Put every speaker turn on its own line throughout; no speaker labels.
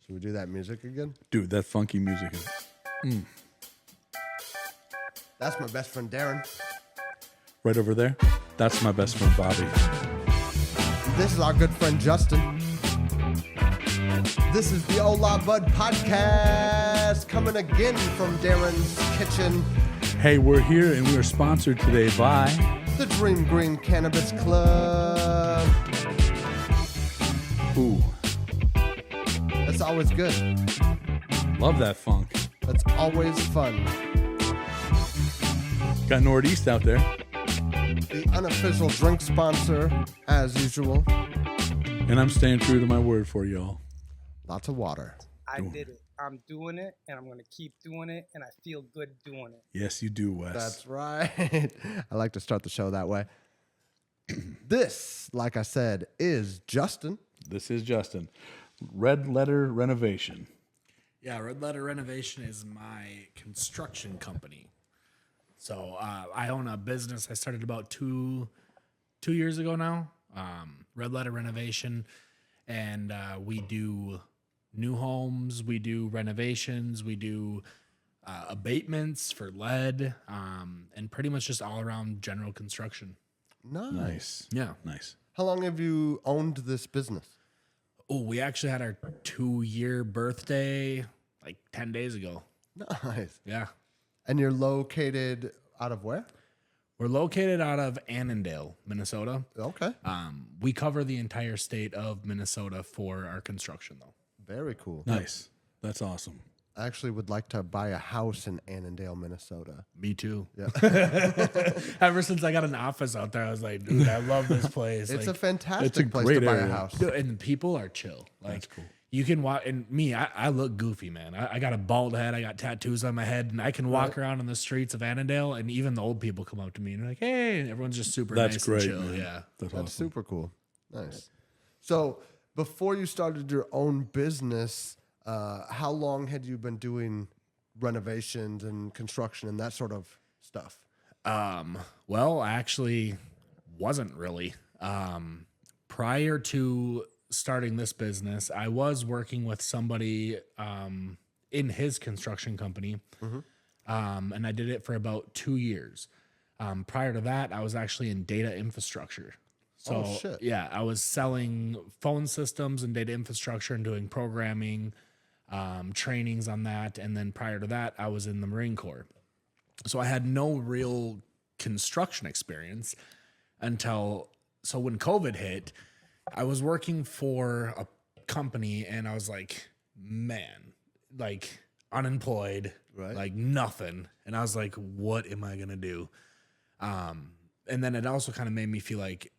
Should we do that music again?
Dude, that funky music is...
That's my best friend Darren.
Right over there, that's my best friend Bobby.
This is our good friend Justin. This is the Hola Bud podcast coming again from Darren's kitchen.
Hey, we're here and we are sponsored today by...
The Dream Green Cannabis Club.
Ooh,
That's always good.
love that funk.
That's always fun.
Got Northeast out there.
The unofficial drink sponsor, as usual.
And I'm staying true to my word for y'all.
Lots of water.
I did it. I'm doing it, and I'm going to keep doing it, and I feel good doing it.
Yes, you do, Wes.
That's right. I like to start the show that way. This, like I said, is Justin.
This is Justin. Red Letter Renovation.
Yeah, Red Letter Renovation is my construction company. So I own a business I started about two years ago now, Red Letter Renovation, and we do new homes, we do renovations, we do abatements for lead, and pretty much just all around general construction.
Nice.
Yeah.
Nice.
How long have you owned this business?
Oh, we actually had our 2-year birthday like 10 days ago.
Nice.
Yeah.
And you're located out of where?
We're located out of Annandale, Minnesota.
Okay.
We cover the entire state of Minnesota for our construction, though.
Very cool.
Nice. That's awesome.
I actually would like to buy a house in Annandale, Minnesota.
Me too.
Yeah.
Ever since I got an office out there, I was like, dude, I love this place.
It's
like,
a fantastic
it's a
place
great
to buy a
area.
house.
dude, and the people are chill. Like,
That's cool.
You can walk, and me, I look goofy, man. I got a bald head, I got tattoos on my head, and I can walk around in the streets of Annandale, and even the old people come up to me and they're like, hey, and everyone's just super
That's
nice
great,
and chill.
man.
Yeah.
That's
That's
awesome.
super cool. Nice. So before you started your own business, how long had you been doing renovations and construction and that sort of stuff?
Well, I actually wasn't really. Prior to starting this business, I was working with somebody in his construction company, and I did it for about 2 years. Prior to that, I was actually in data infrastructure. So,
Oh, shit.
yeah, I was selling phone systems and data infrastructure and doing programming, trainings on that. And then prior to that, I was in the Marine Corps. So I had no real construction experience so when COVID hit, I was working for a company and I was like, man, like unemployed,
Right.
like nothing. And I was like, what am I going to do? And then it also kind of made me feel like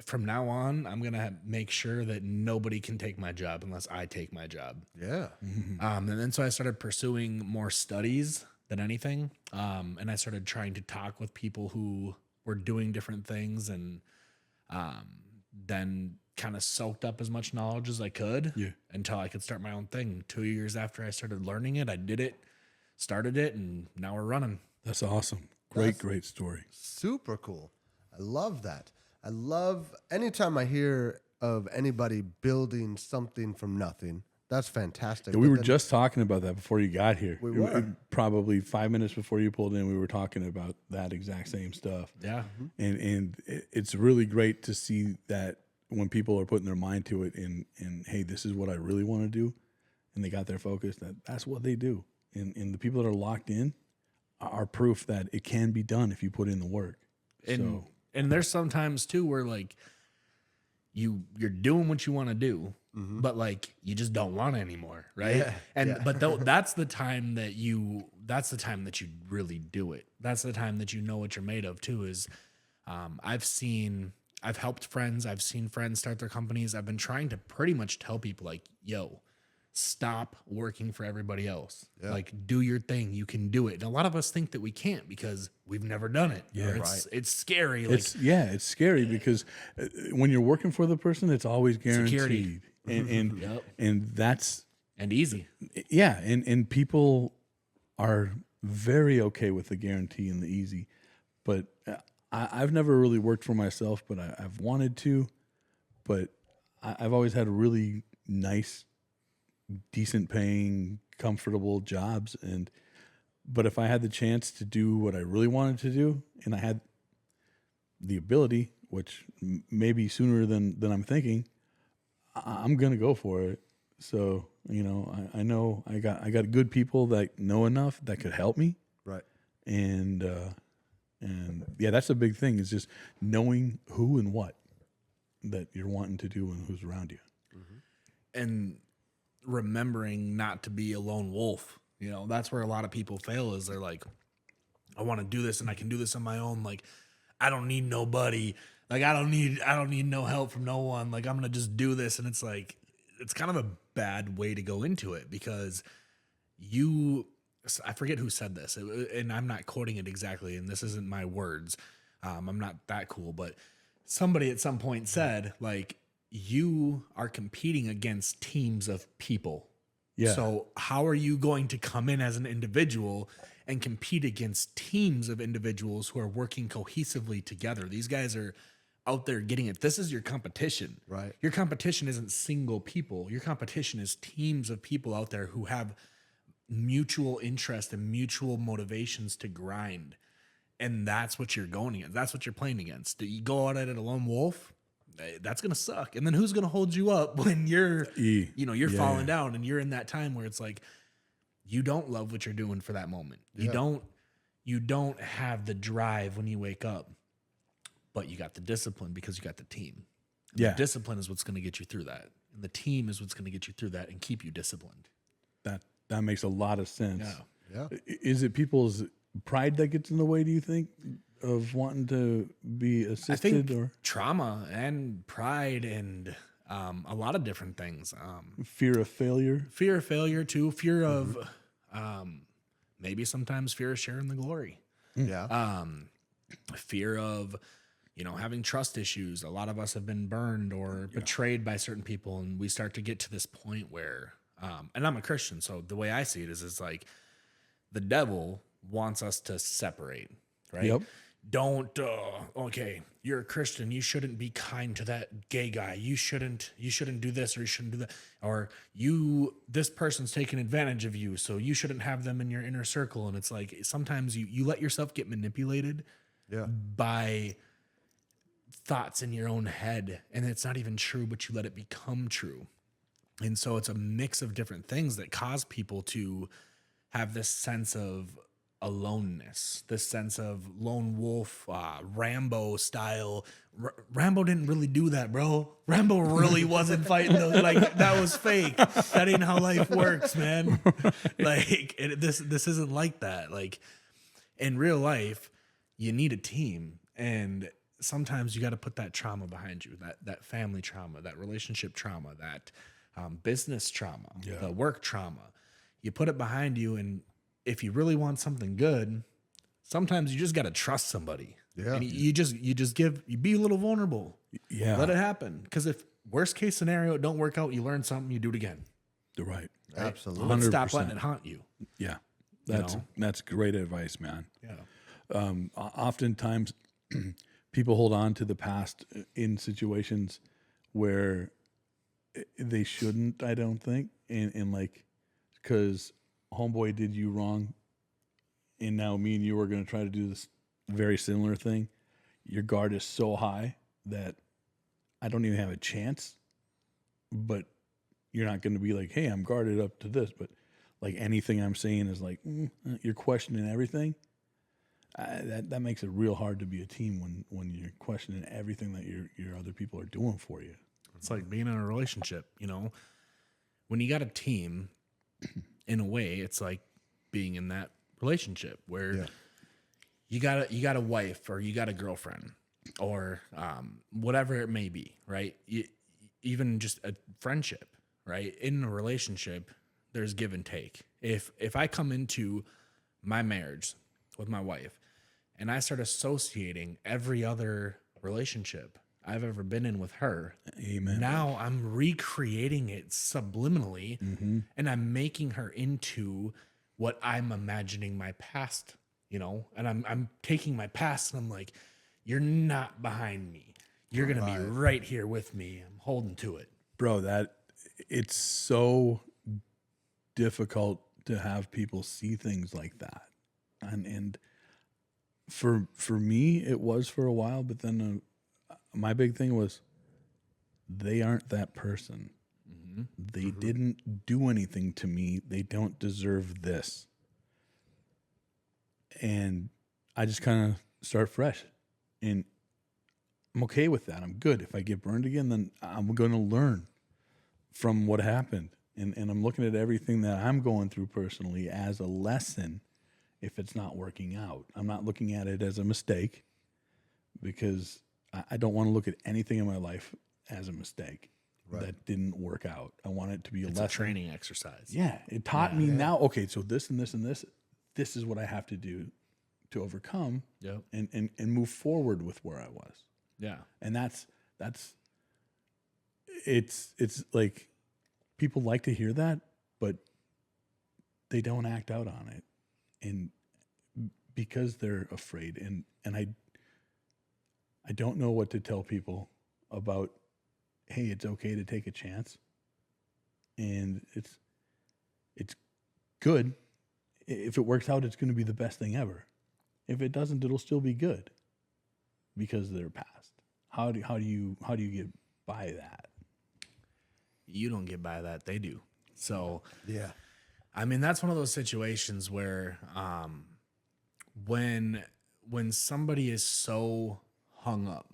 from now on, I'm going to make sure that nobody can take my job unless I take my job.
Yeah.
And then so I started pursuing more studies than anything. And I started trying to talk with people who were doing different things and then kind of soaked up as much knowledge as I could until I could start my own thing. 2 years after I started learning it, I did it, started it, and now we're running.
That's awesome. Great story.
Super cool. I love that. I love anytime I hear of anybody building something from nothing. That's fantastic.
Yeah, we
But
were
then-
just talking about that before you got here.
We were.
Probably 5 minutes before you pulled in, we were talking about that exact same stuff.
Yeah.
And it's really great to see that when people are putting their mind to it and hey, this is what I really want to do, and they got their focus, that's what they do. And the people that are locked in are proof that it can be done if you put in the work.
And there's sometimes too where like you're doing what you want to do, but like you just don't want it anymore, right?
Yeah,
And but that's the time that you really do it. That's the time that you know what you're made of too. Is I've helped friends, I've seen friends start their companies. I've been trying to pretty much tell people like, yo, stop working for everybody else.
Yeah.
Like, do your thing. You can do it. And a lot of us think that we can't because we've never done it.
Yeah.
Or it's scary. Like,
It's scary because when you're working for the person, it's always guaranteed.
Security.
And
Yep.
and that's
and easy.
yeah, and people are very okay with the guarantee and the easy, but I've never really worked for myself, but I've wanted to, but I've always had a really nice decent paying, comfortable jobs. But if I had the chance to do what I really wanted to do, and I had the ability, which maybe sooner than I'm thinking, I'm gonna go for it. So I know I got good people that know enough that could help me,
Right.
and yeah, that's a big thing, is just knowing who and what that you're wanting to do and who's around you.
And remembering not to be a lone wolf. That's where a lot of people fail, is they're like, I want to do this and I can do this on my own. Like, I don't need nobody. Like, I don't need no help from no one. Like, I'm going to just do this. And it's like, it's kind of a bad way to go into it, because I forget who said this, and I'm not quoting it exactly, and this isn't my words. I'm not that cool, but somebody at some point said, like, you are competing against teams of people.
Yeah.
So how are you going to come in as an individual and compete against teams of individuals who are working cohesively together? These guys are out there getting it. This is your competition.
Right.
Your competition isn't single people. Your competition is teams of people out there who have mutual interest and mutual motivations to grind. And that's what you're going against. That's what you're playing against. You go out at it a lone wolf, that's going to suck. And then who's going to hold you up when you're falling down, and you're in that time where it's like, you don't love what you're doing for that moment.
Yeah.
You don't have the drive when you wake up, but you got the discipline because you got the team. And
Yeah.
The discipline is what's going to get you through that. And the team is what's going to get you through that and keep you disciplined.
That makes a lot of sense.
Yeah.
Is it people's pride that gets in the way, do you think, of wanting to be assisted?
I think
or
trauma and pride and a lot of different things.
fear of failure?
Fear of failure too. Fear of maybe sometimes fear of sharing the glory.
Yeah.
Fear of having trust issues. A lot of us have been burned or betrayed by certain people, and we start to get to this point where and I'm a Christian, so the way I see it is, it's like the devil wants us to separate, right?
Yep.
Don't okay, you're a Christian, you shouldn't be kind to that gay guy. You shouldn't do this, or you shouldn't do that, or this person's taking advantage of you, so you shouldn't have them in your inner circle. And it's like, sometimes you let yourself get manipulated by thoughts in your own head, and it's not even true, but you let it become true. And so it's a mix of different things that cause people to have this sense of aloneness, this sense of lone wolf, Rambo style. Rambo didn't really do that, bro. Rambo really wasn't fighting those. Like, that was fake. That ain't how life works, man. Like, this isn't like that. Like, in real life, you need a team, and sometimes you got to put that trauma behind you, that family trauma, that relationship trauma, that business trauma, the work trauma. You put it behind you, and if you really want something good, sometimes you just got to trust somebody.
Yeah.
And you be a little vulnerable.
Yeah.
Let it happen. Because if worst case scenario, it don't work out, you learn something, you do it again.
You're right.
Absolutely.
But stop
100%.
letting it haunt you.
Yeah. That's great advice, man.
Yeah.
Oftentimes people hold on to the past in situations where they shouldn't, I don't think. And like, because homeboy did you wrong, and now me and you are going to try to do this very similar thing. Your guard is so high that I don't even have a chance. But you're not going to be like, hey, I'm guarded up to this. But like, anything I'm saying is like, you're questioning everything. That makes it real hard to be a team when you're questioning everything that your other people are doing for you.
It's like being in a relationship, when you got a team, in a way, it's like being in that relationship where you got a wife, or you got a girlfriend, or whatever it may be, right? Even just a friendship, right? In a relationship, there's give and take. If I come into my marriage with my wife and I start associating every other relationship I've ever been in with her,
Amen.
now I'm recreating it subliminally, and I'm making her into what I'm imagining my past, and I'm taking my past, and I'm like, you're not behind me. You're going to be right here with me. I'm holding to it.
Bro, that it's so difficult to have people see things like that. And for me, it was for a while, but then my big thing was they aren't that person. They didn't do anything to me. They don't deserve this. And I just kind of start fresh. And I'm okay with that. I'm good. If I get burned again, then I'm going to learn from what happened. And I'm looking at everything that I'm going through personally as a lesson if it's not working out. I'm not looking at it as a mistake because I don't want to look at anything in my life as a mistake that didn't work out. I want it to be a lesson.
A training exercise.
Yeah. It taught me now, okay, so this and this and this is what I have to do to overcome and move forward with where I was.
Yeah.
And it's like people like to hear that, but they don't act out on it. And because they're afraid and I don't know what to tell people about, hey, it's okay to take a chance. And it's good. If it works out, it's going to be the best thing ever. If it doesn't, it'll still be good because they're past. How do you get by that?
You don't get by that. They do. So,
Yeah.
I mean, that's one of those situations where when somebody is so hung up,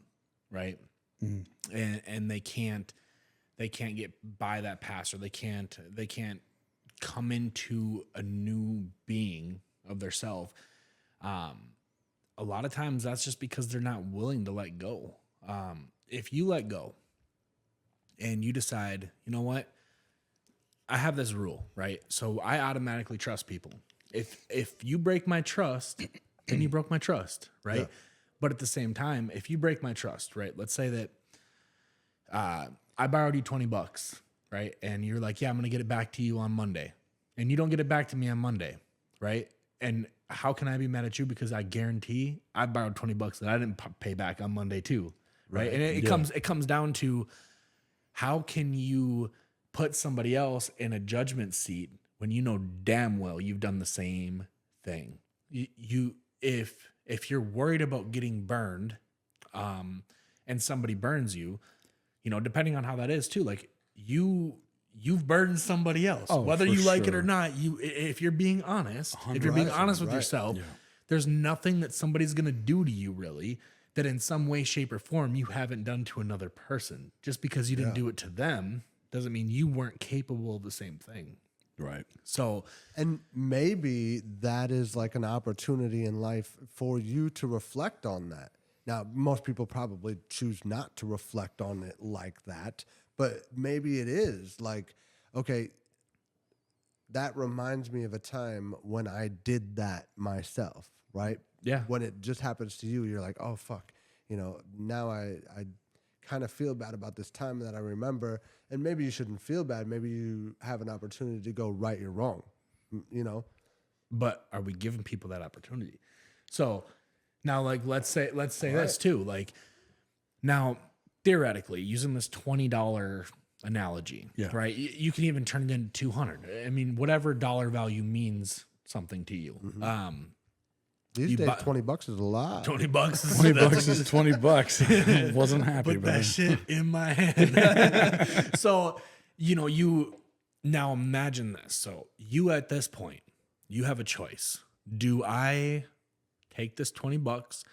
right? And they can't get by that past, or they can't come into a new being of their self. A lot of times that's just because they're not willing to let go. If you let go and you decide, you know what, I have this rule, right? So I automatically trust people. If you break my trust, then you broke my trust, right? Yeah. But at the same time, if you break my trust, right? Let's say that I borrowed you $20, right? And you're like, yeah, I'm going to get it back to you on Monday. And you don't get it back to me on Monday, right? And how can I be mad at you? Because I guarantee I borrowed $20 that I didn't pay back on Monday too, right? And it comes down to, how can you put somebody else in a judgment seat when you know damn well you've done the same thing? If you're worried about getting burned, and somebody burns you, you know, depending on how that is too, like you've burdened somebody else, whether you like it or not. If you're being honest, if you're being honest with yourself, there's nothing that somebody's going to do to you really that in some way, shape, or form you haven't done to another person. Just because you didn't do it to them doesn't mean you weren't capable of the same thing.
Right.
So,
and maybe that is like an opportunity in life for you to reflect on that. Now, most people probably choose not to reflect on it like that, but maybe it is like, okay, that reminds me of a time when I did that myself, right?
Yeah.
When it just happens to you, you're like, oh, fuck. You know, now I kind of feel bad about this time that I remember. And maybe you shouldn't feel bad. Maybe you have an opportunity to go right your wrong, you know?
But are we giving people that opportunity? So now, like, let's say this too. Like, now, theoretically, using this $20 analogy, right? You can even turn it into $200. I mean, whatever dollar value means something to you.
These days, $20 is a lot.
$20 is
$20 is $20. Wasn't happy,
put that shit in my hand. So, you know, you now imagine this. So you at this point, you have a choice. Do I take this $20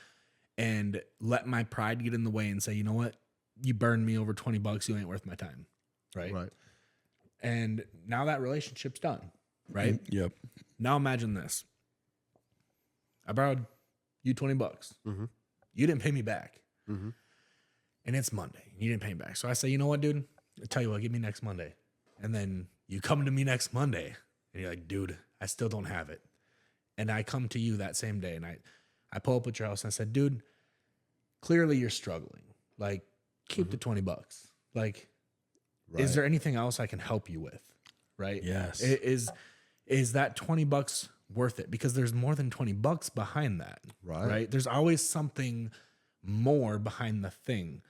and let my pride get in the way and say, you know what? You burned me over $20. You ain't worth my time. Right. And now that relationship's done. Right.
Yep.
Now imagine this. I borrowed you $20. You didn't pay me back. And it's Monday. You didn't pay me back. So I say, you know what, dude? I tell you what, give me next Monday. And then you come to me next Monday and you're like, dude, I still don't have it. And I come to you that same day and I pull up at your house and I said, dude, clearly you're struggling. Like, keep the $20. Like, is there anything else I can help you with? Right?
Yes.
Is that $20 worth it? Because there's more than $20 behind that. Right? There's always something more behind the thing.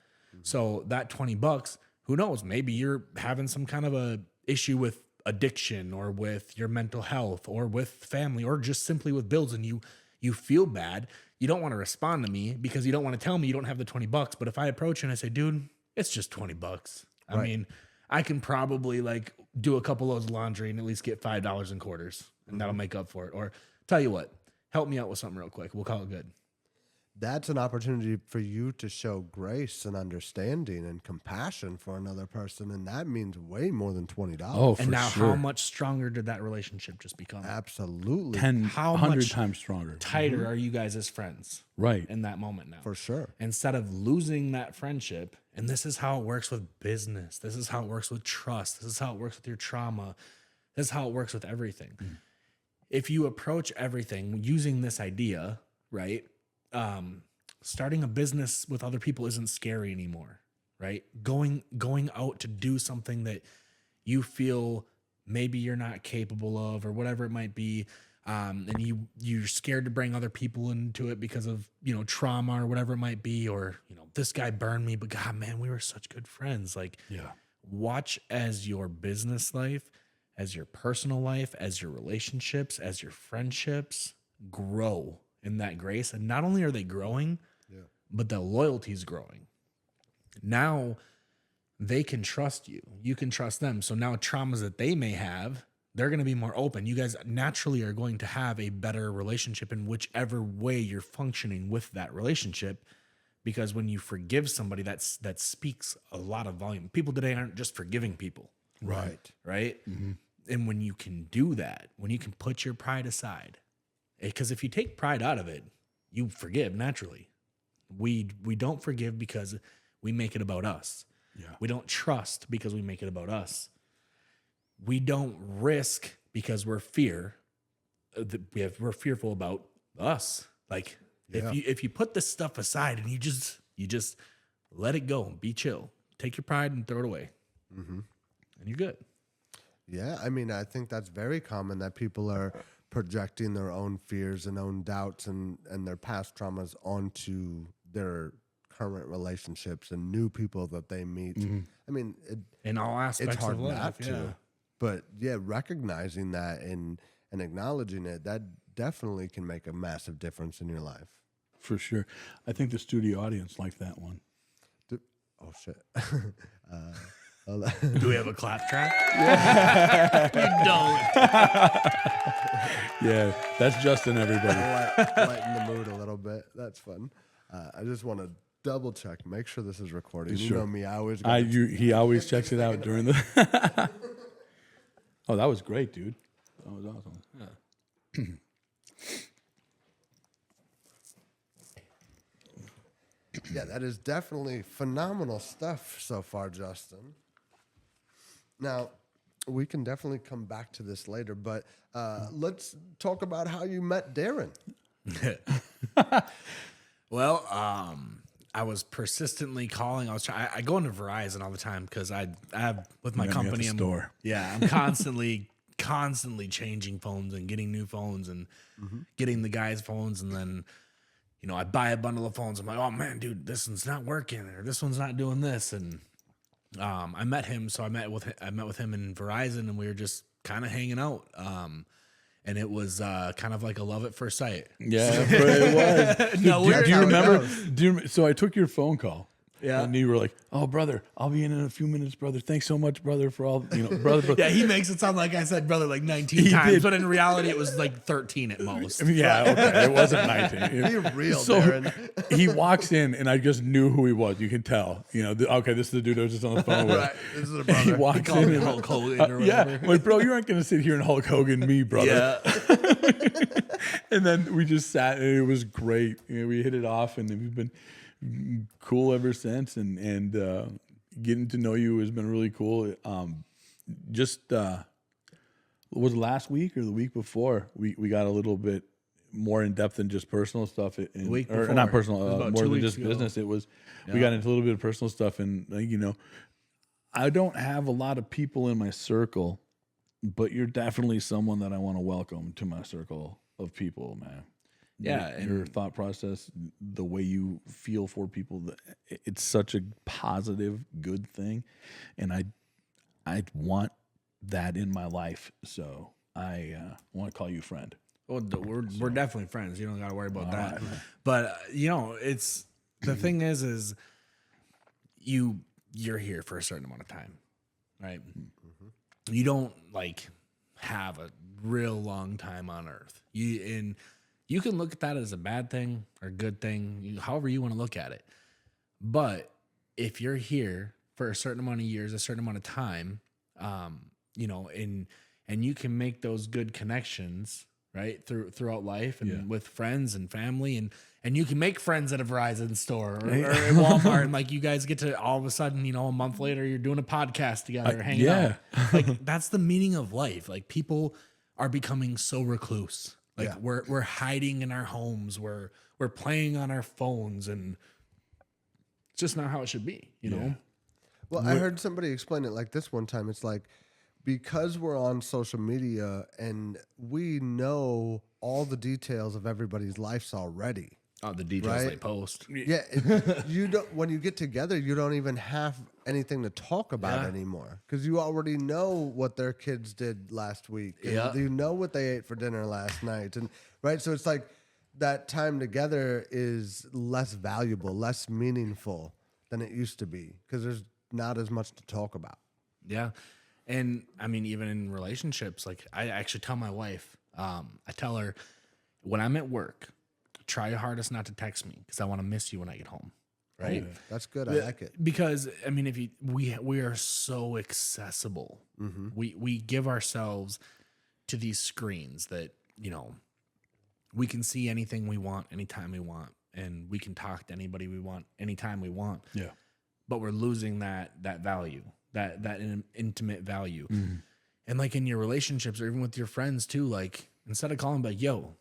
So that $20, who knows? Maybe you're having some kind of a issue with addiction or with your mental health or with family or just simply with bills, and you feel bad, you don't want to respond to me because you don't want to tell me you don't have the $20. But if I approach you and I say, dude, it's just $20. I
Right.
mean, I can probably like do a couple loads of laundry and at least get $5 in quarters, and that'll make up for it. Or tell you what, help me out with something real quick. We'll call it good.
That's an opportunity for you to show grace and understanding and compassion for another person. And that means way more than $20.
Oh, for
And now,
sure.
how much stronger did that relationship just become?
Absolutely.
10,
How
100
much
times stronger.
Tighter are you guys as friends
Right.
in that moment now?
For sure.
Instead of losing that friendship, and this is how it works with business. This is how it works with trust. This is how it works with your trauma. This is how it works with everything. If you approach everything using this idea, right? Starting a business with other people isn't scary anymore, right? Going out to do something that you feel maybe you're not capable of or whatever it might be, and you're scared to bring other people into it because of, you know, trauma or whatever it might be, or, you know, this guy burned me, but God, man, we were such good friends. Like,
Yeah.
watch as your business life, as your personal life, as your relationships, as your friendships grow in that grace. And not only are they growing, but the loyalty is growing. Now they can trust you. You can trust them. So now traumas that they may have, they're going to be more open. You guys naturally are going to have a better relationship in whichever way you're functioning with that relationship. Because when you forgive somebody, that speaks a lot of volume. People today aren't just forgiving people.
Right.
Right? Mm-hmm. And when you can do that, when you can put your pride aside, because if you take pride out of it, you forgive naturally. We don't forgive because we make it about us.
Yeah.
We don't trust because we make it about us. We don't risk because we're fearful about us. Like if you put this stuff aside and you just let it go and be chill, take your pride and throw it away, and you're good.
Yeah. I mean, I think that's very common that people are projecting their own fears and own doubts and their past traumas onto their current relationships and new people that they meet. I mean,
In all aspects
it's hard
of life,
not to,
yeah.
but yeah, recognizing that and acknowledging it, that definitely can make a massive difference in your life.
For sure. I think the studio audience liked that one.
Oh shit. Hold on.
Do we have a clap track? Yeah. We don't.
Yeah, that's Justin, everybody.
Lighten the mood a little bit. That's fun. I just want to double check, make sure this is recording.
Sure.
You know me, I always
He always checks it out during the. Oh, that was great, dude. That was awesome. Yeah.
Yeah, that is definitely phenomenal stuff so far, Justin. Now, we can definitely come back to this later, but let's talk about how you met Darren.
Well, I was persistently calling. I go into Verizon all the time because I have with my
You gotta be at
company.
the store.
I'm constantly changing phones and getting new phones and getting the guys' phones, and then I buy a bundle of phones. I'm like, oh man, dude, this one's not working, or this one's not doing this, and I met him. So I met with him in Verizon, and we were just kind of hanging out. And it was kind of like a love at first sight.
Yeah, it was. Dude,
No,
do you remember? So I took your phone call.
Yeah.
And you were like, "Oh, brother, I'll be in a few minutes, brother. Thanks so much, brother, for all brother."
Yeah, he makes it sound like I said brother like 19
He
times,
did.
but in reality it was like 13 at most.
Yeah, okay, it wasn't 19.
Be real,
So
Darren.
he walks in, and I just knew who he was. You can tell. Okay, this is the dude I was just on the phone with.
Right, this is a
He
brother.
walks
Called
in,
me
and
Hulk Hogan or whatever.
yeah, like, bro, you aren't gonna sit here and Hulk Hogan me, brother.
Yeah.
And then we just sat, and it was great. We hit it off, and we've been cool ever since. And getting to know you has been really cool. Was it last week or the week before we got a little bit more in depth than just personal stuff.
Week
or
before.
not
It was
personal,
about
more
2
than
weeks
just
ago.
business. It was we got into a little bit of personal stuff, and I don't have a lot of people in my circle, but you're definitely someone that I want to welcome to my circle of people, man.
Yeah,
Your thought process, the way you feel for people, it's such a positive, good thing, and I want that in my life. So I want to call you friend.
Well, we're definitely friends. You don't got to worry about that. Right, but it's the thing is you're here for a certain amount of time, right? Mm-hmm. You don't like have a real long time on Earth. You can look at that as a bad thing or good thing, however you want to look at it. But if you're here for a certain amount of years, a certain amount of time, and you can make those good connections, right, throughout life and with friends and family, and you can make friends at a Verizon store or at Walmart, and like you guys get to all of a sudden, a month later, you're doing a podcast together, hanging out. Like that's the meaning of life. Like people are becoming so recluse. Like we're hiding in our homes. We're playing on our phones, and it's just not how it should be. You know.
Well, I heard somebody explain it like this one time. It's like, because we're on social media and we know all the details of everybody's lives already.
Oh, the details they post.
Yeah, you don't. When you get together, you don't even have anything to talk about anymore because you already know what their kids did last week. And you know what they ate for dinner last night, and right. So it's like that time together is less valuable, less meaningful than it used to be because there's not as much to talk about.
Yeah. And I mean, even in relationships, like I actually tell my wife, I tell her when I'm at work, try your hardest not to text me because I want to miss you when I get home. Right.
Oh, that's good. I like it.
Because I mean, we are so accessible. Mm-hmm. We give ourselves to these screens that, we can see anything we want, anytime we want, and we can talk to anybody we want, anytime we want.
Yeah.
But we're losing that value. That intimate value. Mm-hmm. And like in your relationships or even with your friends too, like instead of calling like, yo,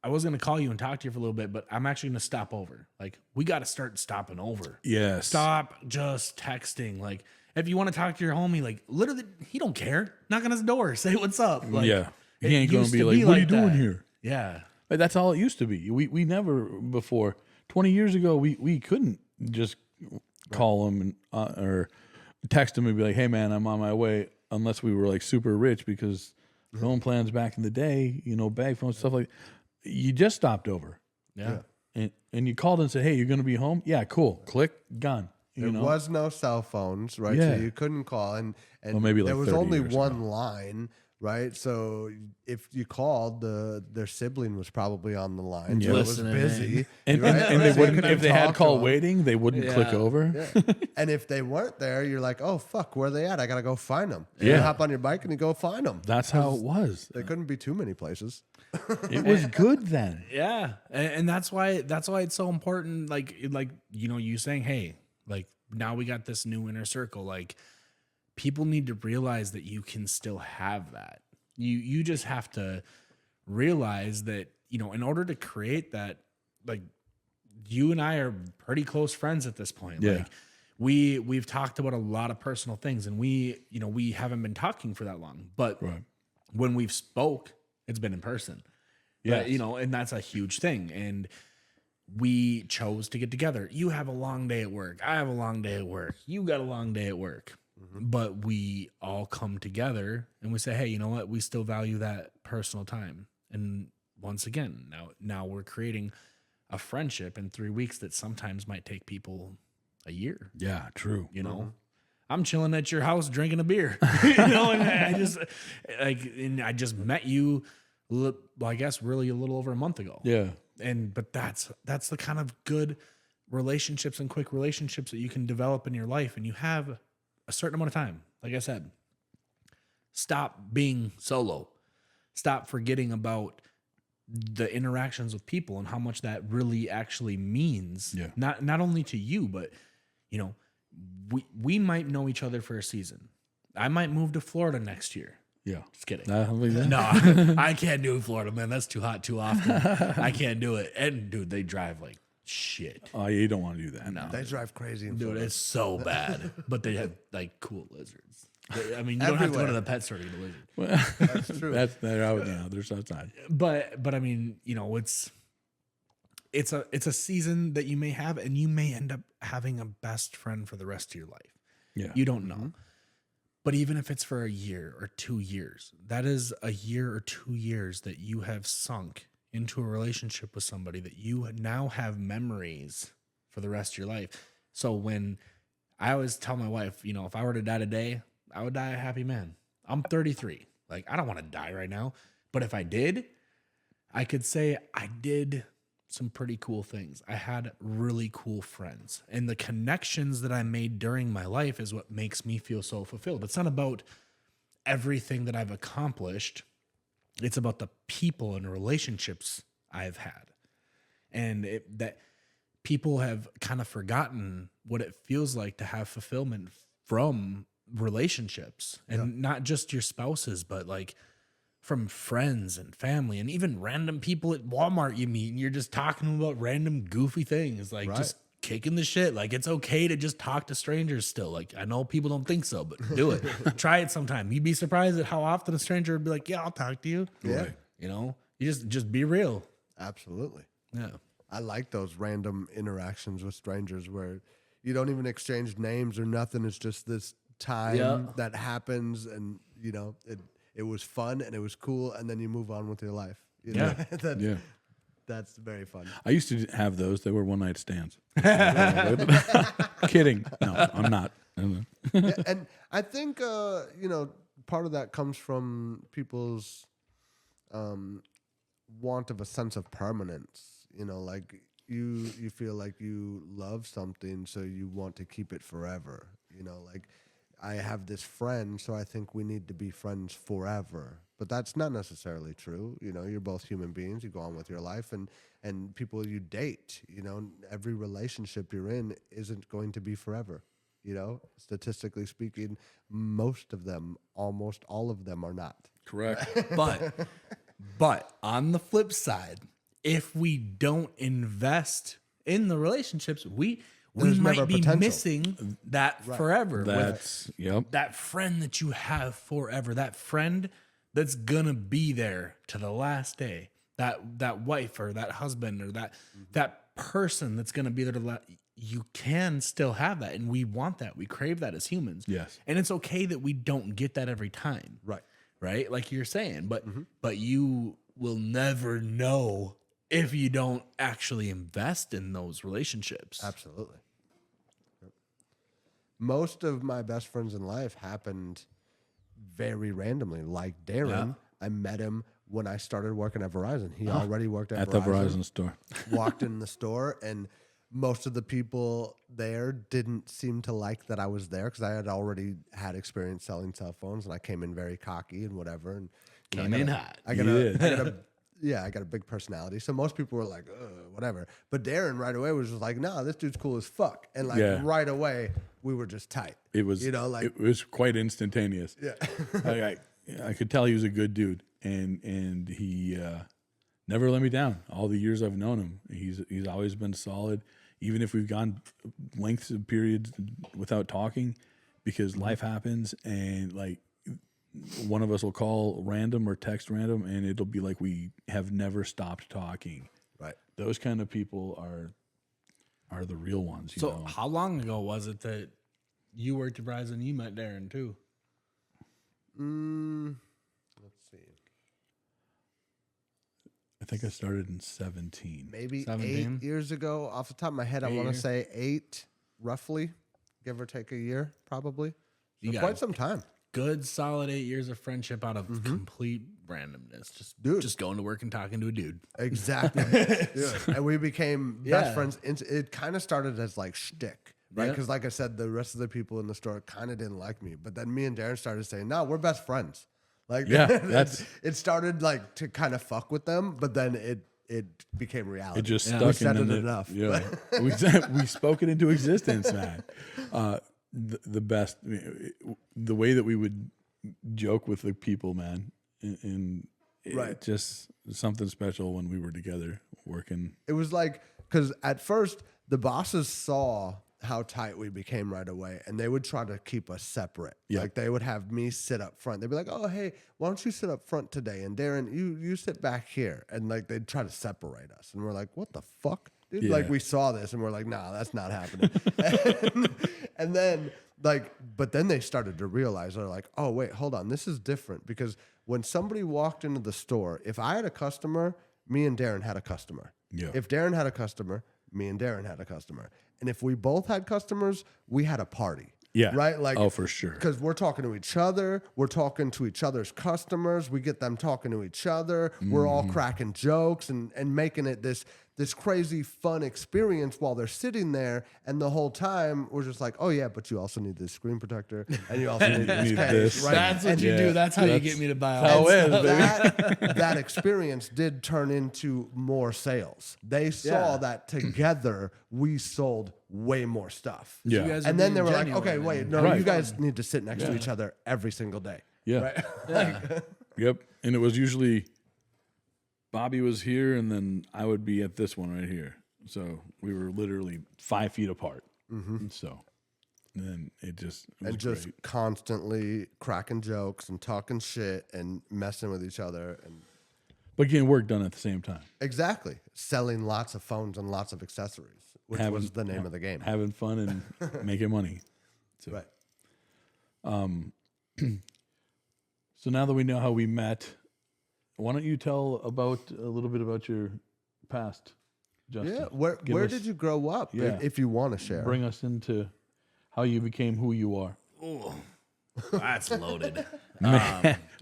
I was going to call you and talk to you for a little bit, but I'm actually going to stop over. Like we got to start stopping over.
Yes.
Stop just texting. Like if you want to talk to your homie, like literally he don't care. Knock on his door. Say what's up. Like,
he ain't going to be like, what are you doing here?
Yeah.
But that's all it used to be. We never before 20 years ago, we couldn't just call him and, or text him and be like, hey man, I'm on my way, unless we were like super rich because phone plans back in the day, bag phones, stuff like that. You just stopped over.
Yeah.
And you called and said, hey, you're going to be home? Yeah, cool. Click, gone.
There was no cell phones, right?
Yeah.
So you couldn't call. And
well, maybe like
there was
30
only
years
one
ago.
line, right? So if you called, their sibling was probably on the line.
Yeah.
So it was
Listening
busy.
And,
right?
and they
So you
wouldn't,
couldn't
if they had
talk
call
to 'em.
waiting, they wouldn't click over.
Yeah. And if they weren't there, you're like, oh, fuck, where are they at? I got to go find them.
Yeah.
You hop on your bike and you go find them.
That's how it was.
There couldn't be too many places.
It was good then.
Yeah. And that's why it's so important. Like, you saying, hey, like now we got this new inner circle. Like people need to realize that you can still have that. You just have to realize that, in order to create that, like you and I are pretty close friends at this point.
Yeah.
Like we've talked about a lot of personal things and we haven't been talking for that long, but when we've spoke, it's been in person. Yeah. And that's a huge thing. And we chose to get together. You have a long day at work. I have a long day at work. You got a long day at work. Mm-hmm. But we all come together and we say, hey, you know what? We still value that personal time. And once again, now we're creating a friendship in 3 weeks that sometimes might take people a year.
Yeah, true.
I'm chilling at your house drinking a beer. And I just met you, I guess, really a little over a month ago.
Yeah.
But that's the kind of good relationships and quick relationships that you can develop in your life, and you have a certain amount of time. Like I said, stop being solo. Stop forgetting about the interactions with people and how much that really actually means.
Yeah.
Not only to you, but we might know each other for a season. I might move to Florida next year.
Yeah.
Just kidding.
No,
I can't do Florida, man. That's too hot too often. I can't do it. And dude, they drive like shit.
Oh, you don't want to do that.
No.
They drive crazy.
Dude, it's so bad. But they have like cool lizards. I mean, you don't have to go to the pet store to get a lizard.
That's true.
They're out now. They're outside.
But I mean, it's a season that you may have, and you may end up having a best friend for the rest of your life.
Yeah.
You don't know. But even if it's for a year or 2 years, that is a year or 2 years that you have sunk into a relationship with somebody that you now have memories for the rest of your life. So when I always tell my wife, you know, if I were to die today, I would die a happy man. I'm 33. Like, I don't want to die right now. But if I did, I could say I did some pretty cool things. I had really cool friends. And the connections that I made during my life is what makes me feel so fulfilled. It's not about everything that I've accomplished. It's about the people and relationships I've had. And that people have kind of forgotten what it feels like to have fulfillment from relationships, and not just your spouses, but like from friends and family and even random people at Walmart you meet, and you're just talking about random goofy things, like just kicking the shit. Like, it's okay to just talk to strangers still. Like, I know people don't think so, but do it. Try it sometime. You'd be surprised at how often a stranger would be like, yeah, I'll talk to you.
Yeah.
You know, you just be real.
Absolutely.
Yeah.
I like those random interactions with strangers where you don't even exchange names or nothing. It's just this time that happens, and you know it was fun and it was cool, and then you move on with your life. You know? That's very fun.
I used to have those. They were one night stands. Kidding. No, I'm not.
Yeah, and I think you know, part of that comes from people's want of a sense of permanence. You know, like you feel like you love something, so you want to keep it forever. You know, like I have this friend, so I think we need to be friends forever. But that's not necessarily true. You know, you're both human beings. You go on with your life, and people you date, you know, every relationship you're in isn't going to be forever. You know, statistically speaking, most of them, almost all of them are not.
Correct.
But on the flip side, if we don't invest in the relationships, we
There's never
might be
potential.
missing that forever.
That's
That friend that you have forever, that friend that's gonna be there to the last day, that wife or that husband or that person that's gonna be there to you can still have that, and we want that. We crave that as humans.
Yes.
And it's okay that we don't get that every time. Right? Like you're saying, but you will never know if you don't actually invest in those relationships.
Absolutely. Most of my best friends in life happened very randomly. Like Darren, I met him when I started working at Verizon. He already worked at
the Verizon store.
Walked in the store, and most of the people there didn't seem to like that I was there because I had already had experience selling cell phones, and I came in very cocky and whatever. And you know,
Came in hot.
I got a big personality. So most people were like, whatever. But Darren right away was just like, no, this dude's cool as fuck. And like right away, we were just tight.
It was,
you know, like
it was quite instantaneous.
Yeah.
I could tell he was a good dude, and he never let me down. All the years I've known him, he's always been solid. Even if we've gone lengths of periods without talking, because life happens, and like one of us will call random or text random, and it'll be like we have never stopped talking.
Right.
Those kind of people are the real ones. You
So
know?
how long ago was it that you worked at Verizon and you met Darren too?
Let's see.
I think I started in 17.
Maybe
17?
8 years ago. Off the top of my head, I want to say 8, roughly, give or take a year, probably.
You
So
got
quite some time.
Good solid 8 years of friendship out of complete randomness. Just going to work and talking to a dude.
Exactly. Yeah. And we became best friends. It kind of started as like shtick, right?
Yeah.
Because like I said, the rest of the people in the store kind of didn't like me. But then me and Darren started saying, no, we're best friends. Like, it started like to kind of fuck with them, but then it became reality.
It just stuck
We
in
said it
the-
enough.
Yeah, we spoke it into existence, man. The best, the way that we would joke with the people, man, and
Right.
just something special when we were together working.
It was like, because at first the bosses saw how tight we became right away, and they would try to keep us separate.
Yeah.
Like they would have me sit up front. They'd be like, "Oh, hey, why don't you sit up front today?" And Darren, you sit back here. And like they'd try to separate us, and we're like, "What the fuck, dude?"
Yeah.
Like we saw this, and we're like, "Nah, that's not happening." And then but then they started to realize, they're like, oh, wait, hold on. This is different, because when somebody walked into the store, if I had a customer, me and Darren had a customer.
Yeah.
If Darren had a customer, me and Darren had a customer. And if we both had customers, we had a party.
Yeah.
Right? Like,
oh, for sure.
Because we're talking to each other. We're talking to each other's customers. We get them talking to each other. We're all cracking jokes and making it this crazy fun experience while they're sitting there. And the whole time we're just like, oh yeah, but you also need this screen protector, and you also need this
Need
case,
this.
right?
That's what
And
you do. That's how you
that's
get me to buy
how
all
it
this
is,
stuff.
baby.
that experience did turn into more sales. They saw
Yeah.
that together we sold way more stuff.
Yeah.
You guys are
And then they
being
were like,
genuine
okay,
and-
wait, no,
Right.
you guys need to sit next to each other every single day.
Yeah.
Right?
Yep. And it was usually Bobby was here, and then I would be at this one right here. So we were literally 5 feet apart. And so, and then it was
And just
great.
constantly cracking jokes and talking shit and messing with each other. And
But getting work done at the same time.
exactly. Selling lots of phones and lots of accessories, which
Having-
was the name of the game.
Having fun and making money. So,
Right.
So now that we know how we met, why don't you tell a little bit about your past, Justin?
Yeah. Where
Give us-
did you grow up?
Yeah.
If you want to share.
Bring us into how you became who you are.
That's loaded.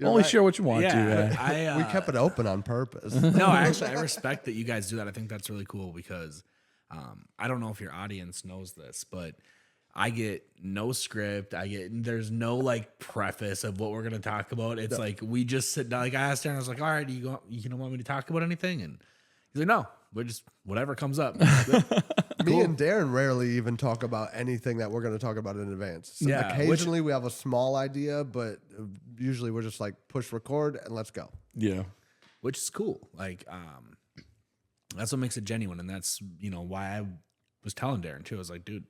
Only share what you want to.
I
We kept it open on purpose.
no, actually, I respect that you guys do that. I think that's really cool because I don't know if your audience knows this, but I get no script. There's no like preface of what we're gonna talk about. It's like we just sit down. Like I asked Aaron, I was like, "All right, you don't want me to talk about anything?" And he's like, "No, we're just whatever comes up."
Me and Darren rarely even talk about anything that we're going to talk about in advance. So
Yeah,
occasionally we have a small idea, but usually we're just like push record and let's go.
Yeah.
Which is cool. Like, that's what makes it genuine, and that's why I was telling Darren too. I was like, dude,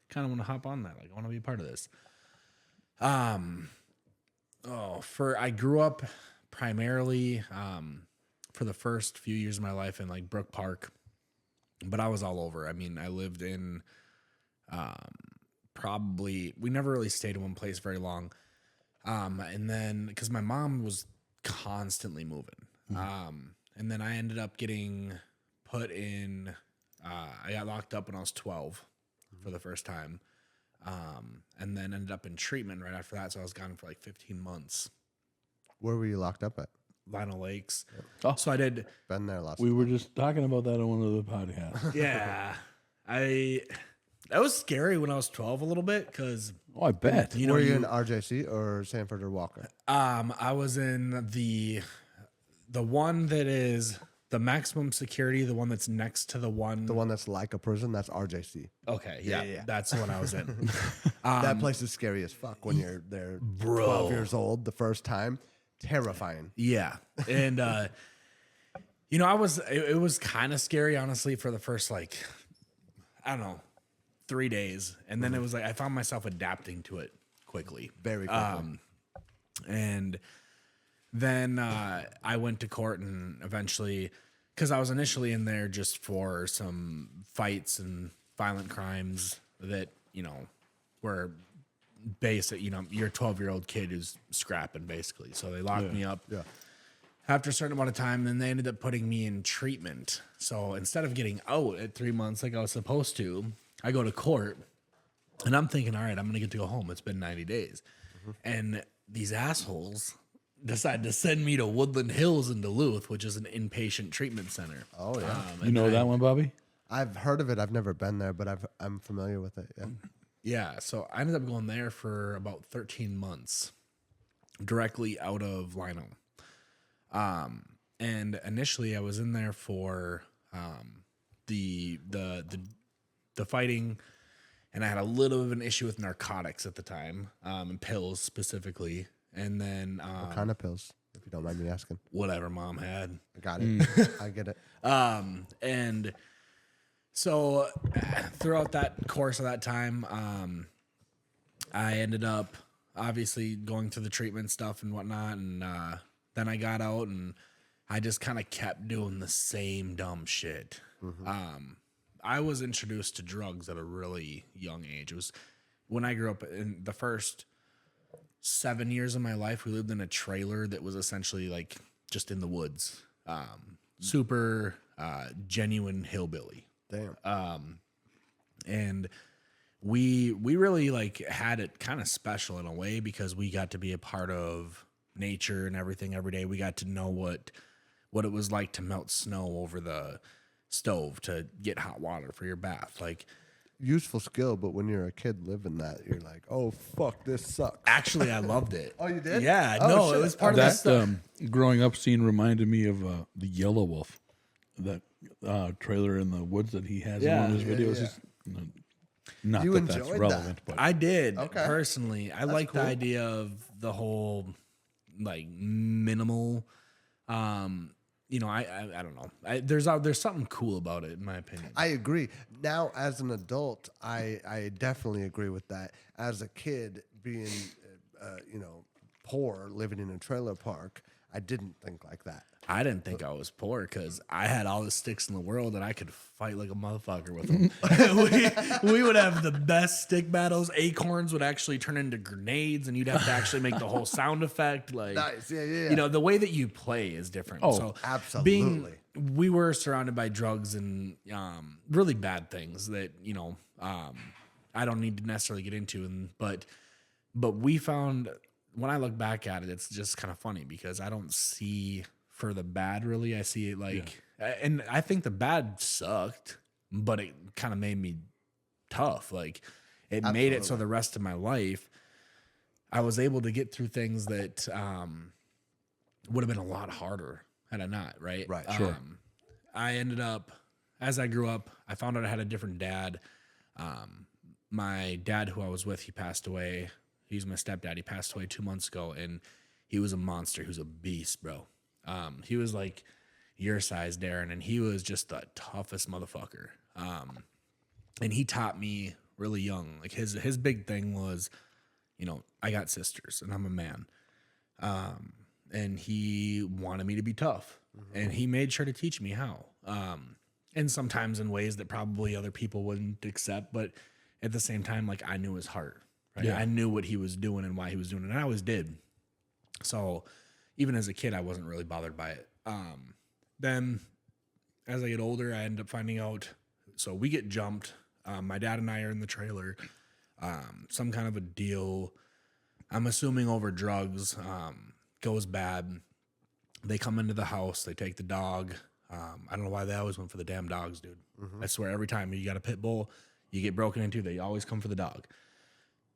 kind of want to hop on that. Like, I want to be a part of this. I grew up primarily for the first few years of my life in like Brook Park, but I was all over. I mean, I lived in we never really stayed in one place very long. And then because my mom was constantly moving. And then I ended up getting put in, I got locked up when I was 12 for the first time. And then ended up in treatment right after that. So I was gone for like 15 months.
Where were you locked up at?
Vinyl Lakes.
Oh.
So I did.
Been there lots
We
of
were just talking about that on one of the podcasts.
Yeah. That was scary when I was 12 a little bit because,
Oh, I bet.
Were you in RJC or Sanford or Walker?
I was in the one that is the maximum security, the one that's next to the one.
The one that's like a prison, that's RJC.
Okay. Yeah.
yeah.
That's the one I was in.
That place is scary as fuck when you're there 12 years old the first time. Terrifying.
Yeah. And, it was kind of scary, honestly, for the first, like, I don't know, 3 days. And then it was like, I found myself adapting to it quickly.
Very quickly.
And then I went to court and eventually, because I was initially in there just for some fights and violent crimes that, were basic, you're a 12-year-old kid who's scrapping basically. So they locked me up.
Yeah.
After a certain amount of time, then they ended up putting me in treatment. So instead of getting out at 3 months like I was supposed to, I go to court and I'm thinking, all right, I'm going to get to go home. It's been 90 days. And these assholes decide to send me to Woodland Hills in Duluth, which is an inpatient treatment center.
Oh, yeah.
You know that one, Bobby?
I've heard of it. I've never been there, but I'm familiar with it. Yeah.
Yeah, so I ended up going there for about 13 months, directly out of Lino. And initially I was in there for the fighting, and I had a little bit of an issue with narcotics at the time, and pills specifically. And then
What kind of pills, if you don't mind me asking?
whatever mom had.
I got it. I get it.
And so throughout that course of that time, I ended up obviously going through the treatment stuff and whatnot. And then I got out and I just kind of kept doing the same dumb shit. I was introduced to drugs at a really young age. It was when I grew up, in the first 7 years of my life, we lived in a trailer that was essentially like just in the woods. Super genuine hillbilly.
Damn.
And we really like had it kind of special in a way because we got to be a part of nature and everything every day. We got to know what it was like to melt snow over the stove to get hot water for your bath. Like,
Useful skill, but when you're a kid living that, you're like, oh, fuck, this sucks.
actually, I loved it.
Oh, you did?
Yeah,
Oh,
no,
shit.
it was part of the
That
stuff.
growing up scene reminded me of the Yellow Wolf, that trailer in the woods that he has in one of his videos.
yeah.
It's, not
You
that that's
enjoyed
relevant, but
I did
Okay.
personally. I like
cool.
the idea of the whole like minimal. I don't know. There's something cool about it in my opinion.
I agree. Now, as an adult, I definitely agree with that. As a kid, being, poor, living in a trailer park, I didn't think like that.
I didn't think I was poor because I had all the sticks in the world and I could fight like a motherfucker with them. we would have the best stick battles. Acorns would actually turn into grenades, and you'd have to actually make the whole sound effect. Like,
Nice. Yeah.
the way that you play is different.
Oh,
so
absolutely.
we were surrounded by drugs and really bad things that I don't need to necessarily get into. But we found, when I look back at it, it's just kind of funny because I don't see for the bad really. I see it like, and I think the bad sucked, but it kind of made me tough. Like, it made it so the rest of my life I was able to get through things that would have been a lot harder had I not. Right.
Right.
Sure.
I ended up, as I grew up, I found out I had a different dad. My dad, who I was with, he passed away. He's my stepdad. He passed away 2 months ago, and he was a monster. He was a beast, bro. He was like your size, Darren, and he was just the toughest motherfucker. And he taught me really young. Like, his big thing was, I got sisters and I'm a man. And he wanted me to be tough, and he made sure to teach me how. And sometimes in ways that probably other people wouldn't accept, but at the same time, like, I knew his heart. Right?
Yeah.
I knew what he was doing and why he was doing it, and I always did. So even as a kid, I wasn't really bothered by it. Then as I get older, I end up finding out. So we get jumped. My dad and I are in the trailer. Some kind of a deal, I'm assuming over drugs, goes bad. They come into the house. They take the dog. I don't know why they always went for the damn dogs, dude. I swear, every time you got a pit bull, you get broken into, they always come for the dog.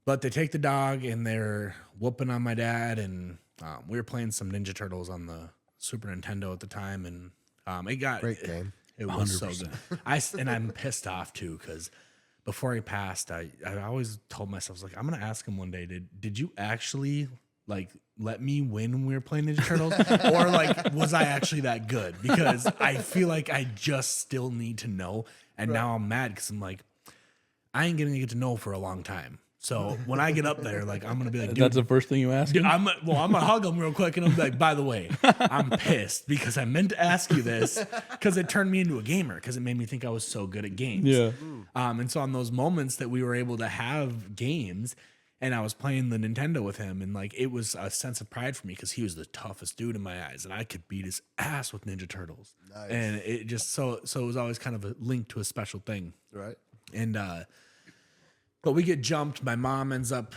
But they take the dog and they're whooping on my dad, and we were playing some Ninja Turtles on the Super Nintendo at the time, and it got
Great game.
It was so good. And I'm pissed off too because before he passed, I always told myself, I was like, I'm gonna ask him one day, did you actually like let me win when we were playing Ninja Turtles, or like was I actually that good? Because I feel like I just still need to know, and now I'm mad because I'm like, I ain't gonna get to know for a long time. So when I get up there, like, I'm gonna be like, dude,
that's the first thing you ask him?
I'm gonna hug him real quick, and I'm like, by the way, I'm pissed because I meant to ask you this because it turned me into a gamer because it made me think I was so good at games.
Yeah.
And so on those moments that we were able to have games, and I was playing the Nintendo with him, and like, it was a sense of pride for me because he was the toughest dude in my eyes, and I could beat his ass with Ninja Turtles.
Nice.
And it just so it was always kind of a link to a special thing.
Right.
And but we get jumped. My mom ends up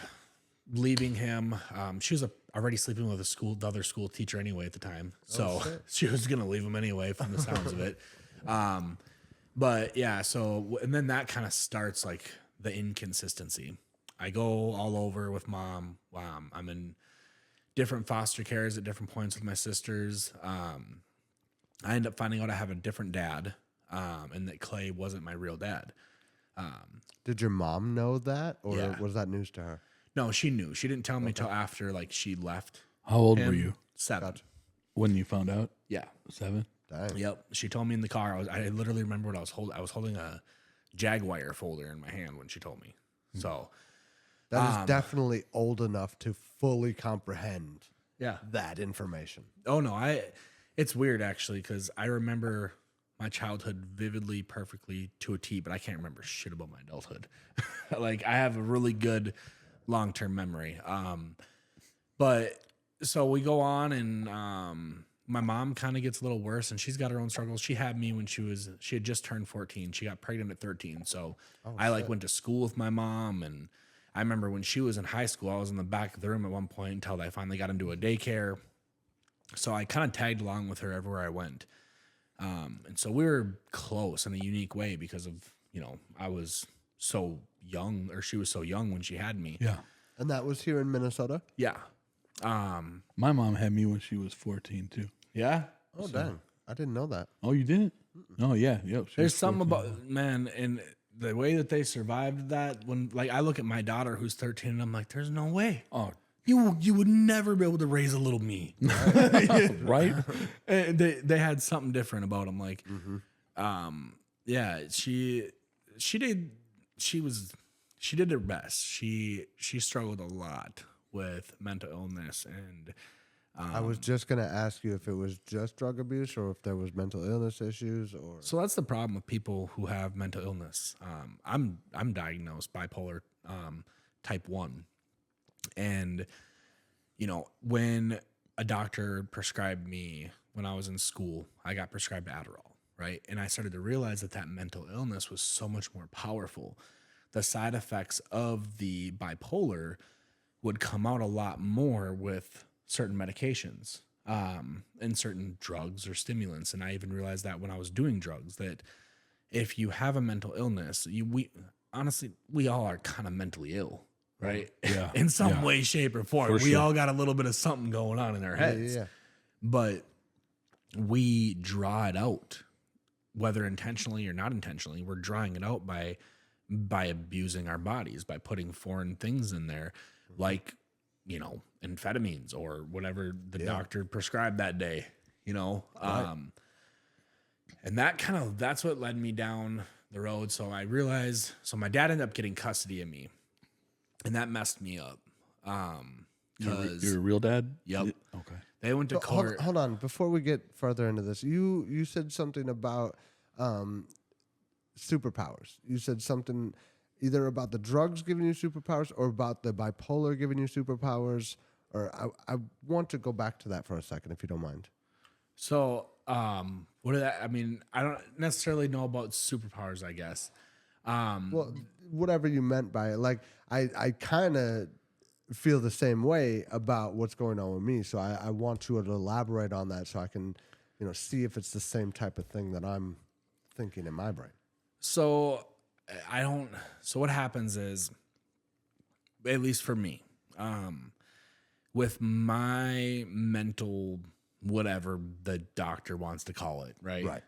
leaving him. She was already sleeping with the other school teacher anyway at the time, so she was gonna leave him anyway from the sounds of it. But yeah, so and then that kind of starts like the inconsistency. I go all over with mom. I'm in different foster cares at different points with my sisters. I end up finding out I have a different dad, and that Clay wasn't my real dad.
Did your mom know that, or
Yeah.
was that news to her?
No, she knew. She didn't tell me till after like she left.
How old were
him.
you
7.
Gotcha.
when you found out?
Yeah.
7?
Dang.
Yep. She told me in the car. I literally remember what I was holding. I was holding a Jaguar folder in my hand when she told me. So
That is definitely old enough to fully comprehend
yeah.
that information.
Oh no, it's weird actually because I remember my childhood vividly, perfectly to a T, but I can't remember shit about my adulthood. Like I have a really good long-term memory. But so we go on and my mom kind of gets a little worse and she's got her own struggles. She had me when she had just turned 14. She got pregnant at 13. So I like went to school with my mom, and I remember when she was in high school, I was in the back of the room at one point until I finally got into a daycare. So I kind of tagged along with her everywhere I went. And so we were close in a unique way because of, I was so young, or she was so young when she had me.
Yeah.
And that was here in Minnesota?
Yeah.
My mom had me when she was 14 too.
Yeah.
Oh, dang. I didn't know that.
Oh, you didn't? Oh, yeah. Yep. she
There's
was
something
14.
about, man, and the way that they survived that, when like I look at my daughter who's 13 and I'm like, there's no way.
Oh,
You would never be able to raise a little me.
right?
And they had something different about them. Like, yeah, she did her best. She struggled a lot with mental illness, and
I was just going to ask you if it was just drug abuse or if there was mental illness issues or.
so that's the problem with people who have mental illness. I'm diagnosed bipolar type 1, and when a doctor prescribed me when I was in school, I got prescribed Adderall, right? And I started to realize that mental illness was so much more powerful. The side effects of the bipolar would come out a lot more with certain medications and certain drugs or stimulants. And I even realized that when I was doing drugs, that if you have a mental illness, we all are kind of mentally ill, right?
Yeah.
In some way, shape, or form.
For
We
sure.
all got a little bit of something going on in our heads.
Yeah.
But we draw it out, whether intentionally or not intentionally. We're drawing it out by abusing our bodies, by putting foreign things in there, like amphetamines or whatever the doctor prescribed that day. And that's what led me down the road. So I realized, my dad ended up getting custody of me, and that messed me up.
You're a real dad?
Yep.
Okay.
They went to
But hold,
court.
hold on. Before we get further into this, you said something about superpowers. You said something either about the drugs giving you superpowers or about the bipolar giving you superpowers. Or I want to go back to that for a second, if you don't mind.
So, what did that? I mean, I don't necessarily know about superpowers, I guess.
Well, whatever you meant by it. Like, I kind of feel the same way about what's going on with me. So I want you to elaborate on that so I can, see if it's the same type of thing that I'm thinking in my brain.
So So what happens is, at least for me, with my mental, whatever the doctor wants to call it, right?
Right.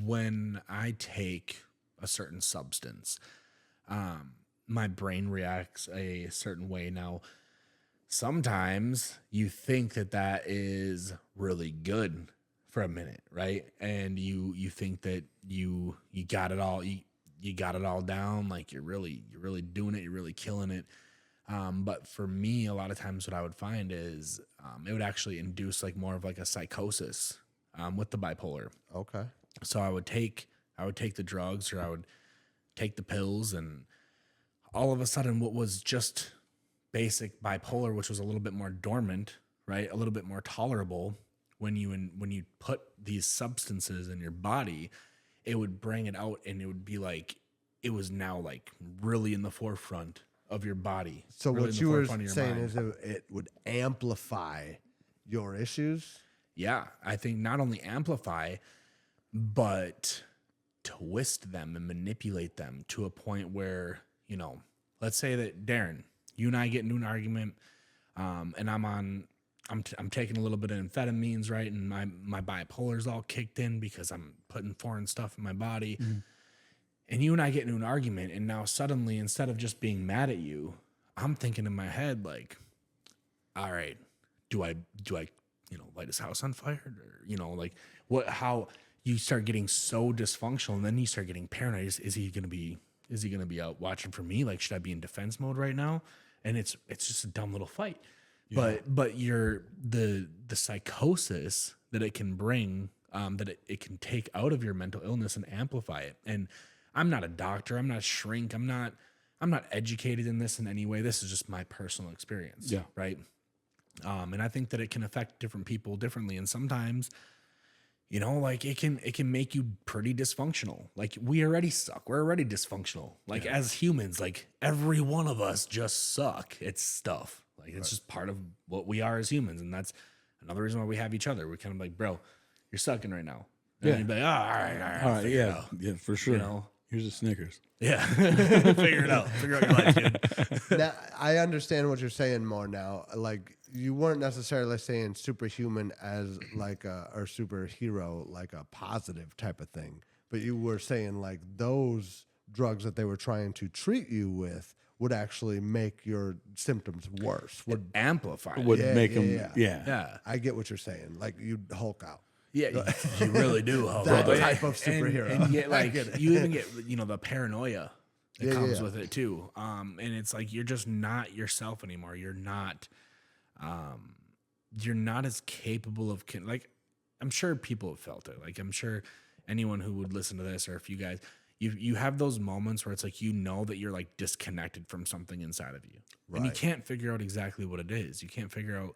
When I take a certain substance, my brain reacts a certain way. Now, sometimes you think that is really good for a minute, right? And you think that you got it all, you got it all down, like you're really doing it, you're really killing it. But for me, a lot of times what I would find is it would actually induce like more of like a psychosis with the bipolar.
Okay.
So I would take the drugs, or I would take the pills, and all of a sudden what was just basic bipolar, which was a little bit more dormant, right? A little bit more tolerable, when you put these substances in your body, it would bring it out, and it would be like it was now like really in the forefront of your body.
So
really
what
in the
you were
forefront of your
saying
mind.
is it would amplify your issues?
Yeah, I think not only amplify, but twist them and manipulate them to a point where, let's say that Darren, you and I get into an argument, and I'm taking a little bit of amphetamines, right? And my bipolar's all kicked in because I'm putting foreign stuff in my body. Mm-hmm. And you and I get into an argument, and now suddenly, instead of just being mad at you, I'm thinking in my head like, all right, do I light his house on fire? Or, like how you start getting so dysfunctional, and then you start getting paranoid. Is he gonna be out watching for me? Like, should I be in defense mode right now? And it's just a dumb little fight. Yeah. But you're the psychosis that it can bring that it can take out of your mental illness and amplify it. And I'm not a doctor. I'm not a shrink. I'm not educated in this in any way. This is just my personal experience.
Yeah.
Right. And I think that it can affect different people differently. And sometimes, you know, like it can make you pretty dysfunctional. Like we already suck. We're already dysfunctional. Like as humans, like every one of us just suck. It's stuff. Like it's just part of what we are as humans. And that's another reason why we have each other. We're kind of like, bro, you're sucking right now. And you'd be like, oh, all right.
Yeah. Yeah, for sure.
You know?
Here's a Snickers.
Yeah. Figure it out. Figure out your life, dude.
Now, I understand what you're saying more now. Like you weren't necessarily saying superhuman as like or superhero, like a positive type of thing, but you were saying like those drugs that they were trying to treat you with would actually make your symptoms worse. Would
Amplify.
Would
Yeah,
make
yeah,
them,
yeah.
Yeah.
I get what you're saying. Like you'd Hulk out.
Yeah, you really do.
That
But-
type of superhero.
And you get
I
like
get it.
you even get, you know, the paranoia that
Yeah,
comes
yeah.
with it too. And it's like you're just not yourself anymore. You're not as capable of like I'm sure people have felt it. Like I'm sure anyone who would listen to this, or if you guys you have those moments where it's like you know that you're like disconnected from something inside of you. And you
Right.
can't figure out exactly what it is. You can't figure out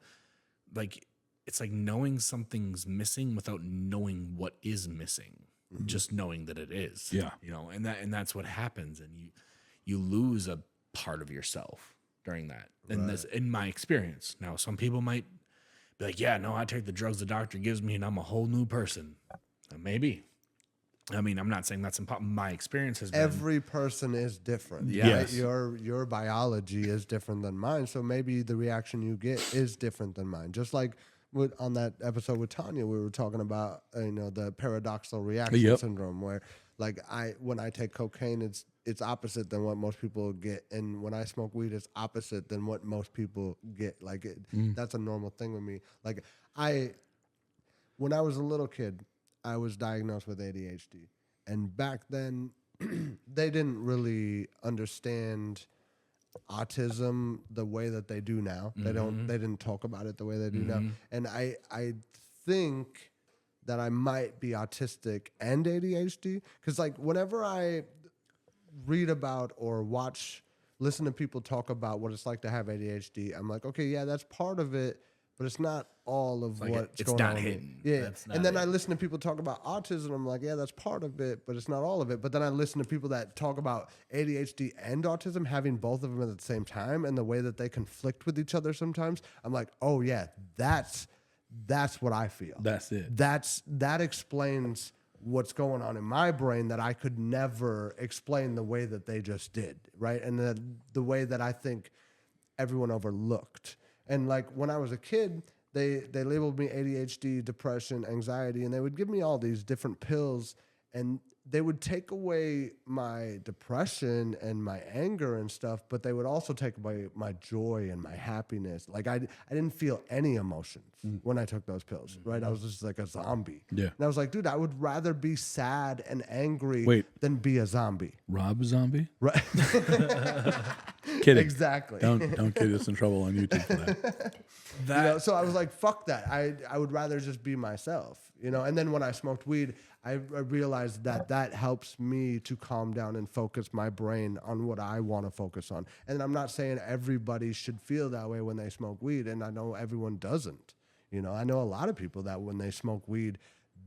like it's like knowing something's missing without knowing what is missing. Just knowing that it is.
Yeah.
You know, and that's what happens. And you lose a part of yourself during that. And that's in my experience. Now some people might be like, yeah, no, I take the drugs the doctor gives me and I'm a whole new person. Maybe. I mean, I'm not saying that's impossible. My experience has been
Every person is different.
Yes.
Right? Your biology is different than mine, so maybe the reaction you get is different than mine. Just like on that episode with Tanya, we were talking about the paradoxical reaction
Yep.
syndrome, where like when I take cocaine, it's opposite than what most people get, and when I smoke weed, it's opposite than what most people get. Like that's a normal thing with me. Like when I was a little kid, I was diagnosed with ADHD. And back then, they didn't really understand autism the way that they do now. They didn't talk about it the way they do now. And I think that I might be autistic and ADHD. Because like whenever I read about or listen to people talk about what it's like to have ADHD, I'm like, okay, yeah, that's part of it. But it's not all of
like
what's
it's
going
not
on. with me.
hidden.
Yeah.
That's not
And then
it.
I listen to people talk about autism. I'm like, yeah, that's part of it, but it's not all of it. But then I listen to people that talk about ADHD and autism, having both of them at the same time, and the way that they conflict with each other sometimes. I'm like, oh yeah, that's what I feel.
That's it.
That explains what's going on in my brain that I could never explain the way that they just did, right? And the way that I think everyone overlooked. And like when I was a kid, they labeled me ADHD, depression, anxiety, and they would give me all these different pills, and they would take away my depression and my anger and stuff, but they would also take away my joy and my happiness. Like I didn't feel any emotions when I took those pills, right? I was just like a zombie.
Yeah.
And I was like, dude, I would rather be sad and angry
Wait.
than be a zombie.
Rob Zombie?
Right.
Kidding.
Exactly.
Don't get us in trouble on YouTube for that.
So I was like, fuck that. I would rather just be myself, And then when I smoked weed, I realized that helps me to calm down and focus my brain on what I want to focus on. And I'm not saying everybody should feel that way when they smoke weed, and I know everyone doesn't. I know a lot of people that when they smoke weed,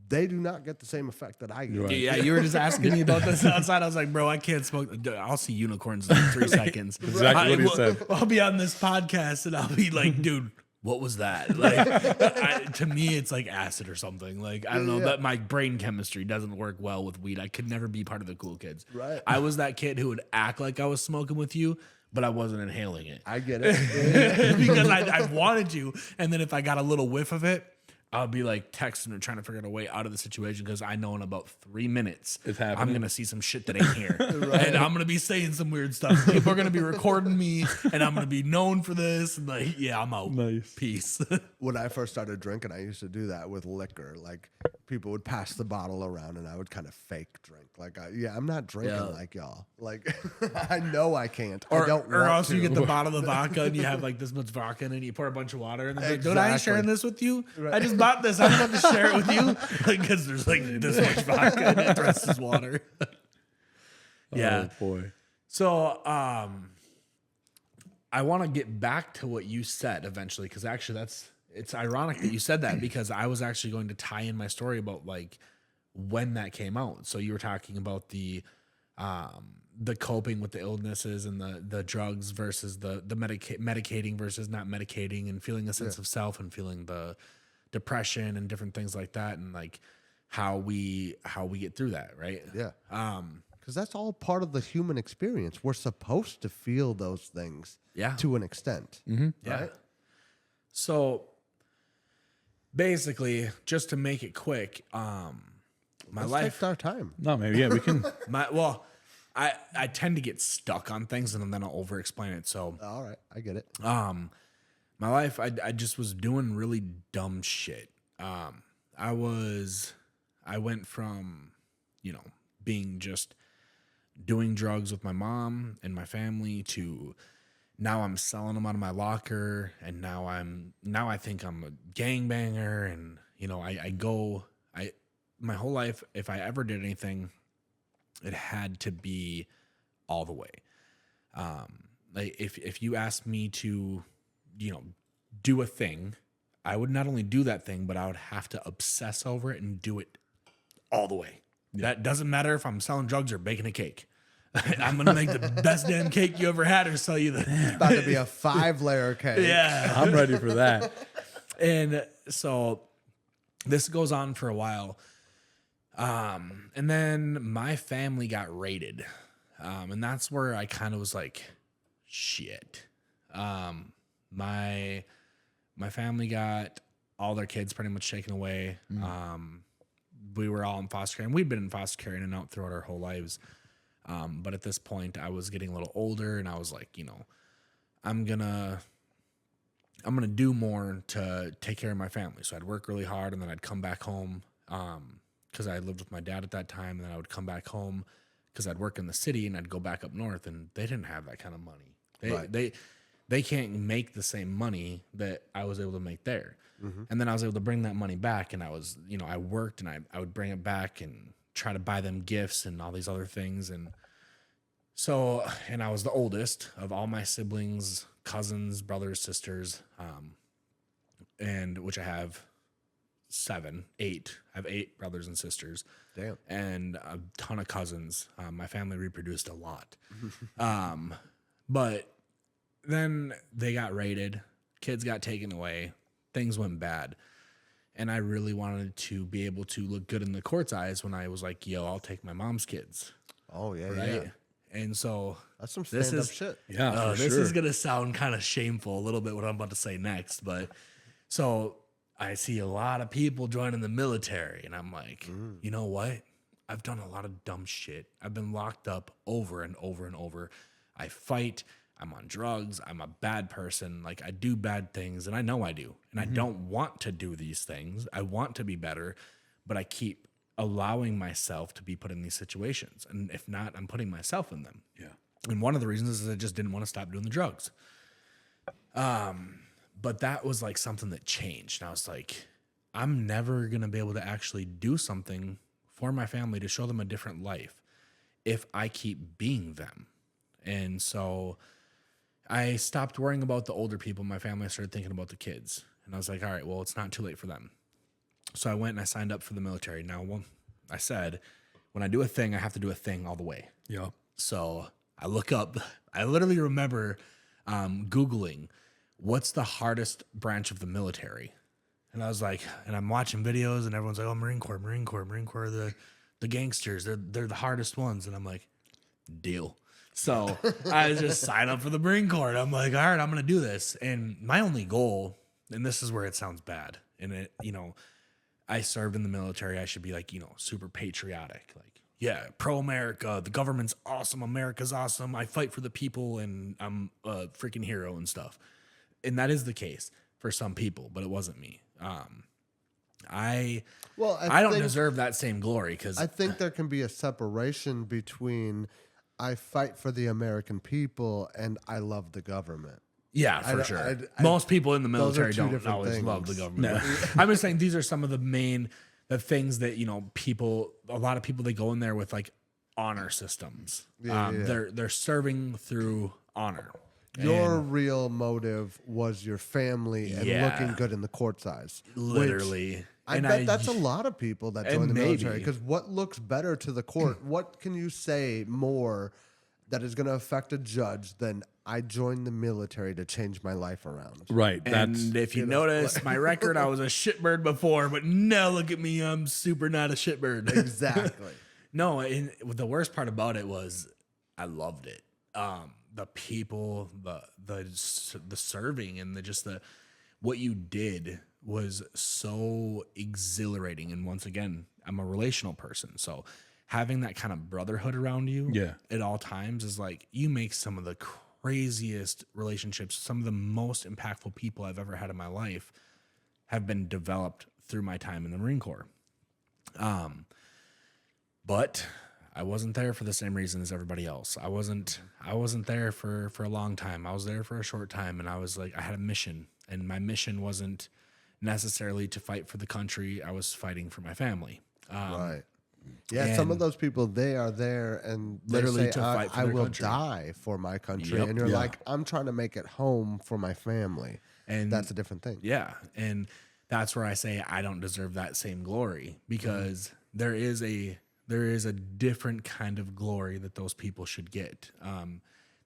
they do not get the same effect that I get.
Right.
Yeah, you were just asking me about this outside. I was like, bro, I can't smoke. I'll see unicorns in 3 seconds.
Exactly what he said.
I'll be on this podcast and I'll be like, dude, what was that? Like, to me, it's like acid or something. Like, I don't know, that my brain chemistry doesn't work well with weed. I could never be part of the cool kids.
Right.
I was that kid who would act like I was smoking with you, but I wasn't inhaling it.
I get it.
Because I wanted you. And then if I got a little whiff of it, I'll be like texting or trying to figure out a way out of the situation because I know in about 3 minutes
It's happening.
I'm gonna see some shit that ain't here, and I'm gonna be saying some weird stuff. People are gonna be recording me, and I'm gonna be known for this. And like, yeah, I'm out.
Nice.
Peace.
When I first started drinking, I used to do that with liquor. Like people would pass the bottle around and I would kind of fake drink. Like, I'm not drinking like y'all. Like, I know I can't. I don't
or
want
else
to.
you get the bottle of vodka and you have like this much vodka in it and you pour a bunch of water and then like, dude, I ain't
Exactly.
sharing this with you. I just bought this. I'm about to share it with you because there's like this much vodka and the rest is water. Yeah.
Oh boy.
So, I want to get back to what you said eventually, because actually it's ironic that you said that, because I was actually going to tie in my story about like when that came out. So you were talking about the coping with the illnesses and the drugs versus the medicating versus not medicating, and feeling a sense of self and feeling the depression and different things like that, and like how we get through that, right?
Yeah. Because that's all part of the human experience. We're supposed to feel those things to an extent.
Yeah.
Right?
So basically, just to make it quick, my
Let's
life,
take our time.
No, maybe we can.
I tend to get stuck on things and then I'll over explain it. So
All right. I get it.
my life, I just was doing really dumb shit. I went from, being just doing drugs with my mom and my family to now I'm selling them out of my locker, and now I think I'm a gangbanger, and my whole life, if I ever did anything, it had to be all the way. Like if you asked me to, do a thing, I would not only do that thing, but I would have to obsess over it and do it all the way. That doesn't matter if I'm selling drugs or baking a cake. I'm gonna make the best damn cake you ever had, or sell you the.
It's about to be a 5-layer cake.
Yeah,
I'm ready for that.
and so this goes on for a while. And then my family got raided. And that's where I kind of was like, shit. My family got all their kids pretty much taken away. We were all in foster care, and we'd been in foster care in and out throughout our whole lives. But at this point I was getting a little older, and I was like, I'm gonna do more to take care of my family. So I'd work really hard, and then I'd come back home. Because I lived with my dad at that time, and then I would come back home because I'd work in the city, and I'd go back up north, and they didn't have that kind of money. They can't make the same money that I was able to make there. Mm-hmm. And then I was able to bring that money back, and I was, I worked, and I would bring it back and try to buy them gifts and all these other things. And so, and I was the oldest of all my siblings, cousins, brothers, sisters, and which I have 8. I have 8 brothers and sisters.
Damn.
And a ton of cousins. My family reproduced a lot. But then they got raided. Kids got taken away. Things went bad. And I really wanted to be able to look good in the court's eyes when I was like, yo, I'll take my mom's kids.
Oh, yeah,
Right?
yeah.
And so
That's some stand-up shit.
Yeah, for
this
sure.
is going to sound kind of shameful a little bit what I'm about to say next. But so I see a lot of people joining the military, and I'm like, you know what? I've done a lot of dumb shit. I've been locked up over and over and over. I fight. I'm on drugs. I'm a bad person. Like, I do bad things, and I know I do. And I don't want to do these things. I want to be better, but I keep allowing myself to be put in these situations. And if not, I'm putting myself in them.
Yeah.
And one of the reasons is I just didn't want to stop doing the drugs. But that was like something that changed. And I was like, I'm never going to be able to actually do something for my family to show them a different life if I keep being them. And so I stopped worrying about the older people in my family. I started thinking about the kids. And I was like, all right, well, it's not too late for them. So I went and I signed up for the military. Now, I said, when I do a thing, I have to do a thing all the way.
Yeah.
So I look up, I literally remember Googling, what's the hardest branch of the military? And I was like, and I'm watching videos, and everyone's like, oh, Marine Corps, the gangsters, they're the hardest ones. And I'm like, deal. So I just signed up for the Marine Corps, and I'm like, all right, I'm going to do this. And my only goal, and this is where it sounds bad, and it, I served in the military. I should be like, super patriotic. Like, yeah, pro-America. The government's awesome. America's awesome. I fight for the people, and I'm a freaking hero and stuff. And that is the case for some people, but it wasn't me. I don't deserve that same glory, because
I think there can be a separation between I fight for the American people and I love the government.
Yeah,
I
for
don't-
sure.
I-
Most people in the
those are
military
two
don't
different
always love the
things.
government. I'm just saying these are some of the main the things that people. A lot of people they go in there with like honor systems.
Yeah.
They're serving through honor.
Your real motive was your family and
Yeah.
looking good in the court's eyes. which
Literally.
I
And
bet that's a lot of people that join the military.
maybe.
Because what looks better to the court? What can you say more that is going to affect a judge than I joined the military to change my life around?
Right. That's
And if you notice my record, I was a shitbird before, but now look at me, I'm super not a shitbird.
Exactly.
No, and the worst part about it was I loved it. The people, the serving, and the what you did was so exhilarating. And once again, I'm a relational person, so having that kind of brotherhood around you, at all times is like you make some of the craziest relationships, some of the most impactful people I've ever had in my life have been developed through my time in the Marine Corps. But I wasn't there for the same reason as everybody else. I wasn't there for a long time. I was there for a short time, and I was like, I had a mission, and my mission wasn't necessarily to fight for the country. I was fighting for my family.
Right. Yeah, some of
and-
those people, they are there and they
Literally
say,
to fight for
I
their
will
country.
die for my country.
Yep.
And you're
Yeah.
like, I'm trying to make it home for my family.
And
That's a different thing.
yeah, and that's where I say I don't deserve that same glory because there is a different kind of glory that those people should get.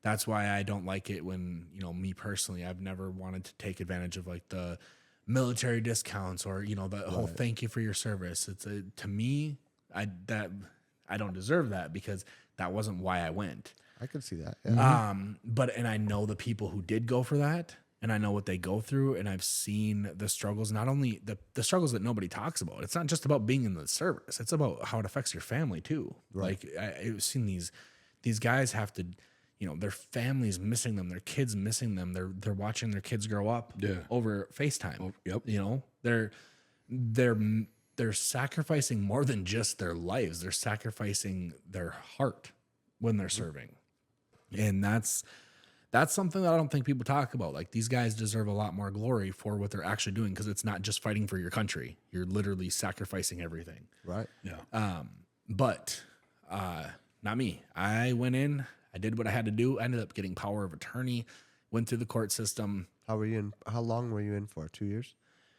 That's why I don't like it when, me personally, I've never wanted to take advantage of like the military discounts or, the whole thank you for your service. To me, I don't deserve that because that wasn't why I went.
I could see that. Yeah.
And I know the people who did go for that, and I know what they go through, and I've seen the struggles, not only the struggles that nobody talks about. It's not just about being in the service. It's about how it affects your family too.
Right.
Like I've seen these guys have to, their families missing them, their kids missing them. They're watching their kids grow up over FaceTime.
Yep.
They're sacrificing more than just their lives. They're sacrificing their heart when they're serving. And that's something that I don't think people talk about. Like these guys deserve a lot more glory for what they're actually doing because it's not just fighting for your country. You're literally sacrificing everything.
Right.
Yeah.
But not me. I went in, I did what I had to do. I ended up getting power of attorney, went through the court system.
How long were you in for? 2 years?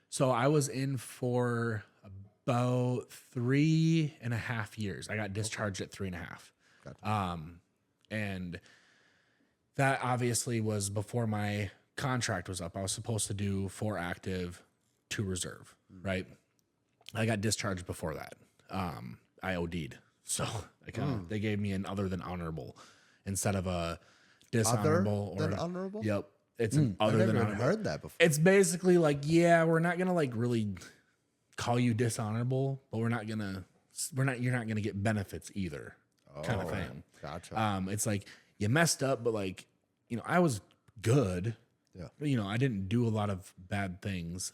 So I was in for about 3.5 years. I got discharged at 3.5.
Gotcha.
And that obviously was before my contract was up. I was supposed to do 4 active, 2 reserve, right? I got discharged before that. I OD'd. So they gave me an other than honorable instead of a dishonorable
Other than honorable?
Yep. It's an
I've
other
never
than
even
honorable.
heard that before.
It's basically like, yeah, we're not gonna like really call you dishonorable, but you're not gonna get benefits either, kind of thing.
Gotcha.
It's like you messed up, but like, I was good.
Yeah.
But, I didn't do a lot of bad things.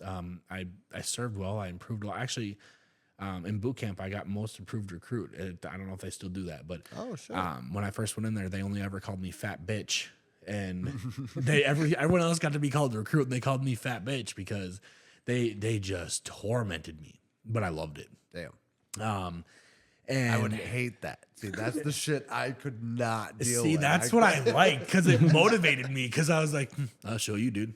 I served well. I improved a lot. Actually, in boot camp, I got most improved recruit. I don't know if they still do that, but
Oh, shit.
when I first went in there, they only ever called me fat bitch. And everyone else got to be called recruit, and they called me fat bitch because they just tormented me. But I loved it.
Damn.
And
I would hate that. See, that's the shit I could not deal with.
that's what I like because it motivated me because I was like, I'll show you, dude.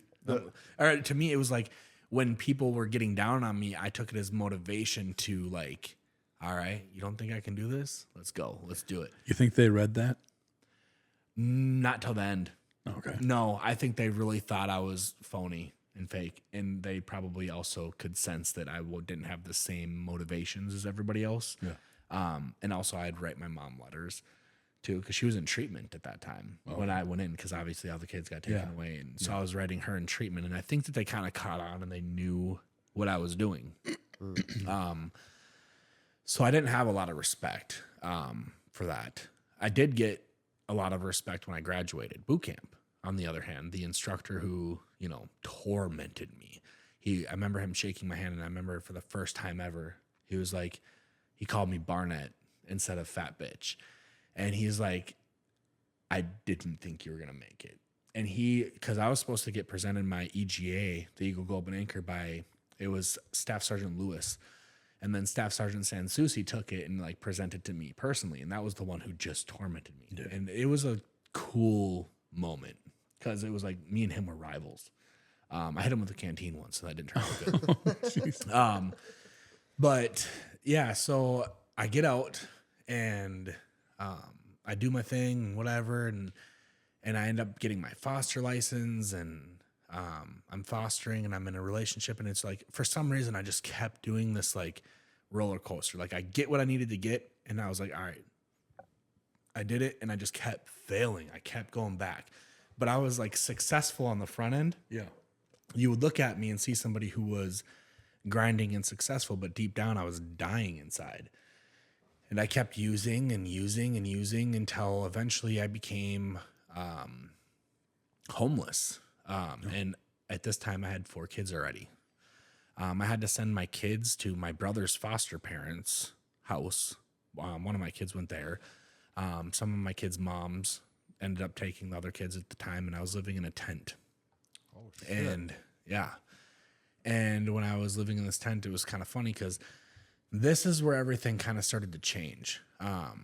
Or to me, it was like when people were getting down on me, I took it as motivation to like, all right, you don't think I can do this? Let's go. Let's do it.
You think they read that?
Not till the end.
Okay.
No, I think they really thought I was phony and fake. And they probably also could sense that I didn't have the same motivations as everybody else.
Yeah.
And also I'd write my mom letters too, because she was in treatment at that time when I went in, because obviously all the kids got taken away. And so I was writing her in treatment. And I think that they kind of caught on and they knew what I was doing. So I didn't have a lot of respect for that. I did get a lot of respect when I graduated boot camp. On the other hand, the instructor who, tormented me, I remember him shaking my hand, and I remember for the first time ever, he was like, he called me Barnett instead of fat bitch. And he's like, I didn't think you were going to make it. and because I was supposed to get presented my EGA, the Eagle Globe and Anchor, it was Staff Sergeant Lewis. And then Staff Sergeant Sansusi took it and like presented to me personally. And that was the one who just tormented me. Yeah. And it was a cool moment because it was like me and him were rivals. I hit him with a canteen once, so that didn't turn out good. But yeah, so I get out and I do my thing, whatever, and I end up getting my foster license, and I'm fostering, and I'm in a relationship, and it's like for some reason I just kept doing this like roller coaster. Like I get what I needed to get, and I was like, all right, I did it, and I just kept failing. I kept going back, but I was like successful on the front end.
Yeah.
You would look at me and see somebody who was grinding and successful, but deep down I was dying inside. And I kept using and using and using until eventually I became homeless. And at this time I had 4 kids already. I had to send my kids to my brother's foster parents' house. One of my kids went there. Some of my kids' moms ended up taking the other kids at the time, and I was living in a tent. Oh, shit. And yeah. And when I was living in this tent, it was kind of funny because this is where everything kind of started to change. I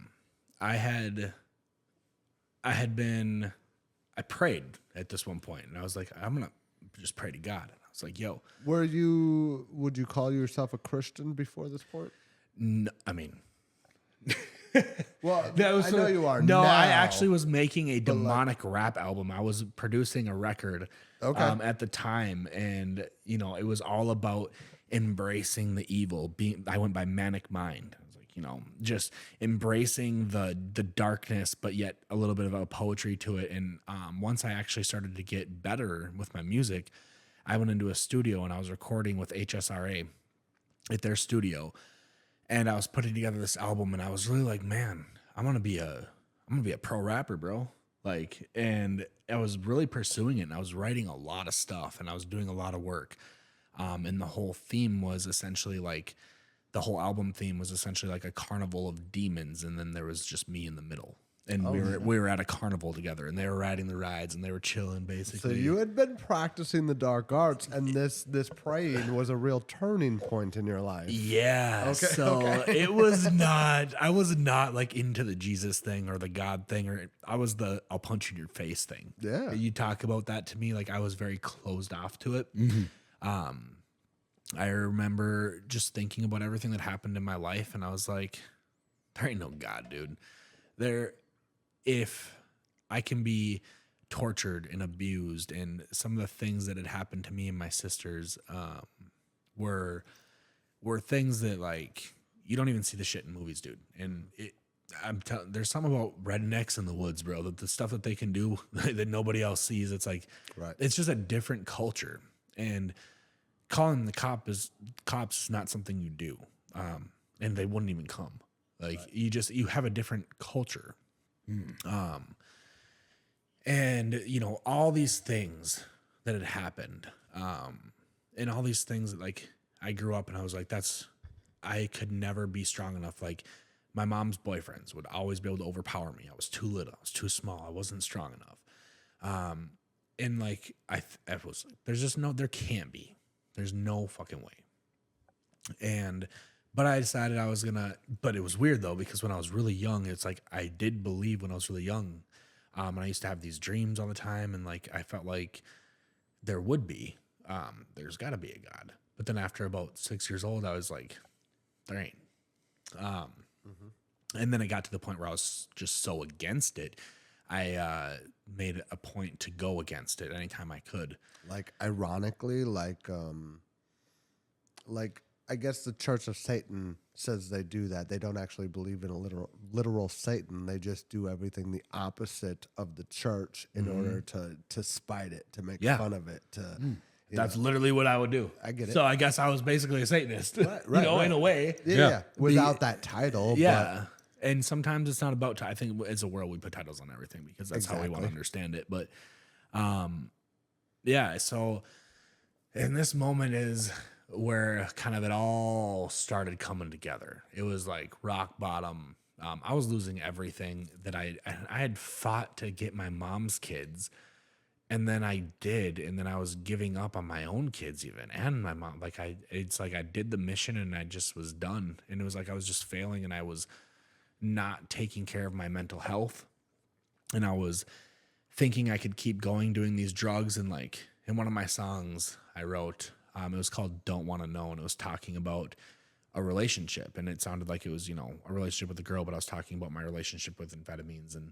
prayed at this one point, and I was like, I'm going to just pray to God. And I was like, yo.
Would you call yourself a Christian before this point?
No, I mean.
Well, I know you are.
No,
now,
I actually was making a demonic rap album. I was producing a record at the time, and it was all about embracing the evil. I went by Manic Mind. I was like, just embracing the darkness, but yet a little bit of a poetry to it. And once I actually started to get better with my music, I went into a studio and I was recording with HSRA at their studio. And I was putting together this album, and I was really like, man, I'm gonna be a pro rapper, bro. Like, and I was really pursuing it, and I was writing a lot of stuff, and I was doing a lot of work. And the whole theme was essentially like, the whole album theme was essentially like a carnival of demons, and then there was just me in the middle. And we were at a carnival together, and they were riding the rides, and they were chilling, basically.
So you had been practicing the dark arts, and this praying was a real turning point in your life.
Yeah. Okay, so it was not. I was not like into the Jesus thing or the God thing, or I was the I'll punch you in your face thing.
Yeah.
You talk about that to me, like I was very closed off to it.
Mm-hmm.
I remember just thinking about everything that happened in my life, and I was like, there ain't no God, dude. If I can be tortured and abused, and some of the things that had happened to me and my sisters were things that like you don't even see the shit in movies, dude. And there's something about rednecks in the woods, bro. That the stuff that they can do that nobody else sees. It's like, It's just a different culture, and calling the cops is not something you do, and they wouldn't even come. Like you have a different culture. And all these things that had happened, and all these things that like I grew up and I was like, I could never be strong enough. Like my mom's boyfriends would always be able to overpower me. I was too little. I was too small. I wasn't strong enough. And like I was like, there can't be. There's no fucking way. But I decided I was but it was weird though, because when I was really young, it's like, I did believe when I was really young. And I used to have these dreams all the time. And like, I felt like there would be, there's gotta be a God. But then after about 6 years old, I was like, there ain't. And then it got to the point where I was just so against it. I made a point to go against it anytime I could.
Like, ironically, like I guess the Church of Satan says they do that. They don't actually believe in a literal Satan. They just do everything the opposite of the church in order to spite it, to make fun of it.
That's literally what I would do.
I get it.
So I guess I was basically a Satanist,
right.
in a way.
Yeah. Without that title.
Yeah. And sometimes it's not about, I think as a world we put titles on everything because that's how we want to understand it. But so in this moment is where kind of it all started coming together. It was like rock bottom. I was losing everything that I had fought to get my mom's kids And then I did, and then I was giving up on my own kids even, and my mom. Like it's like I did the mission and I just was done. And it was like I was just failing, and I was not taking care of my mental health. And I was thinking I could keep going doing these drugs. And like in one of my songs I wrote, it was called Don't Want to Know. And it was talking about a relationship. And it sounded like it was, a relationship with a girl, but I was talking about my relationship with amphetamines. And,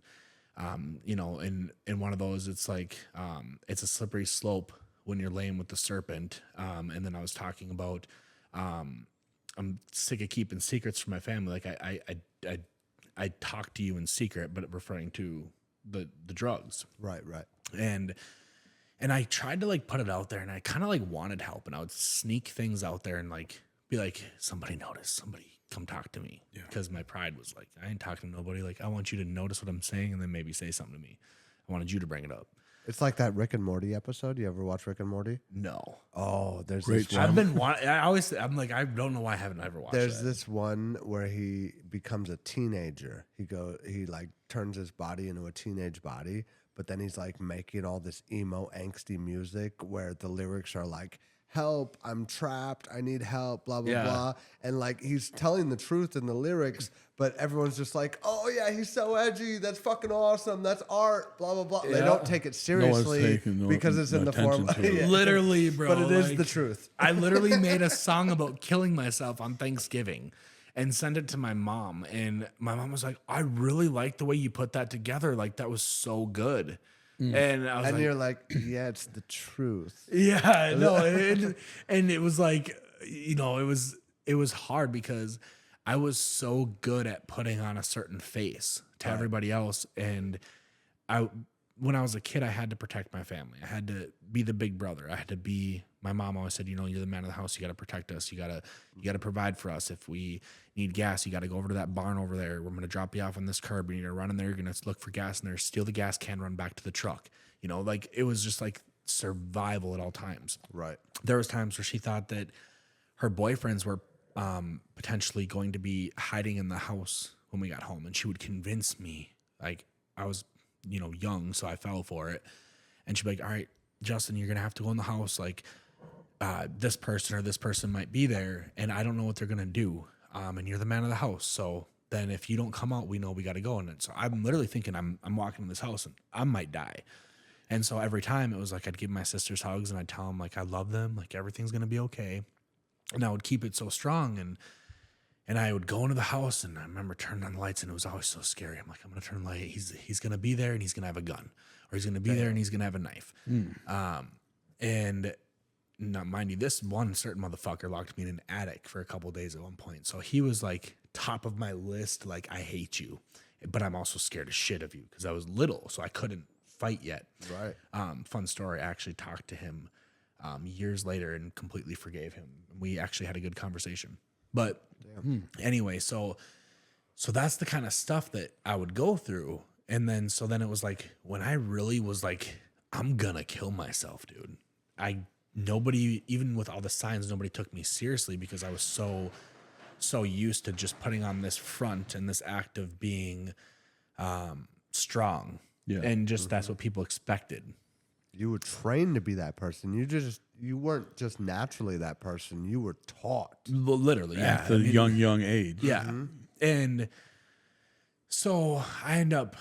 in one of those, it's like, it's a slippery slope when you're laying with the serpent. And then I was talking about, I'm sick of keeping secrets from my family. Like I talk to you in secret, but referring to the drugs.
Right.
And I tried to like put it out there, and I kind of like wanted help, and I would sneak things out there and like be like, somebody notice, somebody come talk to me. Because my pride was like, I ain't talking to nobody. Like, I want you to notice what I'm saying and then maybe say something to me. I wanted you to bring it up.
It's like that Rick and Morty episode. You ever watch Rick and Morty?
No.
Oh, there's
Great
this
show.
one.
I'm like, I don't know why I haven't ever watched
There's
that.
this one where he becomes a teenager. He like turns his body into a teenage body, but then he's like making all this emo angsty music where the lyrics are like, help, I'm trapped, I need help, blah blah
Yeah.
blah. And like he's telling the truth in the lyrics, but everyone's just like, oh yeah, he's so edgy, that's fucking awesome, that's art, blah blah blah. They
Yeah.
don't take it seriously
taking
because it's in the form
attention to it.
Yeah.
Literally, bro.
But it is
like,
the truth.
I literally made a song about killing myself on Thanksgiving and sent it to my mom. And my mom was like, I really like the way you put that together. Like, that was so good. And I was
And
like,
you're like, yeah, it's the truth.
yeah, no. And it was like, it was hard because I was so good at putting on a certain face to everybody else. And when I was a kid, I had to protect my family. I had to be the big brother. I had to be, my mom always said, you're the man of the house. You got to protect us. You got to provide for us. If we need gas, you got to go over to that barn over there. We're going to drop you off on this curb. You're going to run in there. You're going to look for gas in there, steal the gas can, run back to the truck. Like it was just like survival at all times.
Right.
There was times where she thought that her boyfriends were potentially going to be hiding in the house when we got home. And she would convince me, like I was, young, so I fell for it. And she'd be like, all right, Justin, you're going to have to go in the house. Like this person or this person might be there and I don't know what they're going to do. And you're the man of the house. So then if you don't come out, we know we got to go in it. So I'm literally thinking I'm walking in this house and I might die. And so every time it was like, I'd give my sisters hugs and I'd tell them like, I love them. Like everything's going to be okay. And I would keep it so strong. And I would go into the house and I remember turning on the lights and it was always so scary. I'm like, I'm going to turn the light. He's going to be there and he's going to have a gun, or he's going to be there and he's going to have a knife. And now, mind you, this one certain motherfucker locked me in an attic for a couple of days at one point. So he was like top of my list. Like, I hate you, but I'm also scared as shit of you because I was little. So I couldn't fight yet.
Right.
Fun story. I actually talked to him years later and completely forgave him. We actually had a good conversation. But anyway, so that's the kind of stuff that I would go through. And then it was like when I really was like, I'm gonna kill myself, dude. Nobody, even with all the signs, nobody took me seriously because I was so used to just putting on this front and this act of being strong.
Yeah.
And just that's what people expected.
You were trained to be that person. You weren't just naturally that person. You were taught.
Literally, yeah.
At a young age.
Yeah. And so I end up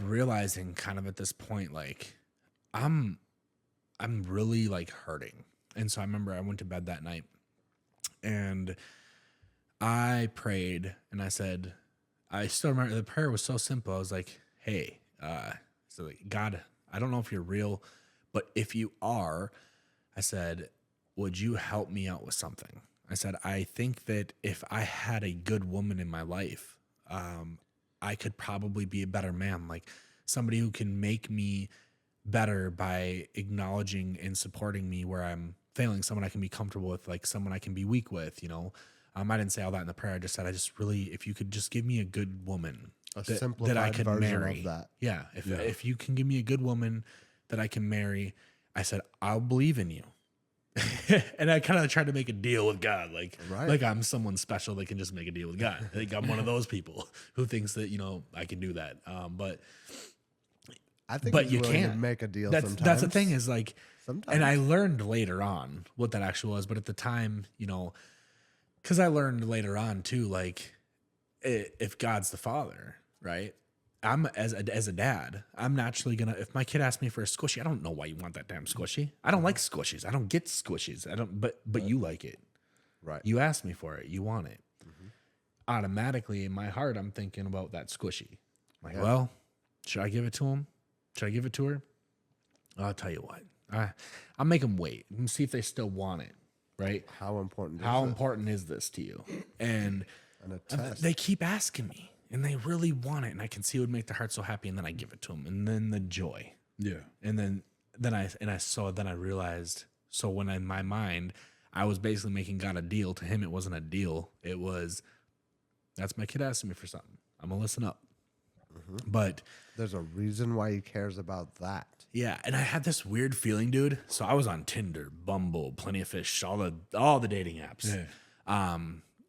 realizing kind of at this point, like, I'm really like hurting. And so I remember I went to bed that night and I prayed and I said, I still remember the prayer was so simple. I was like, hey, so like, God, I don't know if you're real, but if you are, I said, would you help me out with something? I said, I think that if I had a good woman in my life, I could probably be a better man, like somebody who can make me better by acknowledging and supporting me where I'm failing, someone I can be comfortable with, like someone I can be weak with, I didn't say all that in the prayer. I just said, if you could just give me a good woman that I could marry.
Of that.
Yeah. If you can give me a good woman that I can marry, I said, I'll believe in you. And I kind of tried to make a deal with God, like I'm someone special that can just make a deal with God. I think I'm one of those people who thinks that, I can do that. But
I think
but
he's
you
willing to
can't
make a deal
That's
sometimes.
the thing is like,
Sometimes.
and I learned later on what that actually was, but at the time, you know, because I learned later on too, like if God's the father, right? I'm as a dad, I'm naturally gonna, if my kid asks me for a squishy, I don't know why you want that damn squishy. I don't like squishies. I don't get squishies. I don't, but you like it.
Right.
You asked me for it. You want it. Automatically in my heart, I'm thinking about that squishy. Like, well, should I give it to him? Should I give it to her? I'll tell you what. I'll make them wait and see if they still want it. Right?
How important
How
is
important is this to you? And
it? And a test.
they keep asking me, and they really want it, and I can see it would make their heart so happy, and then I give it to them, and then the joy.
Yeah.
And then I realized, so when in my mind I was basically making God a deal, to him it wasn't a deal. It was, that's my kid asking me for something. I'm gonna listen up. But
There's a reason why he cares about that.
yeah, and I had this weird feeling, dude. So I was on Tinder, Bumble, Plenty of Fish, all the dating apps.
Yeah.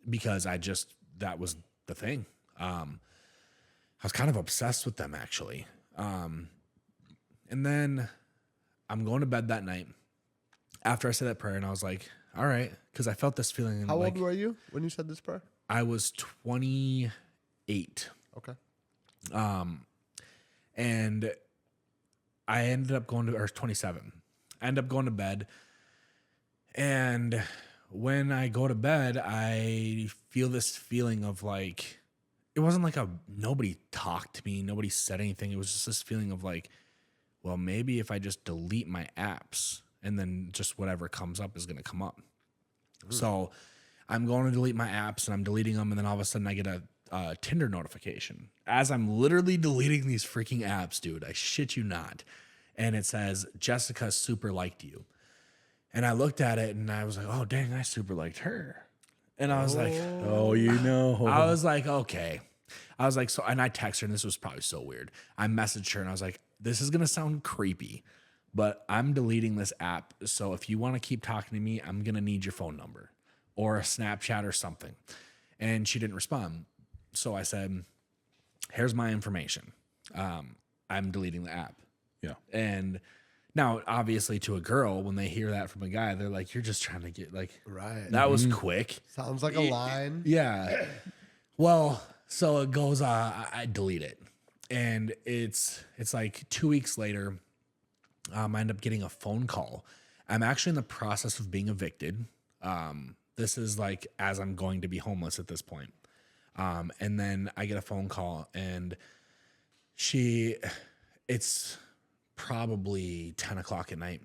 Because that was the thing. I was kind of obsessed with them actually. And then I'm going to bed that night after I said that prayer, and I was like, all right, because I felt this feeling.
How
like,
old were you when you said this prayer?
I was 28.
Okay.
And I ended up or 27. I ended up going to bed. And when I go to bed, I feel this feeling of like, it wasn't like nobody talked to me, nobody said anything. It was just this feeling of like, well, maybe if I just delete my apps and then just whatever comes up is going to come up. So I'm going to delete my apps and I'm deleting them. And then all of a sudden I get a Tinder notification as I'm literally deleting these freaking apps, dude. I shit you not. And it says, Jessica super liked you. And I looked at it and I was like, oh, dang, I super liked her. And I was like,
Oh, you know.
I was like, okay. I was like, so, and I texted her, and this was probably so weird. I messaged her and I was like, this is going to sound creepy, but I'm deleting this app. So if you want to keep talking to me, I'm going to need your phone number or a Snapchat or something. And she didn't respond. So I said, here's my information. I'm deleting the app.
Yeah.
And now, obviously, to a girl, when they hear that from a guy, they're like, you're just trying to get like,
Right.
that was quick.
Sounds like a line.
Yeah. Well, so it goes, I delete it. And it's like 2 weeks later, I end up getting a phone call. I'm actually in the process of being evicted. This is like as I'm going to be homeless at this point. And then I get a phone call, and it's probably 10 o'clock at night.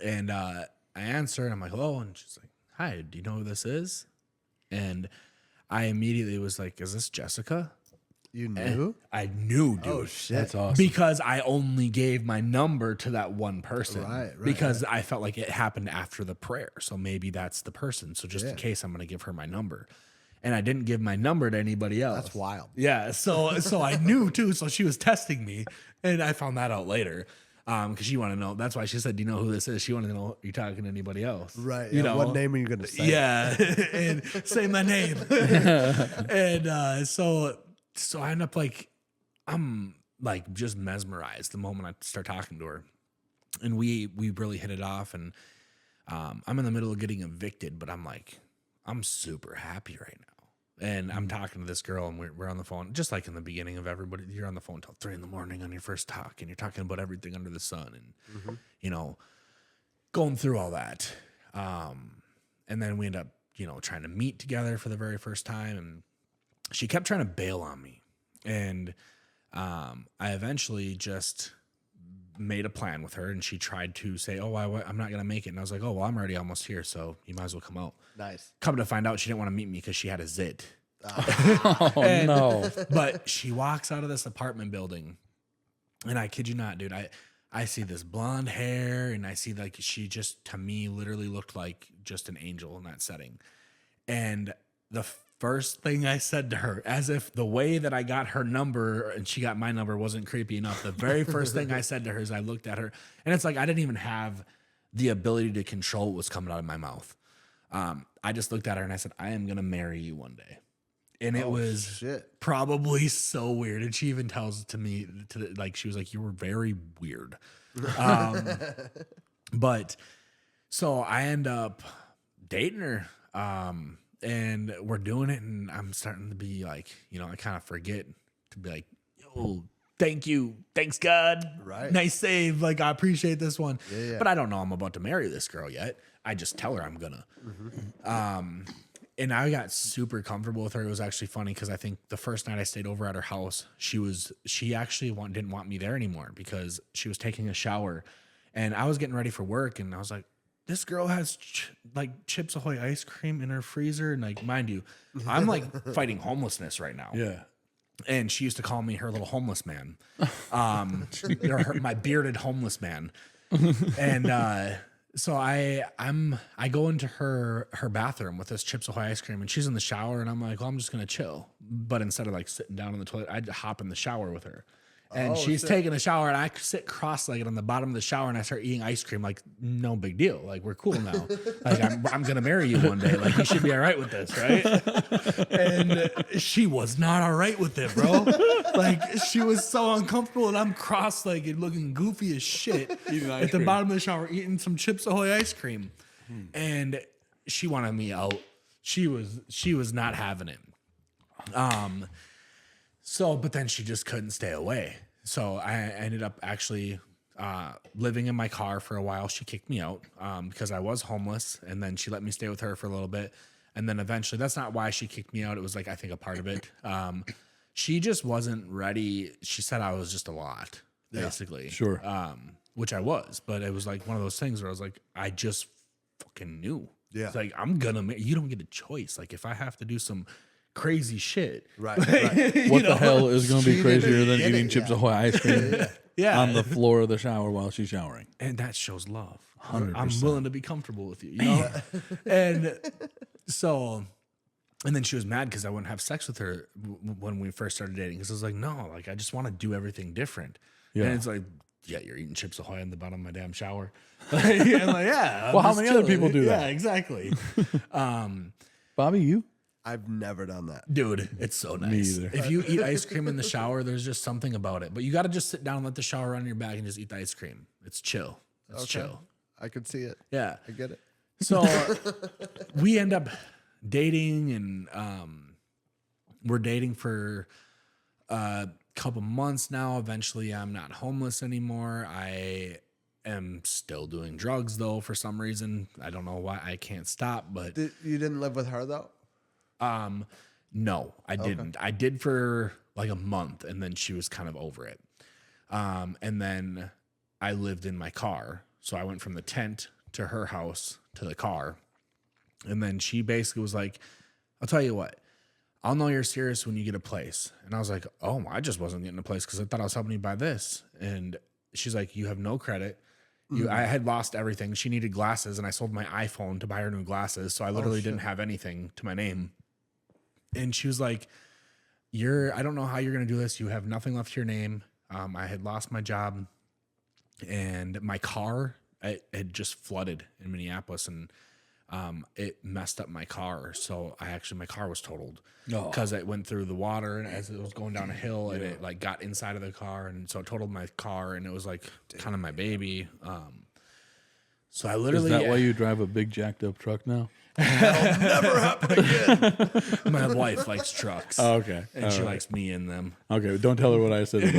And I answer, and I'm like, hello. And she's like, hi, do you know who this is? And I immediately was like, is this Jessica?
You knew?
I knew, dude.
Oh, shit.
That's awesome.
Because I only gave my number to that one person.
Right,
Because I felt like it happened after the prayer. So maybe that's the person. So just in
Yeah.
case, I'm going to give her my number. And I didn't give my number to anybody else.
That's wild.
Yeah. So I knew too. So she was testing me, and I found that out later. Because she wanted to know. That's why she said, do you know who this is? She wanted to know, are you talking to anybody else?
Right.
You
Yeah,
know,
what name are you going to say?
yeah, and say my name. And so I end up like, I'm like just mesmerized the moment I start talking to her, and we really hit it off. And I'm in the middle of getting evicted, but I'm like, I'm super happy right now. And I'm talking to this girl, and we're on the phone, just like in the beginning of everybody. You're on the phone till 3 a.m. on your first talk, and you're talking about everything under the sun, and you know, going through all that. And then we end up, trying to meet together for the very first time, and she kept trying to bail on me, and I eventually just made a plan with her, and she tried to say, "Oh, I'm not gonna make it," and I was like, "Oh, well, I'm already almost here, so you might as well come out."
Nice.
Come to find out, she didn't want to meet me because she had a zit.
Oh, no.
But she walks out of this apartment building, and I kid you not, dude, I see this blonde hair, and I see like she just, to me, literally looked like just an angel in that setting. And the first thing I said to her, as if the way that I got her number and she got my number wasn't creepy enough, the very first thing I said to her is I looked at her, and it's like I didn't even have the ability to control what was coming out of my mouth. I just looked at her and I said, I am going to marry you one day. And it
Oh,
was
shit.
probably so weird. And she even tells it to me, like, she was like, you were very weird. But so I end up dating her. And we're doing it. And I'm starting to be like, I kind of forget to be like, yo, thank you. Thanks, God.
Right.
Nice save. Like, I appreciate this one.
Yeah.
But I don't know I'm about to marry this girl yet. I just tell her I'm gonna. And I got super comfortable with her. It was actually funny because I think the first night I stayed over at her house, she actually didn't want me there anymore because she was taking a shower, and I was getting ready for work, and I was like, this girl has Chips Ahoy ice cream in her freezer, and like, mind you, I'm like fighting homelessness right now.
Yeah.
And she used to call me her little homeless man, or my bearded homeless man. And so I go into her bathroom with this Chips Ahoy ice cream, and she's in the shower, and I'm like, well, I'm just gonna chill. But instead of like sitting down in the toilet, I hop in the shower with her. And she's taking a shower, and I sit cross-legged on the bottom of the shower, and I start eating ice cream. Like, no big deal. Like, we're cool now. Like, I'm gonna marry you one day. Like, you should be all right with this, right? And she was not all right with it, bro. Like, she was so uncomfortable, and I'm cross-legged, looking goofy as shit at the bottom of the shower, eating some Chips Ahoy ice cream. And she wanted me out. She was not having it. So, but then she just couldn't stay away. So I ended up actually living in my car for a while. She kicked me out because I was homeless, and then she let me stay with her for a little bit. And then eventually, that's not why she kicked me out. It was like, I think a part of it. She just wasn't ready. She said I was just a lot, basically.
Sure.
Which I was, but it was like one of those things where I was like, I just fucking knew.
Yeah.
It's like, you don't get a choice. Like, if I have to do some crazy shit.
Right.
What the hell is going to be
She
crazier
didn't
than
get
eating
it,
Chips
yeah.
Ahoy ice cream
Yeah.
on the floor of the shower while she's showering?
And that shows love.
100%.
I'm willing to be comfortable with you, you know? And so, and then she was mad because I wouldn't have sex with her when we first started dating. Because I was like, no, like, I just want to do everything different.
Yeah.
And it's like, yeah, you're eating Chips Ahoy in the bottom of my damn shower. And I'm like, yeah. I'm
Well, how
just
many other
chilling.
people do that?
Yeah, exactly.
Bobby, you?
I've never done that.
Dude, it's so nice.
either.
If you eat ice cream in the shower, there's just something about it. But you got to just sit down, let the shower run in your back, and just eat the ice cream. It's chill. It's chill.
I could see it.
Yeah.
I get it.
So we end up dating, and we're dating for a couple months now. Eventually, I'm not homeless anymore. I am still doing drugs, though, for some reason. I don't know why. I can't stop, but
You didn't live with her though?
no, I didn't. I did for like a month, and then she was kind of over it. And then I lived in my car. So I went from the tent to her house to the car. And then she basically was like, I'll tell you what, I'll know you're serious when you get a place. And I was like, oh, I just wasn't getting a place because I thought I was helping you buy this. And she's like, you have no credit. I had lost everything. She needed glasses, and I sold my iPhone to buy her new glasses. So I literally didn't have anything to my name. And she was like, I don't know how you're going to do this. You have nothing left to your name. I had lost my job, and my car, it had just flooded in Minneapolis, and it messed up my car. So my car was totaled because it went through the water, and as it was going down a hill, and it like got inside of the car. And so it totaled my car, and it was like kind of my baby. So I
Is
literally,
that why you drive a big jacked up truck now?
Never happen again.
my wife likes trucks.
Oh, okay.
And she likes me in them.
Okay, don't tell her what I said about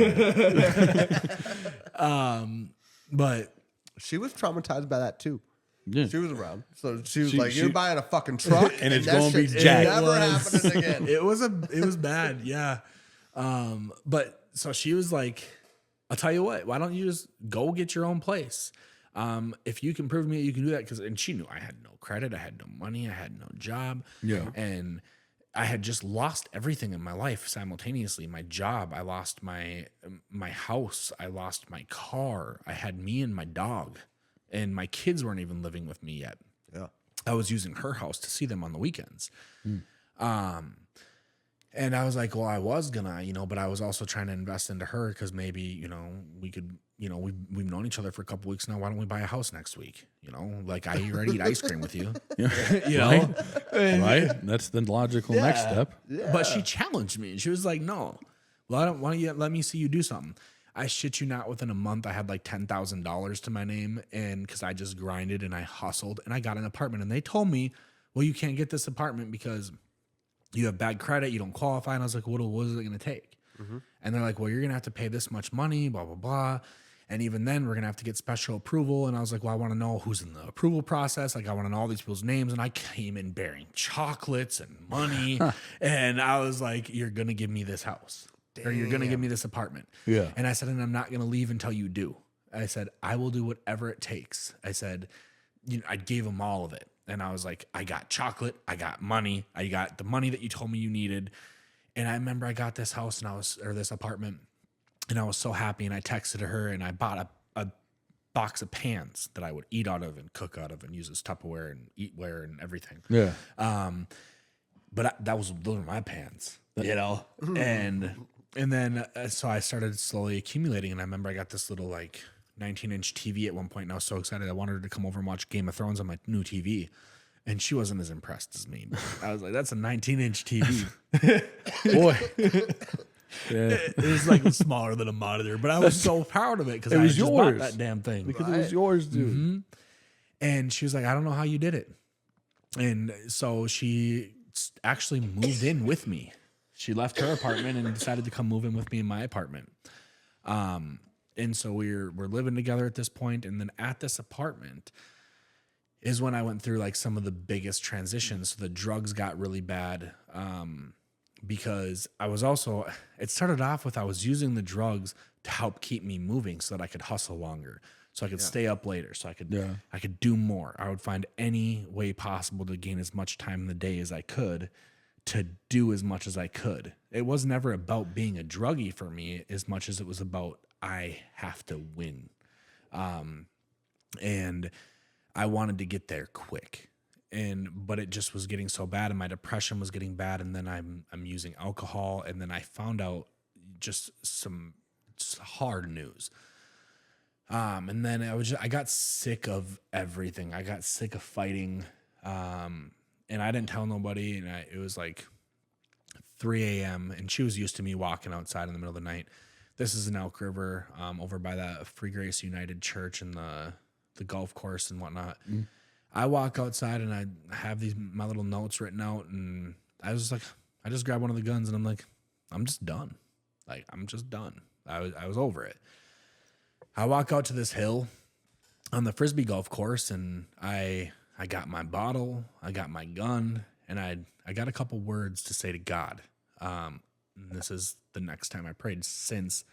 it.
But
She was traumatized by that too.
Yeah.
She was around. So she was
She-
like,
she-
you're buying a fucking truck
And it's
that
gonna be
shit
jacked.
never happening again.
it was bad, yeah. But so she was like, I'll tell you what, why don't you just go get your own place? If you can prove to me that you can do that, and she knew I had no credit, I had no money, I had no job.
Yeah.
And I had just lost everything in my life simultaneously. My job, I lost my house, I lost my car, I had me and my dog, and my kids weren't even living with me yet.
Yeah.
I was using her house to see them on the weekends. And I was like, well, I was gonna, but I was also trying to invest into her because maybe, we could, we've known each other for a couple weeks now. Why don't we buy a house next week? Like I already eat ice cream with you,
Right? Right? That's the logical next step.
But she challenged me and she was like, no, well, why don't you let me see you do something? I shit you not, within a month, I had like $10,000 to my name. And because I just grinded and I hustled and I got an apartment, and they told me, well, you can't get this apartment because you have bad credit, you don't qualify. And I was like, what is it going to take? And they're like, well, you're going to have to pay this much money, blah, blah, blah. And even then we're going to have to get special approval. And I was like, well, I want to know who's in the approval process. Like, I want to know all these people's names. And I came in bearing chocolates and money. And I was like, you're going to give me this house, or you're going to give me this apartment.
Yeah.
And I said, and I'm not going to leave until you do. I said, I will do whatever it takes. I said, I gave them all of it. And I was like, I got chocolate, I got money, I got the money that you told me you needed. And I remember I got this house or this apartment, and I was so happy. And I texted her and I bought a box of pans that I would eat out of and cook out of and use as Tupperware and eatware and everything.
Yeah.
But those were my pans, and then so I started slowly accumulating. And I remember I got this little 19-inch TV at one point, and I was so excited. I wanted her to come over and watch Game of Thrones on my new TV, and she wasn't as impressed as me. I was like, that's a 19-inch TV.
Boy. Yeah.
It was smaller than a monitor, but I was so proud of it because I
was
just bought
yours.
that damn thing.
Because it was yours, dude.
And she was like, I don't know how you did it. And so she actually moved in with me. She left her apartment and decided to come move in with me in my apartment. And so we're living together at this point. And then at this apartment is when I went through some of the biggest transitions. So the drugs got really bad, because it started off with, I was using the drugs to help keep me moving so that I could hustle longer, so I could stay up later, so I could do more. I would find any way possible to gain as much time in the day as I could to do as much as I could. It was never about being a druggie for me as much as it was about, I have to win. And I wanted to get there quick. But it just was getting so bad, and my depression was getting bad. And then I'm using alcohol. And then I found out just some hard news. And then I got sick of everything. I got sick of fighting. And I didn't tell nobody. And it was 3 a.m. and she was used to me walking outside in the middle of the night. This is in Elk River, over by the Free Grace United Church and the golf course and whatnot. I walk outside and I have my little notes written out, and I was I just grabbed one of the guns and I'm like, I'm just done. I'm just done. I was over it. I walk out to this hill on the Frisbee golf course, and I got my bottle, I got my gun, and I got a couple words to say to God. And this is the next time I prayed since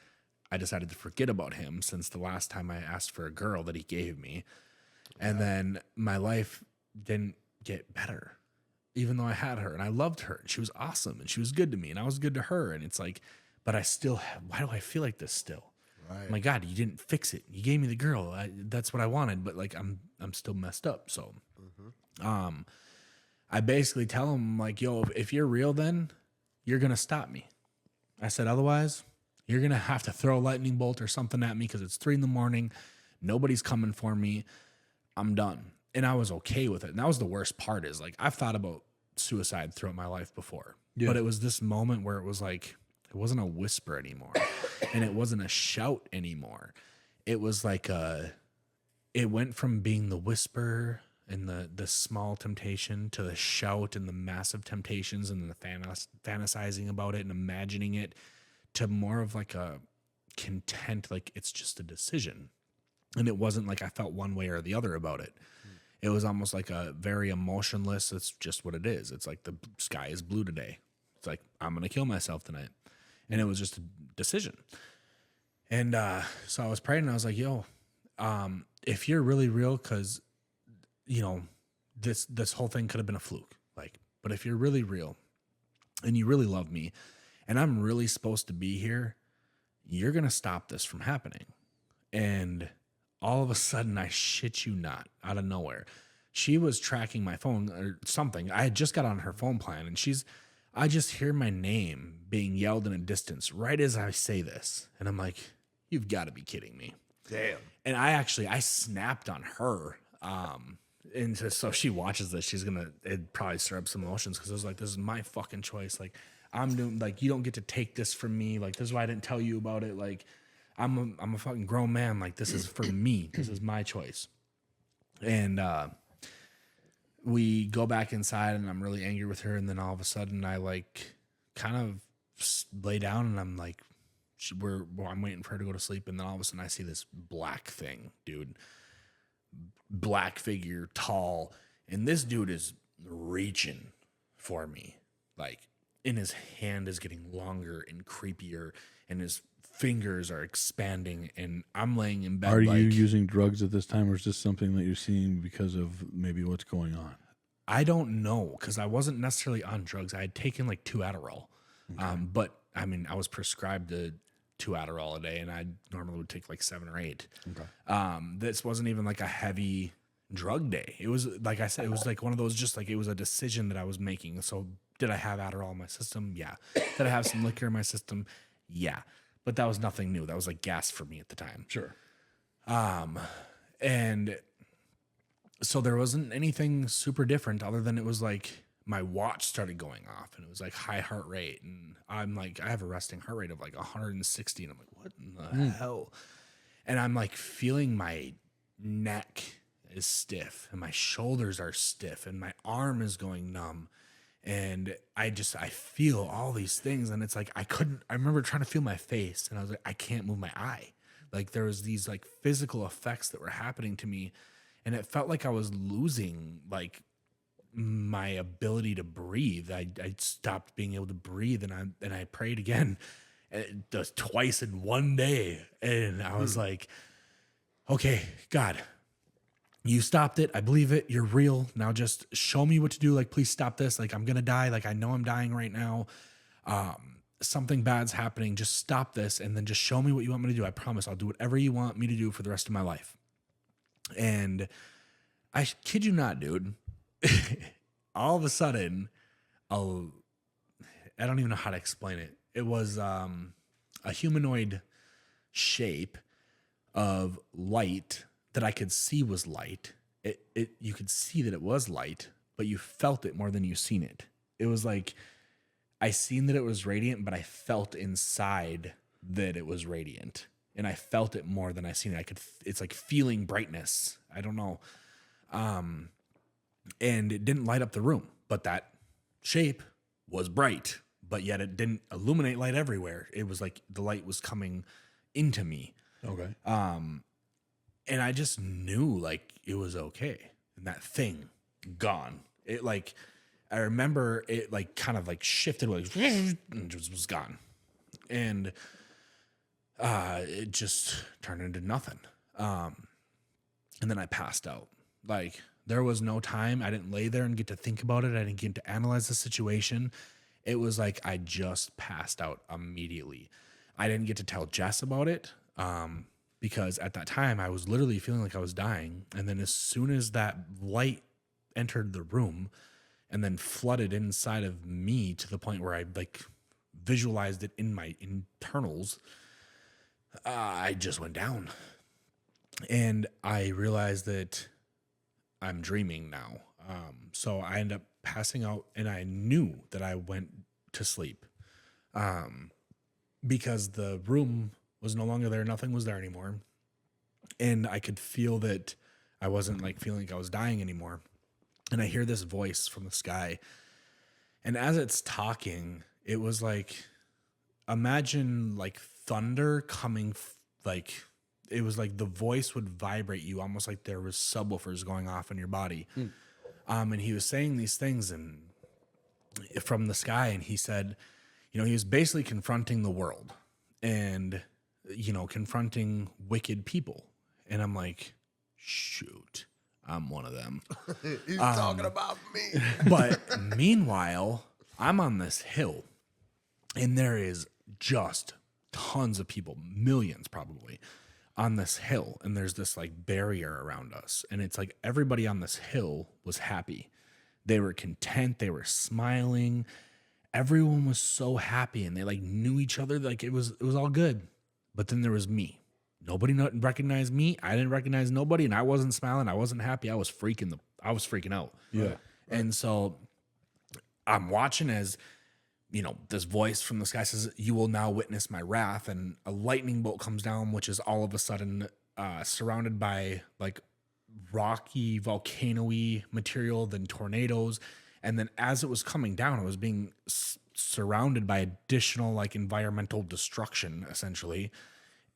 I decided to forget about him, since the last time I asked for a girl that he gave me. And then my life didn't get better, even though I had her and I loved her and she was awesome and she was good to me and I was good to her. And it's but I still why do I feel like this still? Right. My God, you didn't fix it. You gave me the girl. That's what I wanted, but I'm still messed up. So, I basically tell him yo, if you're real, then you're going to stop me. I said, otherwise you're going to have to throw a lightning bolt or something at me, because it's 3 a.m. Nobody's coming for me. I'm done. And I was okay with it. And that was the worst part, is I've thought about suicide throughout my life before, but it was this moment where it was it wasn't a whisper anymore and it wasn't a shout anymore. It was it went from being the whisper and the small temptation to the shout and the massive temptations and the fantasizing about it and imagining it, to more of a content, it's just a decision. And it wasn't I felt one way or the other about it. It was almost a very emotionless, it's just what it is. It's the sky is blue today. It's I'm going to kill myself tonight. And it was just a decision. And so I was praying and I was yo, if you're really real, because, this whole thing could have been a fluke. But if you're really real and you really love me and I'm really supposed to be here, you're going to stop this from happening. And all of a sudden, I shit you not, out of nowhere, she was tracking my phone or something. I had just got on her phone plan, and I just hear my name being yelled in a distance right as I say this. And I'm like, you've got to be kidding me.
Damn.
And I snapped on her. And so she watches this, it'd probably stir up some emotions because I was like, this is my fucking choice. Like, I'm doing, like, you don't get to take this from me. Like, this is why I didn't tell you about it. Like, I'm a fucking grown man. Like, this is for me. This is my choice. And we go back inside and I'm really angry with her. And then all of a sudden I like kind of lay down and I'm like, I'm waiting for her to go to sleep. And then all of a sudden I see this black thing, dude. Black figure, tall. And this dude is reaching for me. Like, and his hand is getting longer and creepier and his fingers are expanding. And I'm laying in bed.
Are you using drugs at this time, or is this something that you're seeing because of maybe what's going on?
I don't know, because I wasn't necessarily on drugs. I had taken like 2 Adderall. Okay. But I mean, I was prescribed 2 Adderall a day, and I normally would take like 7 or 8. Okay. This wasn't even like a heavy drug day. It was, like I said, it was like one of those, just like, it was a decision that I was making. So did I have Adderall in my system? Yeah. Did I have some liquor in my system? Yeah. But that was nothing new. That was like gas for me at the time.
Sure.
And so there wasn't anything super different other than it was like my watch started going off and it was like high heart rate. And I'm like, I have a resting heart rate of like 160. And I'm like, what in the hell? And I'm like feeling my neck is stiff and my shoulders are stiff and my arm is going numb. And I feel all these things. And it's like, I remember trying to feel my face and I was like, I can't move my eye. Like there was these like physical effects that were happening to me. And it felt like I was losing like my ability to breathe. I stopped being able to breathe, and I prayed again, twice in one day. And I was like, okay, God, you stopped it. I believe it. You're real. Now just show me what to do. Like, please stop this. Like, I'm going to die. Like, I know I'm dying right now. Something bad's happening. Just stop this. And then just show me what you want me to do. I promise I'll do whatever you want me to do for the rest of my life. And I kid you not, dude, all of a sudden, I don't even know how to explain it. It was a humanoid shape of light that I could see was light. You could see that it was light, but you felt it more than you seen it. It was like, I seen that it was radiant, but I felt inside that it was radiant. And I felt it more than I seen it. It's like feeling brightness. I don't know. And it didn't light up the room, but that shape was bright, but yet it didn't illuminate light everywhere. It was like the light was coming into me.
Okay.
And I just knew like it was okay. And that thing gone. It like, I remember it like kind of like shifted like, and just was gone. And it just turned into nothing. And then I passed out. Like there was no time. I didn't lay there and get to think about it. I didn't get to analyze the situation. It was like I just passed out immediately. I didn't get to tell Jess about it because at that time I was literally feeling like I was dying. And then as soon as that light entered the room and then flooded inside of me to the point where I like visualized it in my internals, I just went down. And I realized that I'm dreaming now. So I ended up passing out and I knew that I went to sleep because the room was no longer there. Nothing was there anymore. And I could feel that I wasn't like feeling like I was dying anymore. And I hear this voice from the sky. And as it's talking, it was like, imagine like thunder coming, like it was like the voice would vibrate you almost like there was subwoofers going off in your body. And he was saying these things and from the sky, and he said, you know, he was basically confronting the world and, you know, confronting wicked people. And I'm like, shoot, I'm one of them.
He's talking about me.
But meanwhile, I'm on this hill and there is just tons of people, millions probably, on this hill. And there's this like barrier around us. And it's like everybody on this hill was happy. They were content. They were smiling. everyone was so happy and they like knew each other. Like it was all good. But then there was me. Nobody recognized me. I didn't recognize nobody, and I wasn't smiling. I wasn't happy. I was freaking out.
Yeah.
And so I'm watching as, this voice from the sky says, "You will now witness my wrath." And a lightning bolt comes down, which is all of a sudden surrounded by like rocky, volcano-y material, then tornadoes. And then as it was coming down, it was being surrounded by additional like environmental destruction, essentially.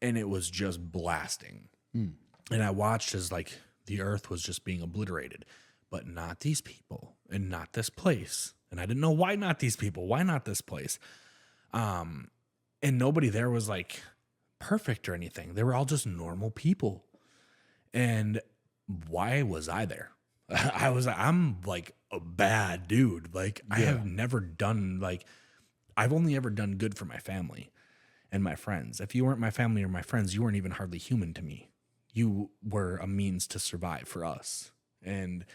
And it was just blasting. And I watched as like the earth was just being obliterated, but not these people and not this place. And I didn't know why not these people, why not this place. And nobody there was like perfect or anything. They were all just normal people. And why was I there? I'm like a bad dude. Like I have never done I've only ever done good for my family and my friends. If you weren't my family or my friends, you weren't even hardly human to me. You were a means to survive for us. And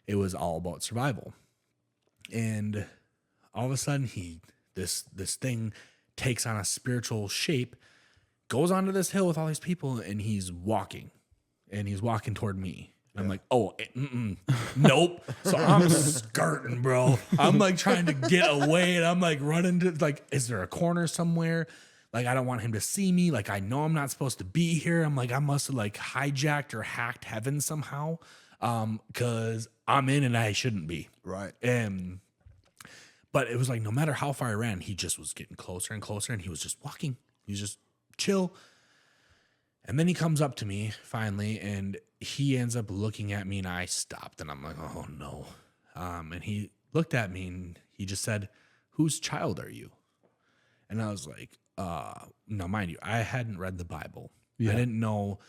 it was all about survival. And all of a sudden this thing takes on a spiritual shape, goes onto this hill with all these people, and he's walking toward me. I'm like, oh, nope. So I'm skirting, bro. I'm like trying to get away, and I'm like running to like, is there a corner somewhere? Like, I don't want him to see me. Like, I know I'm not supposed to be here. I'm like, I must have like hijacked or hacked heaven somehow, because I'm in and I shouldn't be.
Right.
But it was like, no matter how far I ran, he just was getting closer and closer, and he was just walking. He was just chill. And then he comes up to me finally, and he ends up looking at me, and I stopped, and I'm like, oh no. And he looked at me, and he just said, "Whose child are you?" And I was like, now mind you, I hadn't read the Bible. I didn't know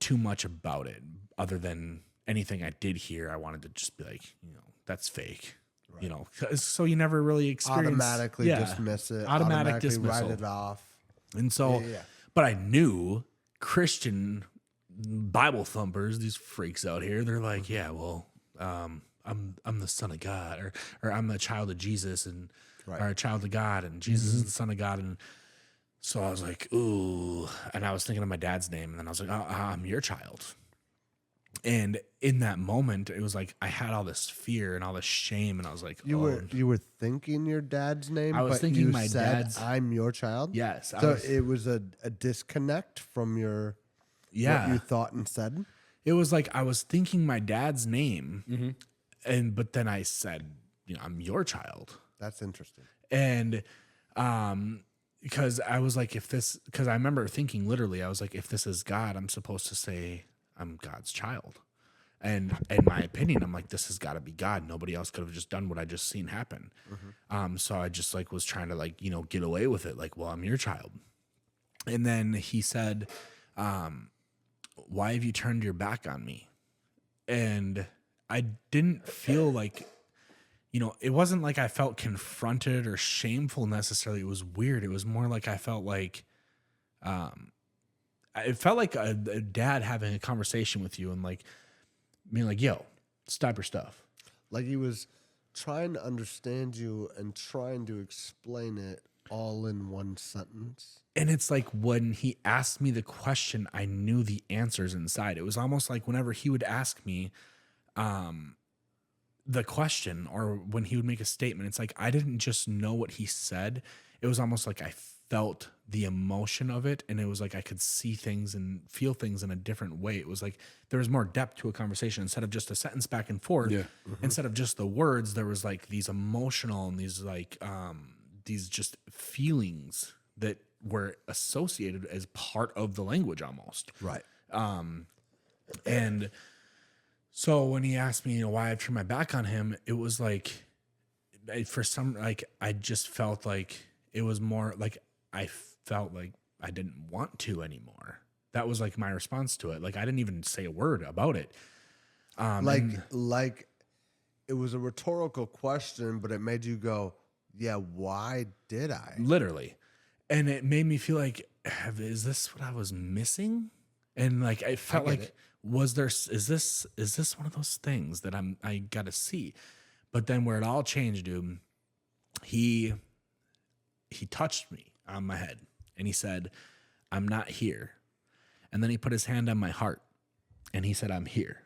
too much about it other than anything I did hear. I wanted to just be like, that's fake. Right. So you never really experience
Automatically dismiss it.
Automatic
Automatically
dismissal.
write it off.
And so, but I knew Christian Bible thumpers, these freaks out here, they're like, yeah, well, I'm the son of God, or I'm the child of Jesus, and or a child of God, and Jesus is the son of God. And so I was like, ooh, and I was thinking of my dad's name, and then I was like, I'm your child. And in that moment, it was like I had all this fear and all this shame, and I was like,
you were thinking your dad's name.
I was
but
thinking
you
my
said,
dad's.
I'm your child.
Yes.
So it was a disconnect from your what you thought and said.
It was like I was thinking my dad's name, but then I said, I'm your child.
That's interesting.
And because I was like, because I remember thinking literally, I was like, if this is God, I'm supposed to say I'm God's child. And in my opinion, I'm like, this has got to be God. Nobody else could have just done what I just seen happen. So I just like was trying to get away with it. Like, well, I'm your child. And then he said, why have you turned your back on me? And I didn't feel like, it wasn't like I felt confronted or shameful necessarily. It was weird. It was more like I felt like, it felt like a dad having a conversation with you and like being like, yo, stop your stuff.
Like he was trying to understand you and trying to explain it all in one sentence.
And it's like when he asked me the question, I knew the answers inside. It was almost like whenever he would ask me the question, or when he would make a statement, it's like I didn't just know what he said. It was almost like I felt the emotion of it, and it was like I could see things and feel things in a different way. It was like there was more depth to a conversation instead of just a sentence back and forth. Instead of just the words, there was like these emotional and these like these just feelings that were associated as part of the language almost.
Right.
And so when he asked me, why I turned my back on him, it was like, for some, like, I just felt like it was more like, I felt like I didn't want to anymore. That was like my response to it. Like, I didn't even say a word about it.
Like it was a rhetorical question, but it made you go, yeah, why did I?
Literally. And it made me feel like, is this what I was missing? And like, I felt like, is this one of those things that I got to see? But then where it all changed, dude, he touched me on my head and he said, "I'm not here." And then he put his hand on my heart and he said, "I'm here."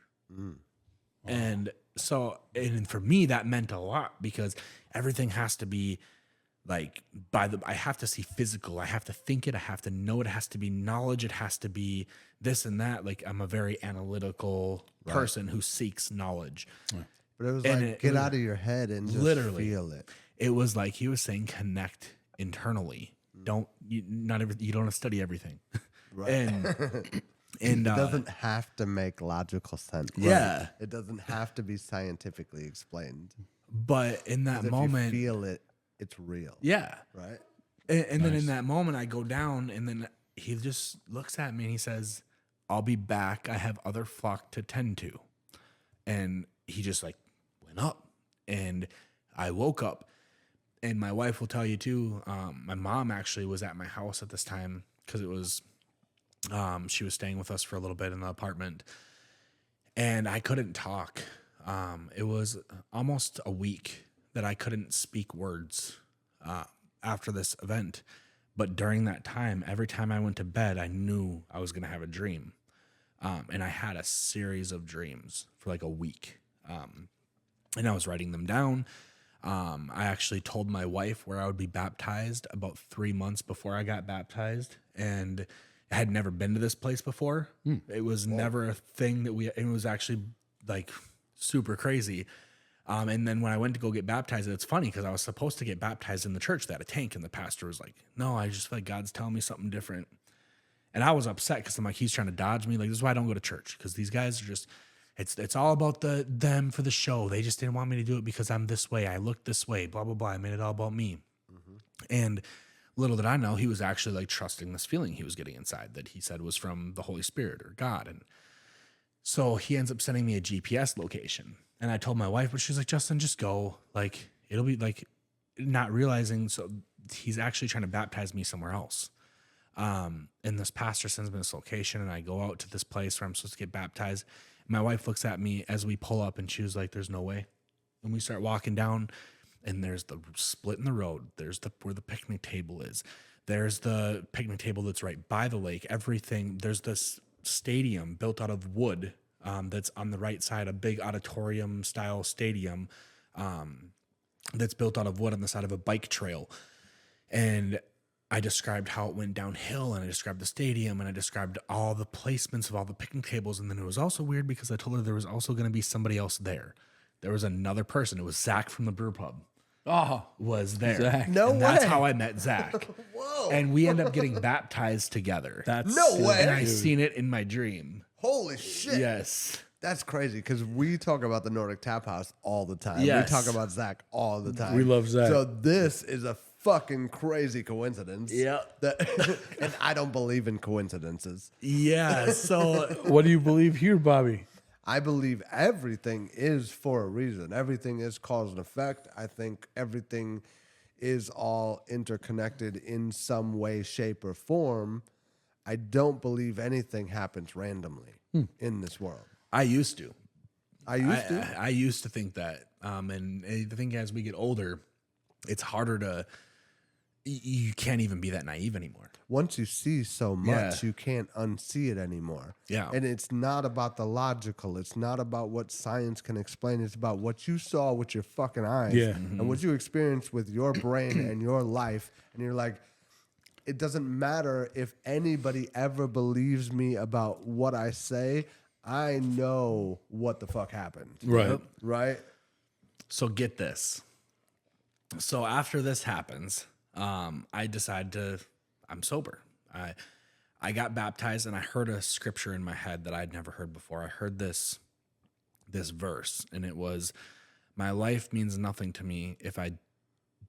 And so, and for me, that meant a lot because everything has to be like I have to see physical. I have to think it. I have to know it. It has to be knowledge. It has to be this and that. Like I'm a very analytical person who seeks knowledge.
But it was
And
like, get out of your head and just
literally
feel it.
It was like he was saying, connect internally. You don't have to study everything.
Right.
And
it doesn't have to make logical sense.
Yeah.
It doesn't have to be scientifically explained.
but in that
'Cause
moment,
if you feel it, it's real.
yeah.
Right?
And then in that moment, I go down, and then he just looks at me and he says, "I'll be back. I have other flock to tend to." And he just like went up, and I woke up. And my wife will tell you too. My mom actually was at my house at this time because it was she was staying with us for a little bit in the apartment, and I couldn't talk. It was almost a week that I couldn't speak words after this event. But during that time, every time I went to bed, I knew I was going to have a dream. And I had a series of dreams for like a week. And I was writing them down. I actually told my wife where I would be baptized about 3 months before I got baptized. And I had never been to this place before. It was never a thing that it was actually like super crazy. And then when I went to go get baptized, it's funny because I was supposed to get baptized in the church that had a tank, and the pastor was like, "No, I just feel like God's telling me something different." And I was upset because I'm like, he's trying to dodge me. Like, this is why I don't go to church, because these guys are just, it's all about them for the show. They just didn't want me to do it because I'm this way. I look this way, blah, blah, blah. I made it all about me. And little did I know, he was actually like trusting this feeling he was getting inside that he said was from the Holy Spirit or God. And so he ends up sending me a GPS location. And I told my wife, but she's like, "Justin, just go. Like, it'll be like," not realizing. So he's actually trying to baptize me somewhere else. And this pastor sends me this location, and I go out to this place where I'm supposed to get baptized. My wife looks at me as we pull up, and she was like, "There's no way." And we start walking down, and there's the split in the road. There's where the picnic table is. There's the picnic table that's right by the lake. Everything. There's this stadium built out of wood. That's on the right side, a big auditorium style stadium that's built out of wood on the side of a bike trail. And I described how it went downhill, and I described the stadium, and I described all the placements of all the picnic tables. And then it was also weird because I told her there was also going to be somebody else there. There was another person. It was Zach from the brew pub. Was there.
Zach.
No
And that's
way.
how I met Zach.
Whoa.
And we end up getting baptized together.
That's
No way.
And I seen it in my dream.
Holy shit.
Yes.
That's crazy because we talk about the Nordic Tap House all the time.
Yes.
We talk about Zach all the time.
We love Zach.
So this is a fucking crazy coincidence.
Yeah.
And I don't believe in coincidences.
Yeah. So
What do you believe here, Bobby?
I believe everything is for a reason. Everything is cause and effect. I think everything is all interconnected in some way, shape, or form. I don't believe anything happens randomly in this world.
I used to.
I used to.
I used to think that. And I think as we get older, it's harder to, you can't even be that naive anymore.
Once you see so much,
Yeah.
you can't unsee it anymore.
Yeah.
And it's not about the logical. It's not about what science can explain. It's about what you saw with your fucking eyes
Yeah.
and what you experienced with your brain and your life. And you're like, it doesn't matter if anybody ever believes me about what I say. I know what the fuck happened.
Right.
Right?
So get this. So after this happens, I decide I'm sober. I got baptized, and I heard a scripture in my head that I'd never heard before. I heard this verse, and it was, "My life means nothing to me if I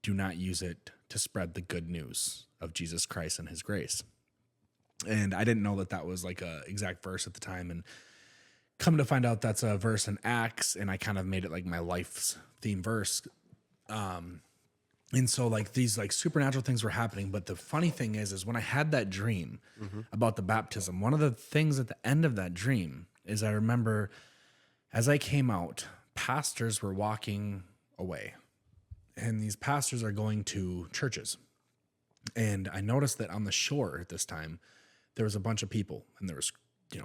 do not use it to spread the good news of Jesus Christ and his grace." And I didn't know that was like a exact verse at the time. And come to find out that's a verse in Acts, and I kind of made it like my life's theme verse. And so like these like supernatural things were happening. But the funny thing is when I had that dream about the baptism, one of the things at the end of that dream is I remember as I came out, pastors were walking away. and these pastors are going to churches. And I noticed that on the shore at this time, there was a bunch of people, and there was,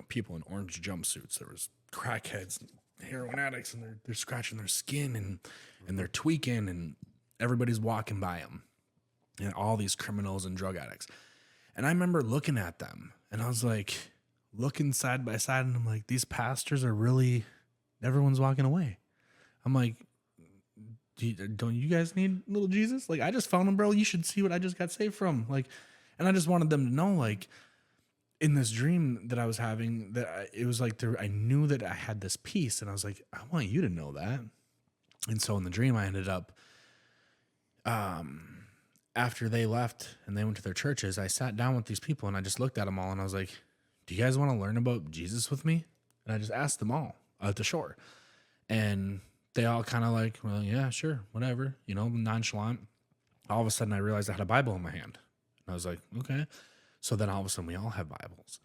people in orange jumpsuits. There was crackheads, heroin addicts, and they're scratching their skin and they're tweaking, and everybody's walking by them, and all these criminals and drug addicts. And I remember looking at them, and I was like, looking side by side, and I'm like, these pastors are really, everyone's walking away. I'm like, don't you guys need little Jesus? Like, I just found him, bro. You should see what I just got saved from. Like, and I just wanted them to know, like, in this dream that I was having, it was like I knew that I had this peace, and I was like, I want you to know that. And so in the dream, I ended up, after they left and they went to their churches, I sat down with these people and I just looked at them all, and I was like, do you guys want to learn about Jesus with me? And I just asked them all at the shore, and they all kind of like, well, yeah, sure, whatever, nonchalant. All of a sudden I realized I had a Bible in my hand. And I was like, okay. So then all of a sudden we all have Bibles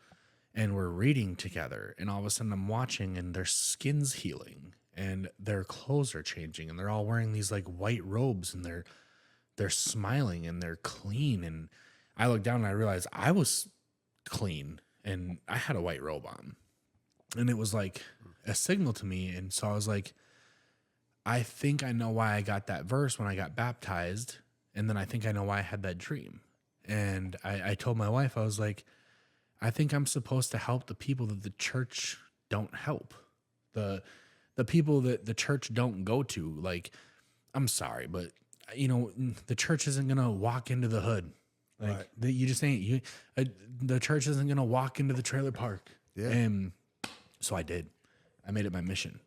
and we're reading together. And all of a sudden I'm watching, and their skin's healing and their clothes are changing, and they're all wearing these like white robes, and they're smiling and they're clean. And I looked down and I realized I was clean and I had a white robe on, and it was like a signal to me. And so I was like, I think I know why I got that verse when I got baptized. And then I think I know why I had that dream. And I told my wife, I was like, I think I'm supposed to help the people that the church don't help. The people that the church don't go to. Like, I'm sorry, but the church isn't going to walk into the hood. Like, you just ain't. The church isn't going to walk into the trailer park.
Yeah.
And so I did. I made it my mission.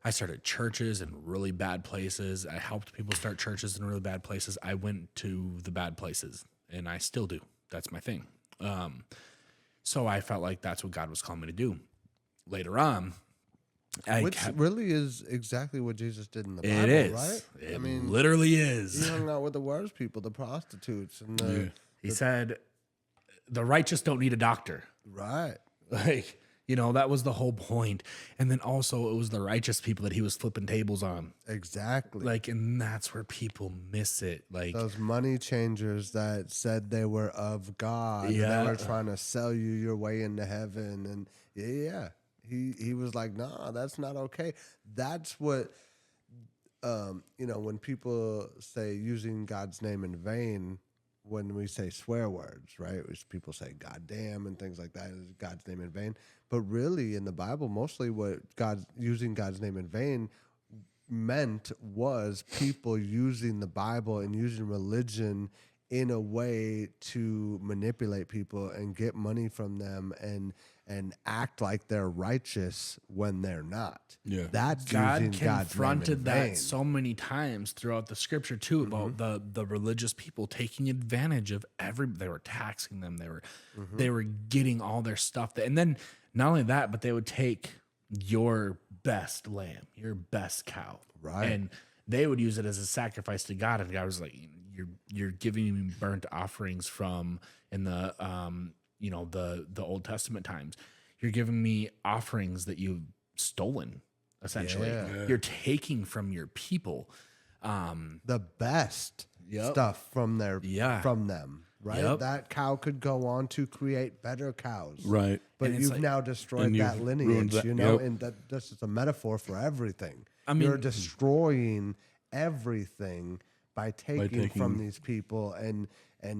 I started churches in really bad places. I helped people start churches in really bad places. I went to the bad places, and I still do. That's my thing. So I felt like that's what God was calling me to do. Later on,
Which really is exactly what Jesus did in the Bible,
it is.
right?
It literally
He
is.
hung out with the worst people, the prostitutes, and
He said, the righteous don't need a doctor.
right.
Like, that was the whole point. And then also it was the righteous people that he was flipping tables on.
Exactly.
Like, and that's where people miss it. Like,
Those money changers that said they were of God.
Yeah.
They were trying to sell you your way into heaven. And he was like, nah, that's not okay. That's what, when people say using God's name in vain, when we say swear words, right? Which people say goddamn and things like that is God's name in vain. But really in the Bible, mostly what using God's name in vain meant was people using the Bible and using religion in a way to manipulate people and get money from them and act like they're righteous when they're not.
Yeah.
That's
God
using God's
confronted
name in vain.
that so many times throughout the scripture too, about the religious people taking advantage of they were taxing them. They were getting all their stuff. And then not only that, but they would take your best lamb, your best cow.
Right.
And they would use it as a sacrifice to God. And God was like, you're giving me burnt offerings from in the the Old Testament times. You're giving me offerings that you've stolen, essentially.
Yeah.
You're taking from your people.
The best
Yep.
stuff from from them, right?
Yep.
That cow could go on to create better cows.
Right.
But
And it's
you've
like-
now destroyed
and
that
you've
lineage,
ruined that, yep.
and that's just a metaphor for everything.
I mean-
You're destroying everything by taking from
taking-
these people and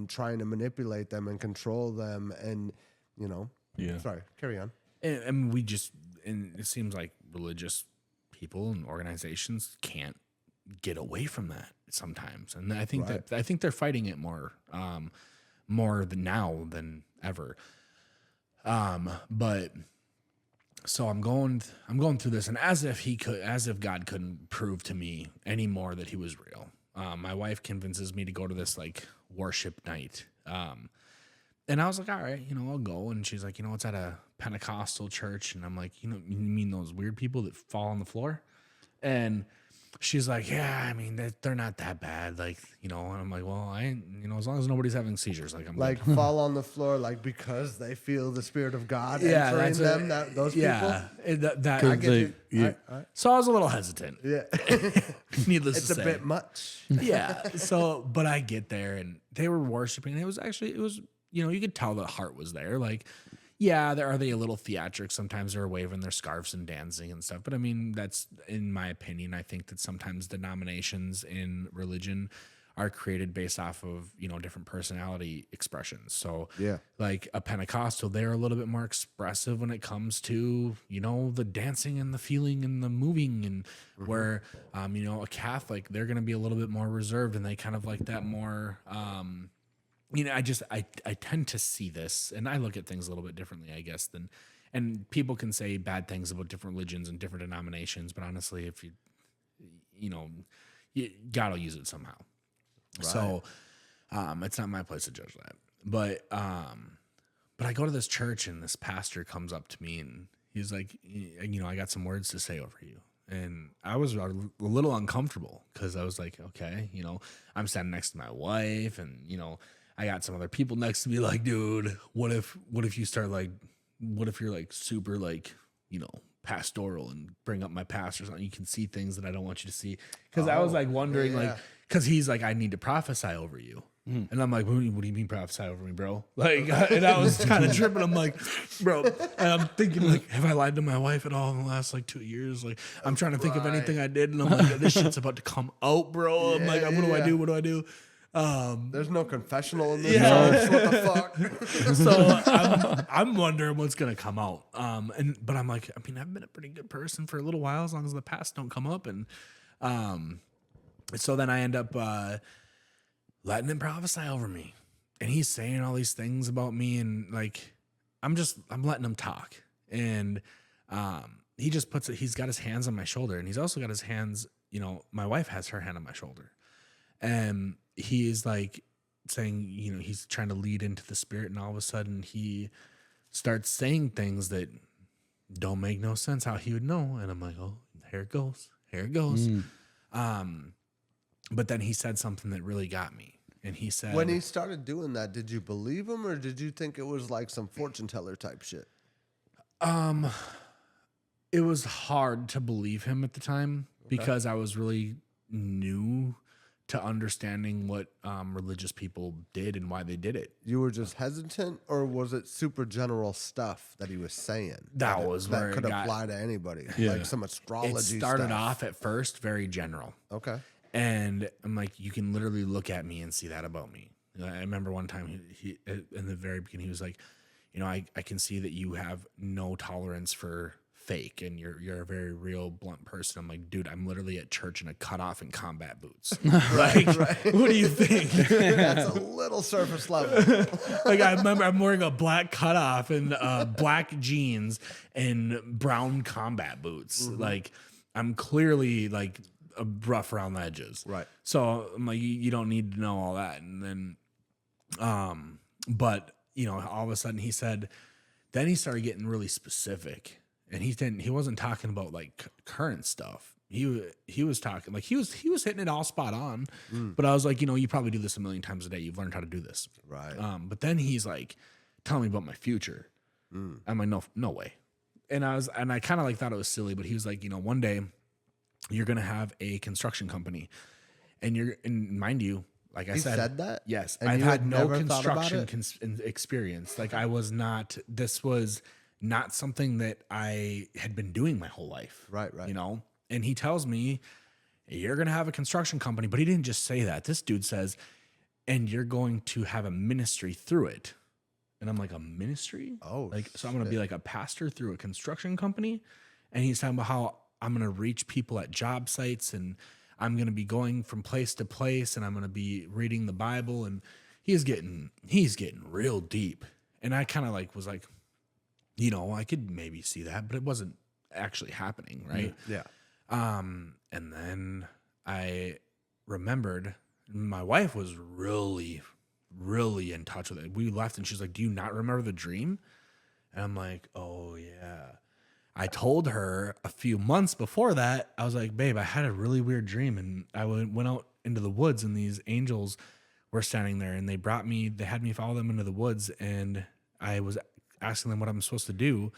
trying to manipulate them and control them and,
Yeah.
Sorry, carry on.
And it seems like religious people and organizations can't get away from that sometimes. And I think
Right.
they're fighting it more than now than ever. But so I'm going through this, and as if God couldn't prove to me anymore that he was real. My wife convinces me to go to this like worship night. And I was like, all right, I'll go. And she's like, it's at a Pentecostal church. And I'm like, you mean those weird people that fall on the floor? And she's like, yeah, I mean, they're not that bad. Like, and I'm like, well, as long as nobody's having seizures, like I'm
Like
good.
fall on the floor, like because they feel the spirit of God
Yeah,
entering
that's
them. Those people.
Yeah, that
I get you.
Yeah.
So I was a little hesitant.
Yeah,
Needless
it's
to
a
say.
bit much.
Yeah. So, but I get there and they were worshiping. And it was, you could tell the heart was there. Like, yeah, are they a little theatric? Sometimes they're waving their scarves and dancing and stuff. But I mean, that's, in my opinion, I think that sometimes denominations in religion are created based off of, different personality expressions. So
Yeah.
like a Pentecostal, they're a little bit more expressive when it comes to, the dancing and the feeling and the moving, and where, a Catholic, they're going to be a little bit more reserved, and they kind of like that more, I tend to see this, and I look at things a little bit differently, I guess, and people can say bad things about different religions and different denominations, but honestly, if God will use it somehow. Right. So, it's not my place to judge that, but I go to this church and this pastor comes up to me and he's like, I got some words to say over you. And I was a little uncomfortable because I was like, okay, I'm standing next to my wife and, I got some other people next to me. Like, dude, what if you start like, what if you're like super like, pastoral and bring up my past or something? You can see things that I don't want you to see. Cause I was like wondering like, cause he's like, I need to prophesy over you. And I'm like, what do you mean prophesy over me, bro? Like, and I was kind of tripping. I'm like, bro, and I'm thinking like, have I lied to my wife at all in the last like 2 years? Like, I'm trying to think of anything I did. And I'm like, this shit's about to come out, bro. I'm like, what do I do? What do I do?
There's no confessional in this.
Yeah.
Church. What the fuck?
So I'm wondering what's gonna come out. But I'm like, I mean, I've been a pretty good person for a little while, as long as the past don't come up. And so then I end up letting him prophesy over me, and he's saying all these things about me, and like I'm letting him talk. And he just he's got his hands on my shoulder, and he's also got his hands. My wife has her hand on my shoulder, and he is like saying, he's trying to lead into the spirit, and all of a sudden he starts saying things that don't make no sense how he would know. And I'm like, oh, here it goes. But then he said something that really got me. And he said,
When he started doing that, did you believe him or did you think it was like some fortune teller type shit?
It was hard to believe him at the time because I was really new to understanding what religious people did and why they did it.
You were just hesitant, or was it super general stuff that he was saying?
That was where
that
it
could
got-
apply to anybody,
Yeah.
like some astrology.
It started
stuff.
off at first very general.
Okay.
And I'm like, you can literally look at me and see that about me. I remember one time he in the very beginning, he was like, I can see that you have no tolerance for fake, and you're a very real, blunt person. I'm like, dude, I'm literally at church in a cutoff and combat boots. Like, what do you think?
That's a little surface level.
Like, I remember I'm wearing a black cutoff and black jeans and brown combat boots. Like, I'm clearly like rough around the edges.
Right.
So I'm like, you don't need to know all that. And then, but all of a sudden then he started getting really specific, and he wasn't talking about like current stuff. He was talking like he was hitting it all spot on. But I was like, you probably do this a million times a day. You've learned how to do this.
Right.
But then he's like, telling me about my future. I'm like, no way. And I kind of like thought it was silly, but he was like, one day you're going to have a construction company, and mind you, like I
said that?
Yes.
And
I've
you
had
had
no
never thought about
construction
it?
experience. Like this was not something that I had been doing my whole life.
Right.
And he tells me, you're going to have a construction company, but he didn't just say that. This dude says, and you're going to have a ministry through it. And I'm like, a ministry?
Oh,
so I'm going to be like a pastor through a construction company. And he's talking about how I'm going to reach people at job sites, and I'm going to be going from place to place, and I'm going to be reading the Bible. And he's getting real deep. And I kind of like was like, I could maybe see that, but it wasn't actually happening. Right.
Yeah.
And then I remembered my wife was really, really in touch with it. We left and she's like, do you not remember the dream? And I'm like, oh yeah. I told her a few months before that, I was like, babe, I had a really weird dream. And I went out into the woods and these angels were standing there and they had me follow them into the woods. And I was asking them what I'm supposed to do.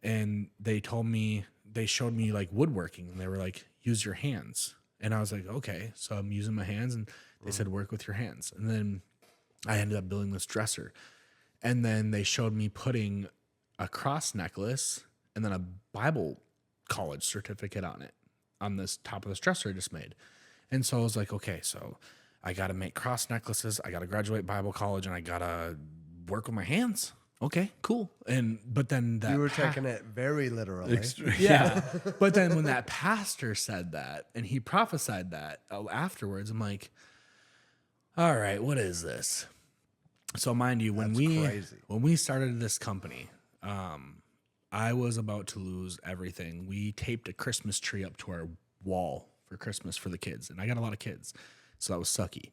And they showed me like woodworking and they were like, use your hands. And I was like, okay. So I'm using my hands and they said, work with your hands. And then I ended up building this dresser. And then they showed me putting a cross necklace and then a Bible college certificate on it, on this top of this dresser I just made. And so I was like, okay, so I got to make cross necklaces. I got to graduate Bible college and I got to work with my hands. Okay, cool. But then that
You were taking it very literally.
yeah. But then when that pastor said that and he prophesied that afterwards, I'm like, all right, what is this? So mind you, when we started this company, I was about to lose everything. We taped a Christmas tree up to our wall for Christmas for the kids, and I got a lot of kids, so that was sucky.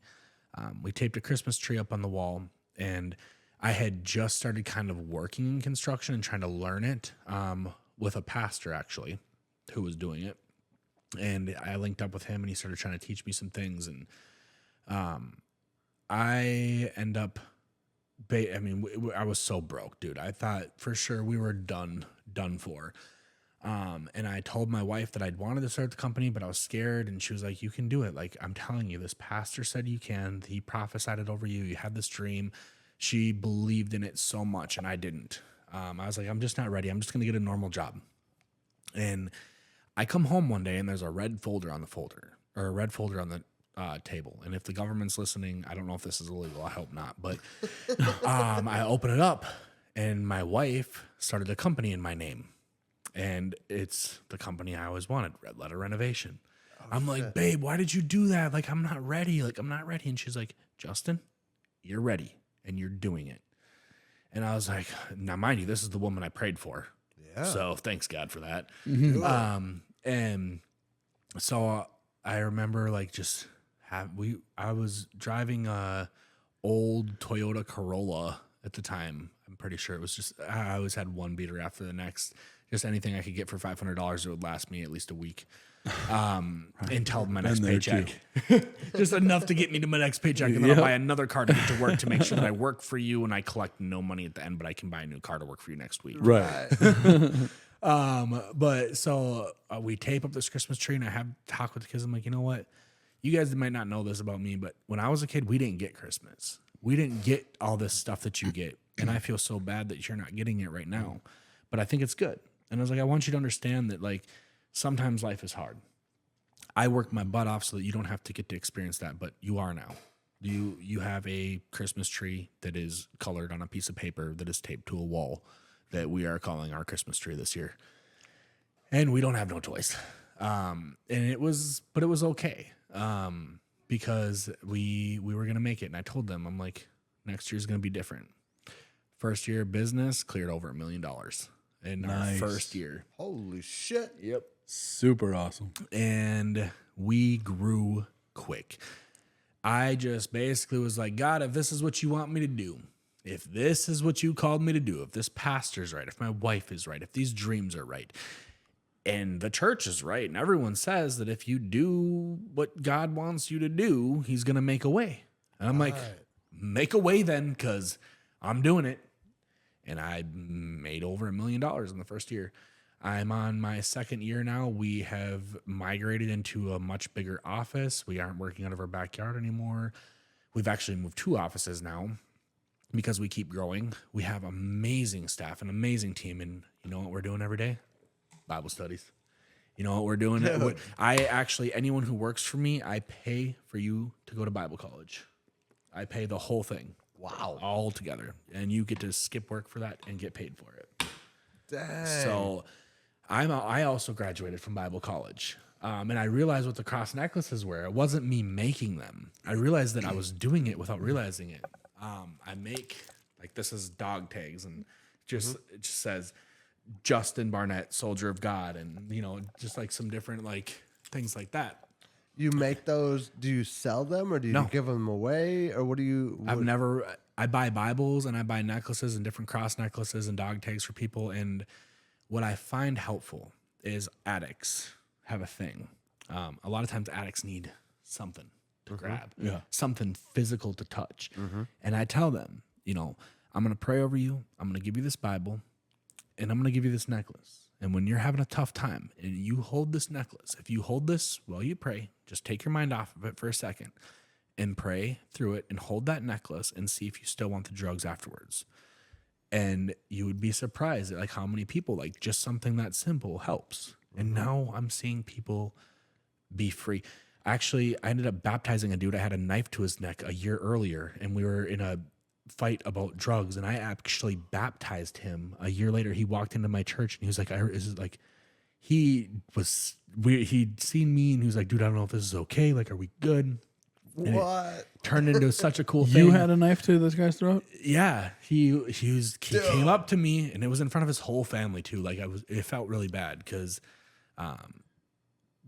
We taped a Christmas tree up on the wall, and I had just started kind of working in construction and trying to learn it with a pastor, actually, who was doing it. And I linked up with him, and he started trying to teach me some things, and I end up... I was so broke, dude. I thought for sure we were done for. And I told my wife that I'd wanted to start the company, but I was scared. And she was like, you can do it. Like, I'm telling you, this pastor said you can. He prophesied it over you. You had this dream. She believed in it so much, and I didn't. I was like, I'm just not ready. I'm just going to get a normal job. And I come home one day, and there's a red folder on the table. And if the government's listening, I don't know if this is illegal. I hope not. But I open it up and my wife started a company in my name. And it's the company I always wanted, Red Letter Renovation. I'm like, babe, why did you do that? Like, I'm not ready. And she's like, Justin, you're ready and you're doing it. And I was like, now mind you, this is the woman I prayed for. Yeah. So thanks God for that. Mm-hmm. And so I remember like I was driving a old Toyota Corolla at the time. I'm pretty sure it was just, I always had one beater after the next, just anything I could get for $500 that would last me at least a week. Until my next paycheck. Just enough to get me to my next paycheck. And then I'll buy another car to get to work to make sure that I work for you and I collect no money at the end, but I can buy a new car to work for you next week.
Right.
But so we tape up this Christmas tree and I have talk with the kids. I'm like, you know what? You guys might not know this about me, but when I was a kid, we didn't get Christmas. We didn't get all this stuff that you get. And I feel so bad that you're not getting it right now. But I think it's good. And I was like, I want you to understand that, like, sometimes life is hard. I work my butt off so that you don't have to get to experience that, but you are now. You have a Christmas tree that is colored on a piece of paper that is taped to a wall that we are calling our Christmas tree this year. And we don't have no choice. And it was okay. Because we were going to make it. And I told them, I'm like, next year's going to be different. First year of business cleared over $1 million in our first year.
Holy shit.
Yep.
Super awesome.
And we grew quick. I just basically was like, God, if this is what you want me to do, if this is what you called me to do, if this pastor's right, if my wife is right, if these dreams are right, and the church is right, and everyone says that if you do what God wants you to do, he's going to make a way. And I'm like, make a way then, because I'm doing it. And I made over $1 million in the first year. I'm on my second year now. We have migrated into a much bigger office. We aren't working out of our backyard anymore. We've actually moved 2 offices now because we keep growing. We have amazing staff, an amazing team. And you know what we're doing every day? Bible studies. You know what we're doing? Anyone who works for me, I pay for you to go to Bible college. I pay the whole thing. Wow. All together. And you get to skip work for that and get paid for it.
Dang.
So I also graduated from Bible college. And I realized what the cross necklaces were. It wasn't me making them. I realized that I was doing it without realizing it. I make, like, this is dog tags, and it just says Justin Barnett, Soldier of God, and, you know, just like some different, like, things like that.
You make those, do you sell them or do you give them away, or what do you?
I buy Bibles and I buy necklaces and different cross necklaces and dog tags for people. And what I find helpful is addicts have a thing. A lot of times addicts need something to grab, something physical to touch. And I tell them, you know, I'm going to pray over you. I'm going to give you this Bible and I'm going to give you this necklace. And when you're having a tough time and you hold this necklace, if you hold this while you pray, just take your mind off of it for a second and pray through it and hold that necklace and see if you still want the drugs afterwards. And you would be surprised at like how many people, like just something that simple helps. And now I'm seeing people be free. Actually, I ended up baptizing a dude. I had a knife to his neck a year earlier, and we were in a fight about drugs. And I actually baptized him a year later. He walked into my church, and he was like, he'd seen me, and he was like, dude, I don't know if this is okay. Like, are we good? And
What?
turned into such a cool thing.
You had a knife to this guy's throat?
Yeah, he came up to me, and it was in front of his whole family too. Like it felt really bad because,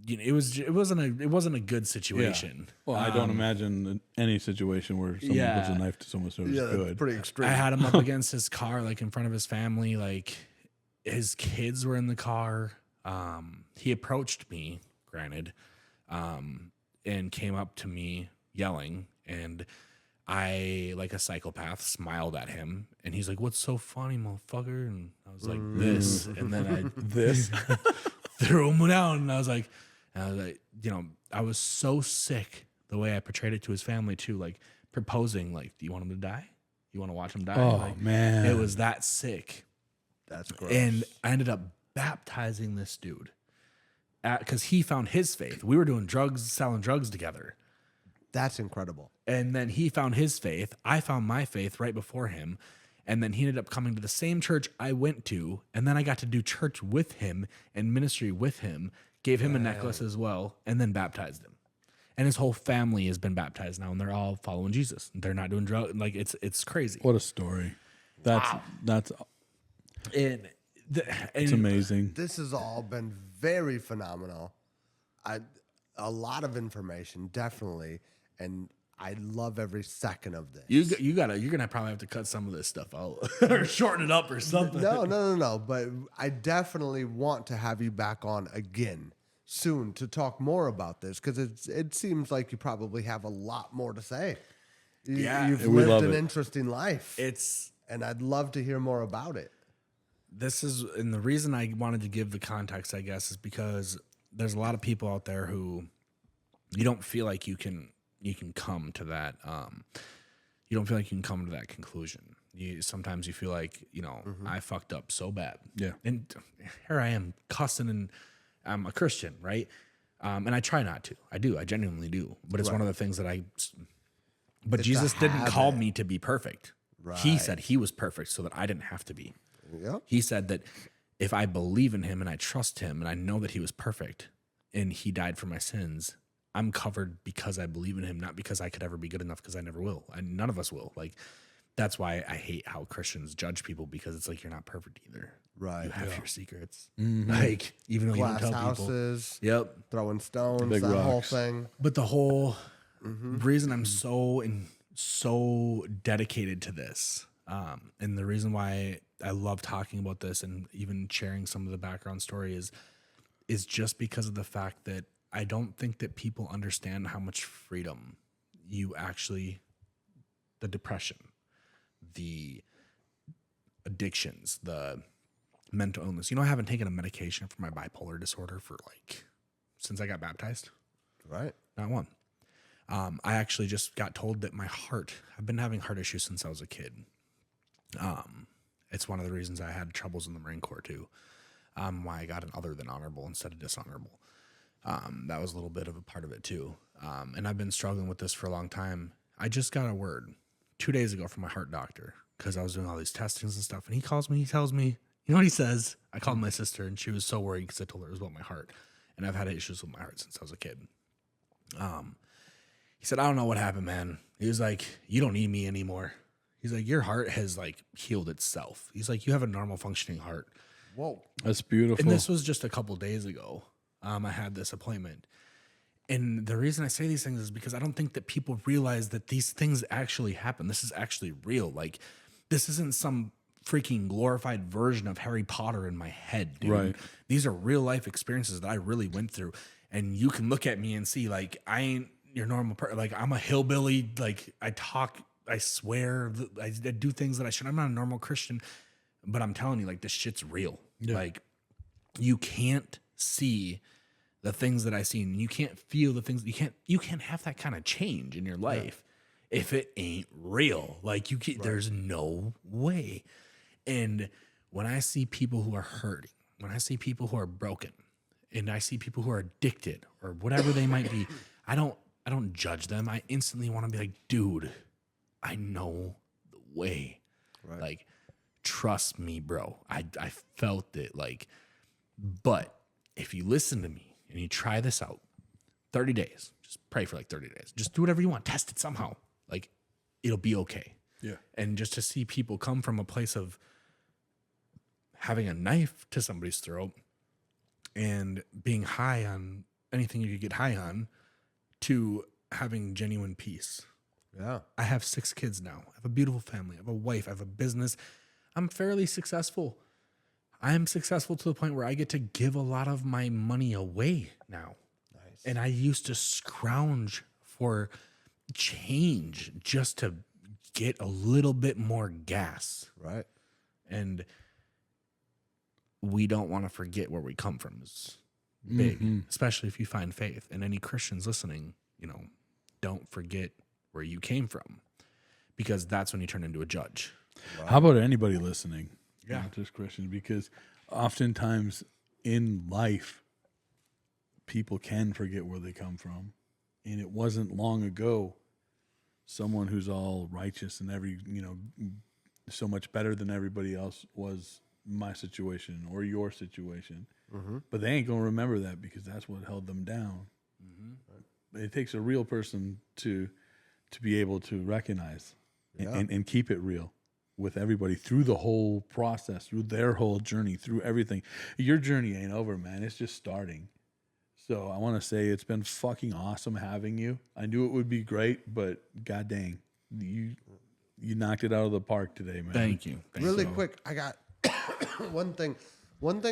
you know, it wasn't a good situation.
Well, I don't imagine any situation where someone puts a knife to someone's throat is
Yeah,
good.
that's pretty extreme.
I had him up against his car, like in front of his family. Like his kids were in the car. He approached me, granted, and came up to me yelling, and I, like a psychopath, smiled at him, and he's like, "What's so funny, motherfucker?" And I was like, "This," and then I threw him down, and I was like, you know, I was so sick the way I portrayed it to his family too, like proposing, like, "Do you want him to die? You want to watch him die?"
Oh,
like,
man.
it was that sick.
That's gross.
And I ended up baptizing this dude because he found his faith. We were doing drugs, selling drugs together.
That's incredible.
And then he found his faith. I found my faith right before him. And then he ended up coming to the same church I went to. And then I got to do church with him and ministry with him, gave him a necklace as well, and then baptized him. And his whole family has been baptized now, and they're all following Jesus. They're not doing drugs. Like, it's crazy.
What a story. That's
It's
amazing.
This has all been very phenomenal. A lot of information, definitely, and I love every second of this.
you're gonna probably have to cut some of this stuff out or shorten it up or something.
No. But I definitely want to have you back on again soon to talk more about this because it seems like you probably have a lot more to say. You've
we
lived
love
an
it.
interesting life, and I'd love to hear more about it.
And the reason I wanted to give the context, I guess, is because there's a lot of people out there who you don't feel like you can come to that. You don't feel like you can come to that conclusion. Sometimes you feel like, you know, I fucked up so bad.
Yeah.
And here I am cussing, and I'm a Christian, right? And I try not to. I genuinely do. But it's one of the things that But Jesus didn't call me to be perfect.
Right.
He said he was perfect so that I didn't have to be.
Yep.
He said that if I believe in him and I trust him and I know that he was perfect and he died for my sins, I'm covered because I believe in him, not because I could ever be good enough, because I never will. And none of us will. Like, that's why I hate how Christians judge people, because it's like, you're not perfect either.
Right.
You have your secrets. Like, even though
Glass
you don't tell
houses,
people. Yep.
throwing stones,
Big
that whole
rocks.
thing.
But the whole reason I'm so dedicated to this, and the reason why I love talking about this and even sharing some of the background story is just because of the fact that I don't think that people understand how much freedom the depression, the addictions, the mental illness. You know, I haven't taken a medication for my bipolar disorder since I got baptized.
Right.
Not one. I actually just got told that I've been having heart issues since I was a kid. It's one of the reasons I had troubles in the Marine Corps too. Why I got an other than honorable instead of dishonorable. That was a little bit of a part of it too. And I've been struggling with this for a long time. I just got a word 2 days ago from my heart doctor because I was doing all these testings and stuff. And he calls me, he tells me, you know what he says? I called my sister and she was so worried because I told her it was about my heart. And I've had issues with my heart since I was a kid. He said, I don't know what happened, man. He was like, you don't need me anymore. He's like, your heart has healed itself. He's like, you have a normal functioning heart.
Whoa.
That's beautiful.
And this was just a couple days ago. I had this appointment. And the reason I say these things is because I don't think that people realize that these things actually happen. This is actually real. Like, this isn't some freaking glorified version of Harry Potter in my head, dude.
Right.
These are real life experiences that I really went through. And you can look at me and see, like, I ain't your normal person. Like, I'm a hillbilly. Like, I talk, I swear, I do things that I shouldn't. I'm not a normal Christian, but I'm telling you, like, this shit's real.
Yeah.
Like, you can't see the things that I see, and you can't feel the things. You can't have that kind of change in your life if it ain't real. Like, you can't, there's no way. And when I see people who are hurting, when I see people who are broken, and I see people who are addicted or whatever they might be, I don't judge them. I instantly want to be like, dude, I know the way.
Right.
Like, trust me, bro. I felt it. Like, but if you listen to me and you try this out, 30 days, just pray for like 30 days. Just do whatever you want. Test it somehow. Like, it'll be okay.
Yeah.
And just to see people come from a place of having a knife to somebody's throat and being high on anything you could get high on to having genuine peace.
Yeah.
I have 6 kids now. I have a beautiful family. I have a wife. I have a business. I'm fairly successful. I am successful to the point where I get to give a lot of my money away now.
Nice.
And I used to scrounge for change just to get a little bit more gas.
Right.
And we don't want to forget where we come from. It's big, especially if you find faith. And any Christians listening, don't forget where you came from, because that's when you turn into a judge.
Wow.
How about anybody listening?
Yeah.
Not just Christians, because oftentimes in life, people can forget where they come from. And it wasn't long ago, someone who's all righteous and so much better than everybody else was my situation or your situation.
Mm-hmm.
But they ain't going to remember that, because that's what held them down. Mm-hmm. It takes a real person to be able to recognize and keep it real with everybody through the whole process, through their whole journey, through everything. Your journey ain't over, man. It's just starting. So I want to say it's been fucking awesome having you. I knew it would be great, but god dang, you knocked it out of the park today, man.
Thank you.
Really quick, I got one thing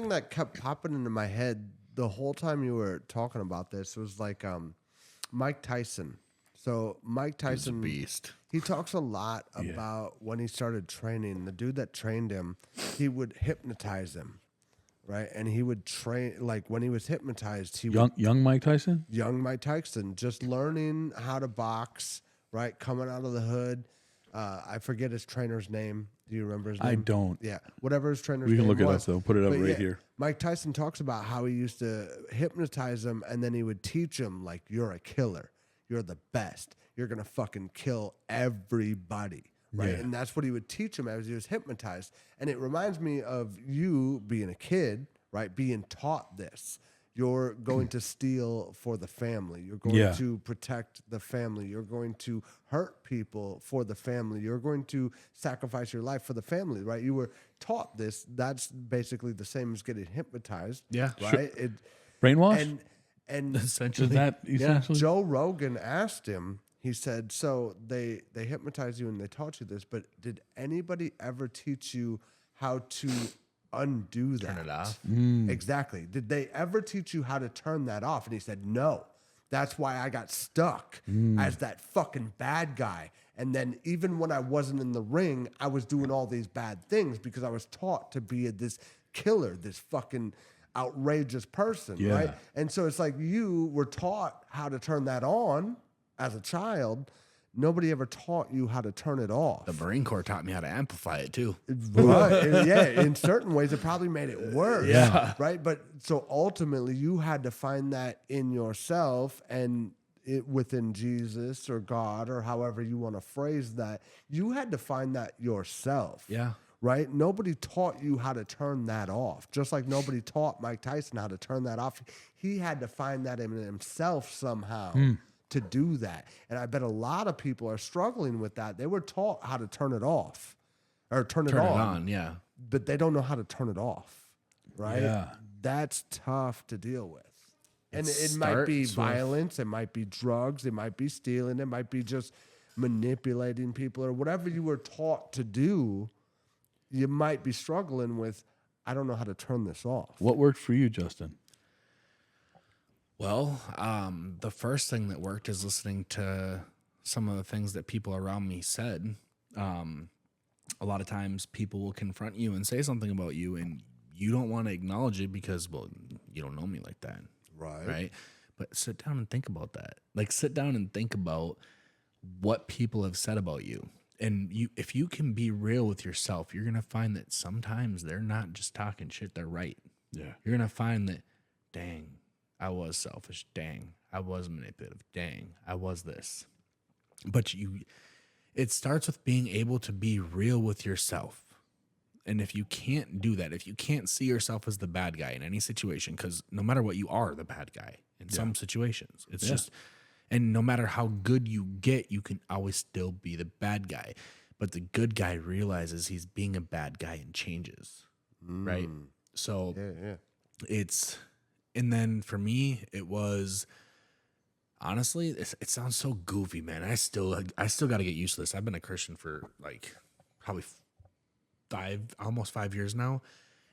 that kept popping into my head the whole time you were talking about this was like Mike Tyson. So Mike Tyson,
beast.
He talks a lot about when he started training. The dude that trained him, he would hypnotize him, right? And he would train, like when he was hypnotized,
young Mike Tyson?
Young Mike Tyson, just learning how to box, right? Coming out of the hood. I forget his trainer's name. Do you remember his name?
I don't.
Yeah, whatever his trainer's
We
name
can look it
was.
up, though. Put it up
But
right here.
Mike Tyson talks about how he used to hypnotize him, and then he would teach him, like, you're a killer. You're the best. You're going to fucking kill everybody, right?
Yeah.
And that's what he would teach him as he was hypnotized. And it reminds me of you being a kid, right, being taught this. You're going to steal for the family. You're going to protect the family. You're going to hurt people for the family. You're going to sacrifice your life for the family, right? You were taught this. That's basically the same as getting hypnotized.
Yeah.
Right?
Brainwash?
And
Essentially.
Is that essentially?
Joe Rogan asked him, he said, so they hypnotized you and they taught you this, but did anybody ever teach you how to undo that?
Turn it off.
Exactly. Did they ever teach you how to turn that off? And he said, no. That's why I got stuck as that fucking bad guy. And then even when I wasn't in the ring, I was doing all these bad things because I was taught to be this killer, this fucking outrageous person, right? And so it's like you were taught how to turn that on as a child. Nobody ever taught you how to turn it off.
The Marine Corps taught me how to amplify it too.
Right. And yeah, in certain ways, it probably made it worse.
Yeah.
Right. But so ultimately, you had to find that in yourself and within Jesus or God or however you want to phrase that. You had to find that yourself.
Yeah.
Right? Nobody taught you how to turn that off. Just like nobody taught Mike Tyson how to turn that off. He had to find that in himself somehow to do that. And I bet a lot of people are struggling with that. They were taught how to turn it off or turn it on.
Yeah.
But they don't know how to turn it off. Right?
Yeah.
That's tough to deal with. And
It
it might be
starts with-
violence, it might be drugs, it might be stealing, it might be just manipulating people or whatever you were taught to do. you might be struggling with, I don't know how to turn this off.
What worked for you, Justin?
Well, the first thing that worked is listening to some of the things that people around me said. A lot of times people will confront you and say something about you, and you don't want to acknowledge it because, well, you don't know me like that. Right. But sit down and think about that. Like, sit down and think about what people have said about you. And if you can be real with yourself, you're going to find that sometimes they're not just talking shit. They're right.
Yeah.
You're going to find that, dang, I was selfish. Dang, I was manipulative. Dang, I was this. But it starts with being able to be real with yourself. And if you can't do that, if you can't see yourself as the bad guy in any situation, because no matter what, you are the bad guy in some situations. It's just, and no matter how good you get, you can always still be the bad guy. But the good guy realizes he's being a bad guy and changes. Right. So it's, and then for me, it was, honestly, it sounds so goofy, man. I still got to get used to this. I've been a Christian for like probably almost 5 years now,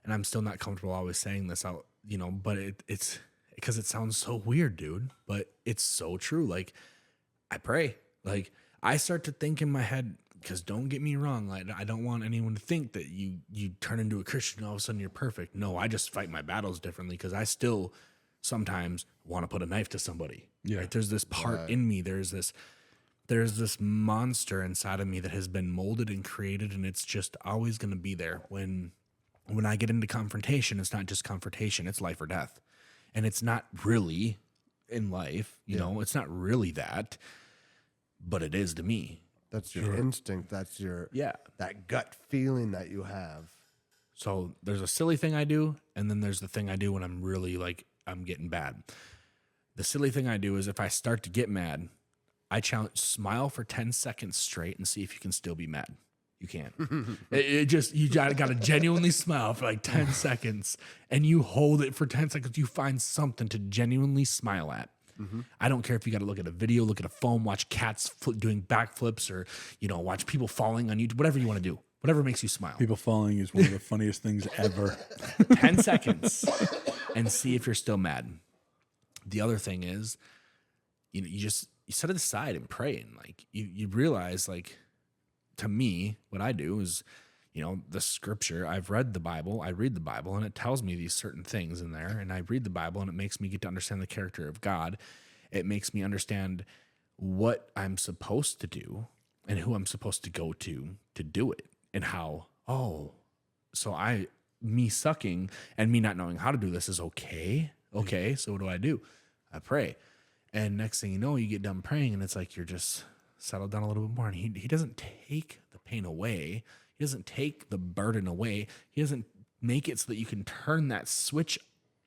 and I'm still not comfortable always saying this out, but it's because it sounds so weird, dude, but it's so true. Like, I pray, like, I start to think in my head, because don't get me wrong, like, I don't want anyone to think that you turn into a Christian and all of a sudden you're perfect. No, I just fight my battles differently because I still sometimes want to put a knife to somebody. Yeah. Right? There's this part in me. There's this monster inside of me that has been molded and created, and it's just always going to be there. When I get into confrontation, it's not just confrontation, it's life or death. And it's not really in life, you know, it's not really that, but it is to me.
That's your instinct. That's your, that gut feeling that you have.
So there's a silly thing I do, and then there's the thing I do when I'm really like, I'm getting bad. The silly thing I do is if I start to get mad, I challenge, smile for 10 seconds straight and see if you can still be mad. You can't. You got to genuinely smile for like 10 seconds, and you hold it for 10 seconds. You find something to genuinely smile at. I don't care if you got to look at a video, look at a phone, watch cats doing backflips, or, watch people falling on YouTube, whatever you want to do, whatever makes you smile.
People falling is one of the funniest things ever.
10 seconds and see if you're still mad. The other thing is, you set it aside and pray, and like you realize, like, to me, what I do is, the scripture, I've read the Bible, I read the Bible, and it tells me these certain things in there, and I read the Bible, and it makes me get to understand the character of God. It makes me understand what I'm supposed to do and who I'm supposed to go to do it, and how, so me sucking and me not knowing how to do this is okay. Okay, so what do? I pray. And next thing you know, you get done praying, and it's like you're just settled down a little bit more. And he doesn't take the pain away. He doesn't take the burden away. He doesn't make it so that you can turn that switch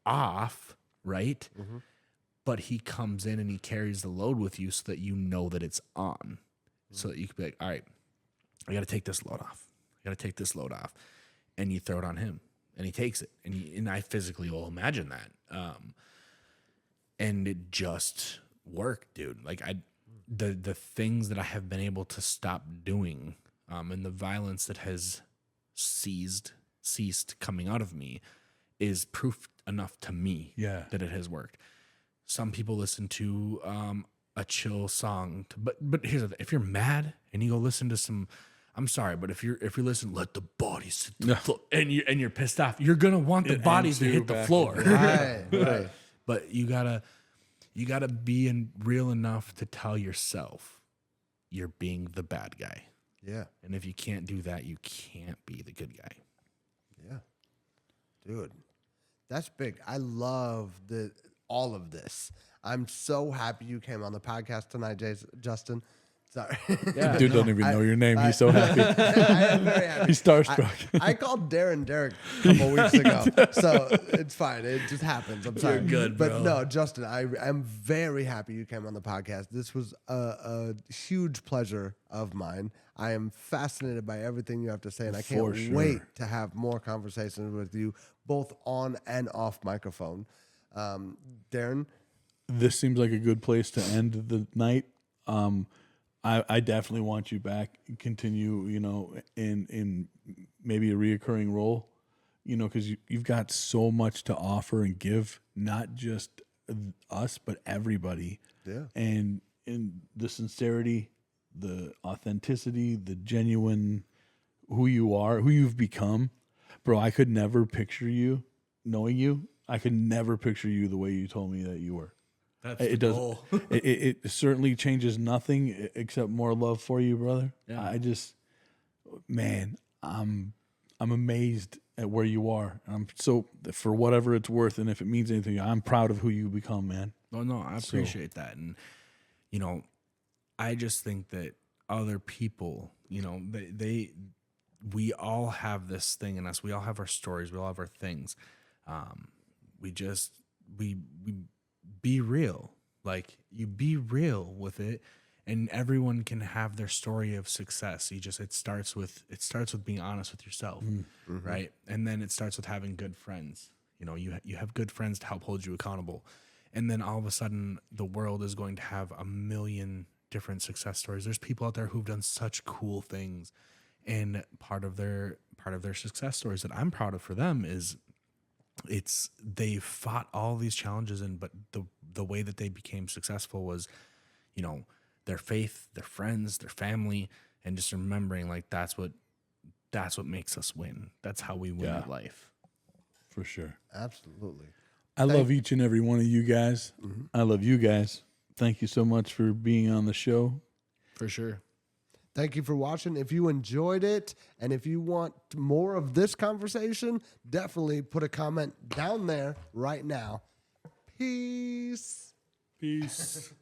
off, right? But he comes in and he carries the load with you so that you know that it's on. So that you can be like, all right, I got to take this load off. And you throw it on him, and he takes it. And I physically will imagine that. And it just worked, dude. Like, the things that I have been able to stop doing, and the violence that has ceased coming out of me is proof enough to me that it has worked. Some people listen to a chill song, but here's the thing. If you're mad and you go listen to some, I'm sorry, but if you listen, let the bodies hit the floor, and you're pissed off, you're gonna want the bodies to hit the floor.
Right.
But you gotta be real enough to tell yourself you're being the bad guy.
Yeah.
And if you can't do that, you can't be the good guy.
Yeah. Dude, that's big. I love all of this. I'm so happy you came on the podcast tonight, Justin. Sorry.
Yeah, dude doesn't even know your name. He's so happy.
I am very happy.
He's starstruck.
I called Derek a couple weeks ago, so it's fine. It just happens. I'm sorry.
You're good,
but
bro.
No, Justin, I'm very happy you came on the podcast. This was a huge pleasure of mine. I am fascinated by everything you have to say, and I can't wait to have more conversations with you, both on and off microphone. Darren?
This seems like a good place to end the night. I definitely want you back. Continue, in maybe a reoccurring role, because you've got so much to offer and give, not just us, but everybody.
Yeah.
And in the sincerity, the authenticity, the genuine, who you are, who you've become, bro. I could never picture you knowing you. I could never picture you the way you told me that you were.
That's
It
the
does.
goal.
It certainly changes nothing except more love for you, brother.
Yeah.
I just, man, I'm amazed at where you are. I'm so, for whatever it's worth, and if it means anything, I'm proud of who you become, man.
No, I appreciate that. And, I just think that other people, we all have this thing in us. We all have our stories. We all have our things. We be real. Like, you be real with it, and everyone can have their story of success. It starts with being honest with yourself, right? And then it starts with having good friends. You have good friends to help hold you accountable. And then all of a sudden the world is going to have a million different success stories. There's people out there who've done such cool things, and part of their success stories that I'm proud of for them is they fought all these challenges, but the way that they became successful was, their faith, their friends, their family, and just remembering, like, that's what makes us win. That's how we win at life.
For sure.
Absolutely.
I love each and every one of you guys. I love you guys. Thank you so much for being on the show.
For sure.
Thank you for watching. If you enjoyed it and if you want more of this conversation, definitely put a comment down there right now. Peace.
Peace.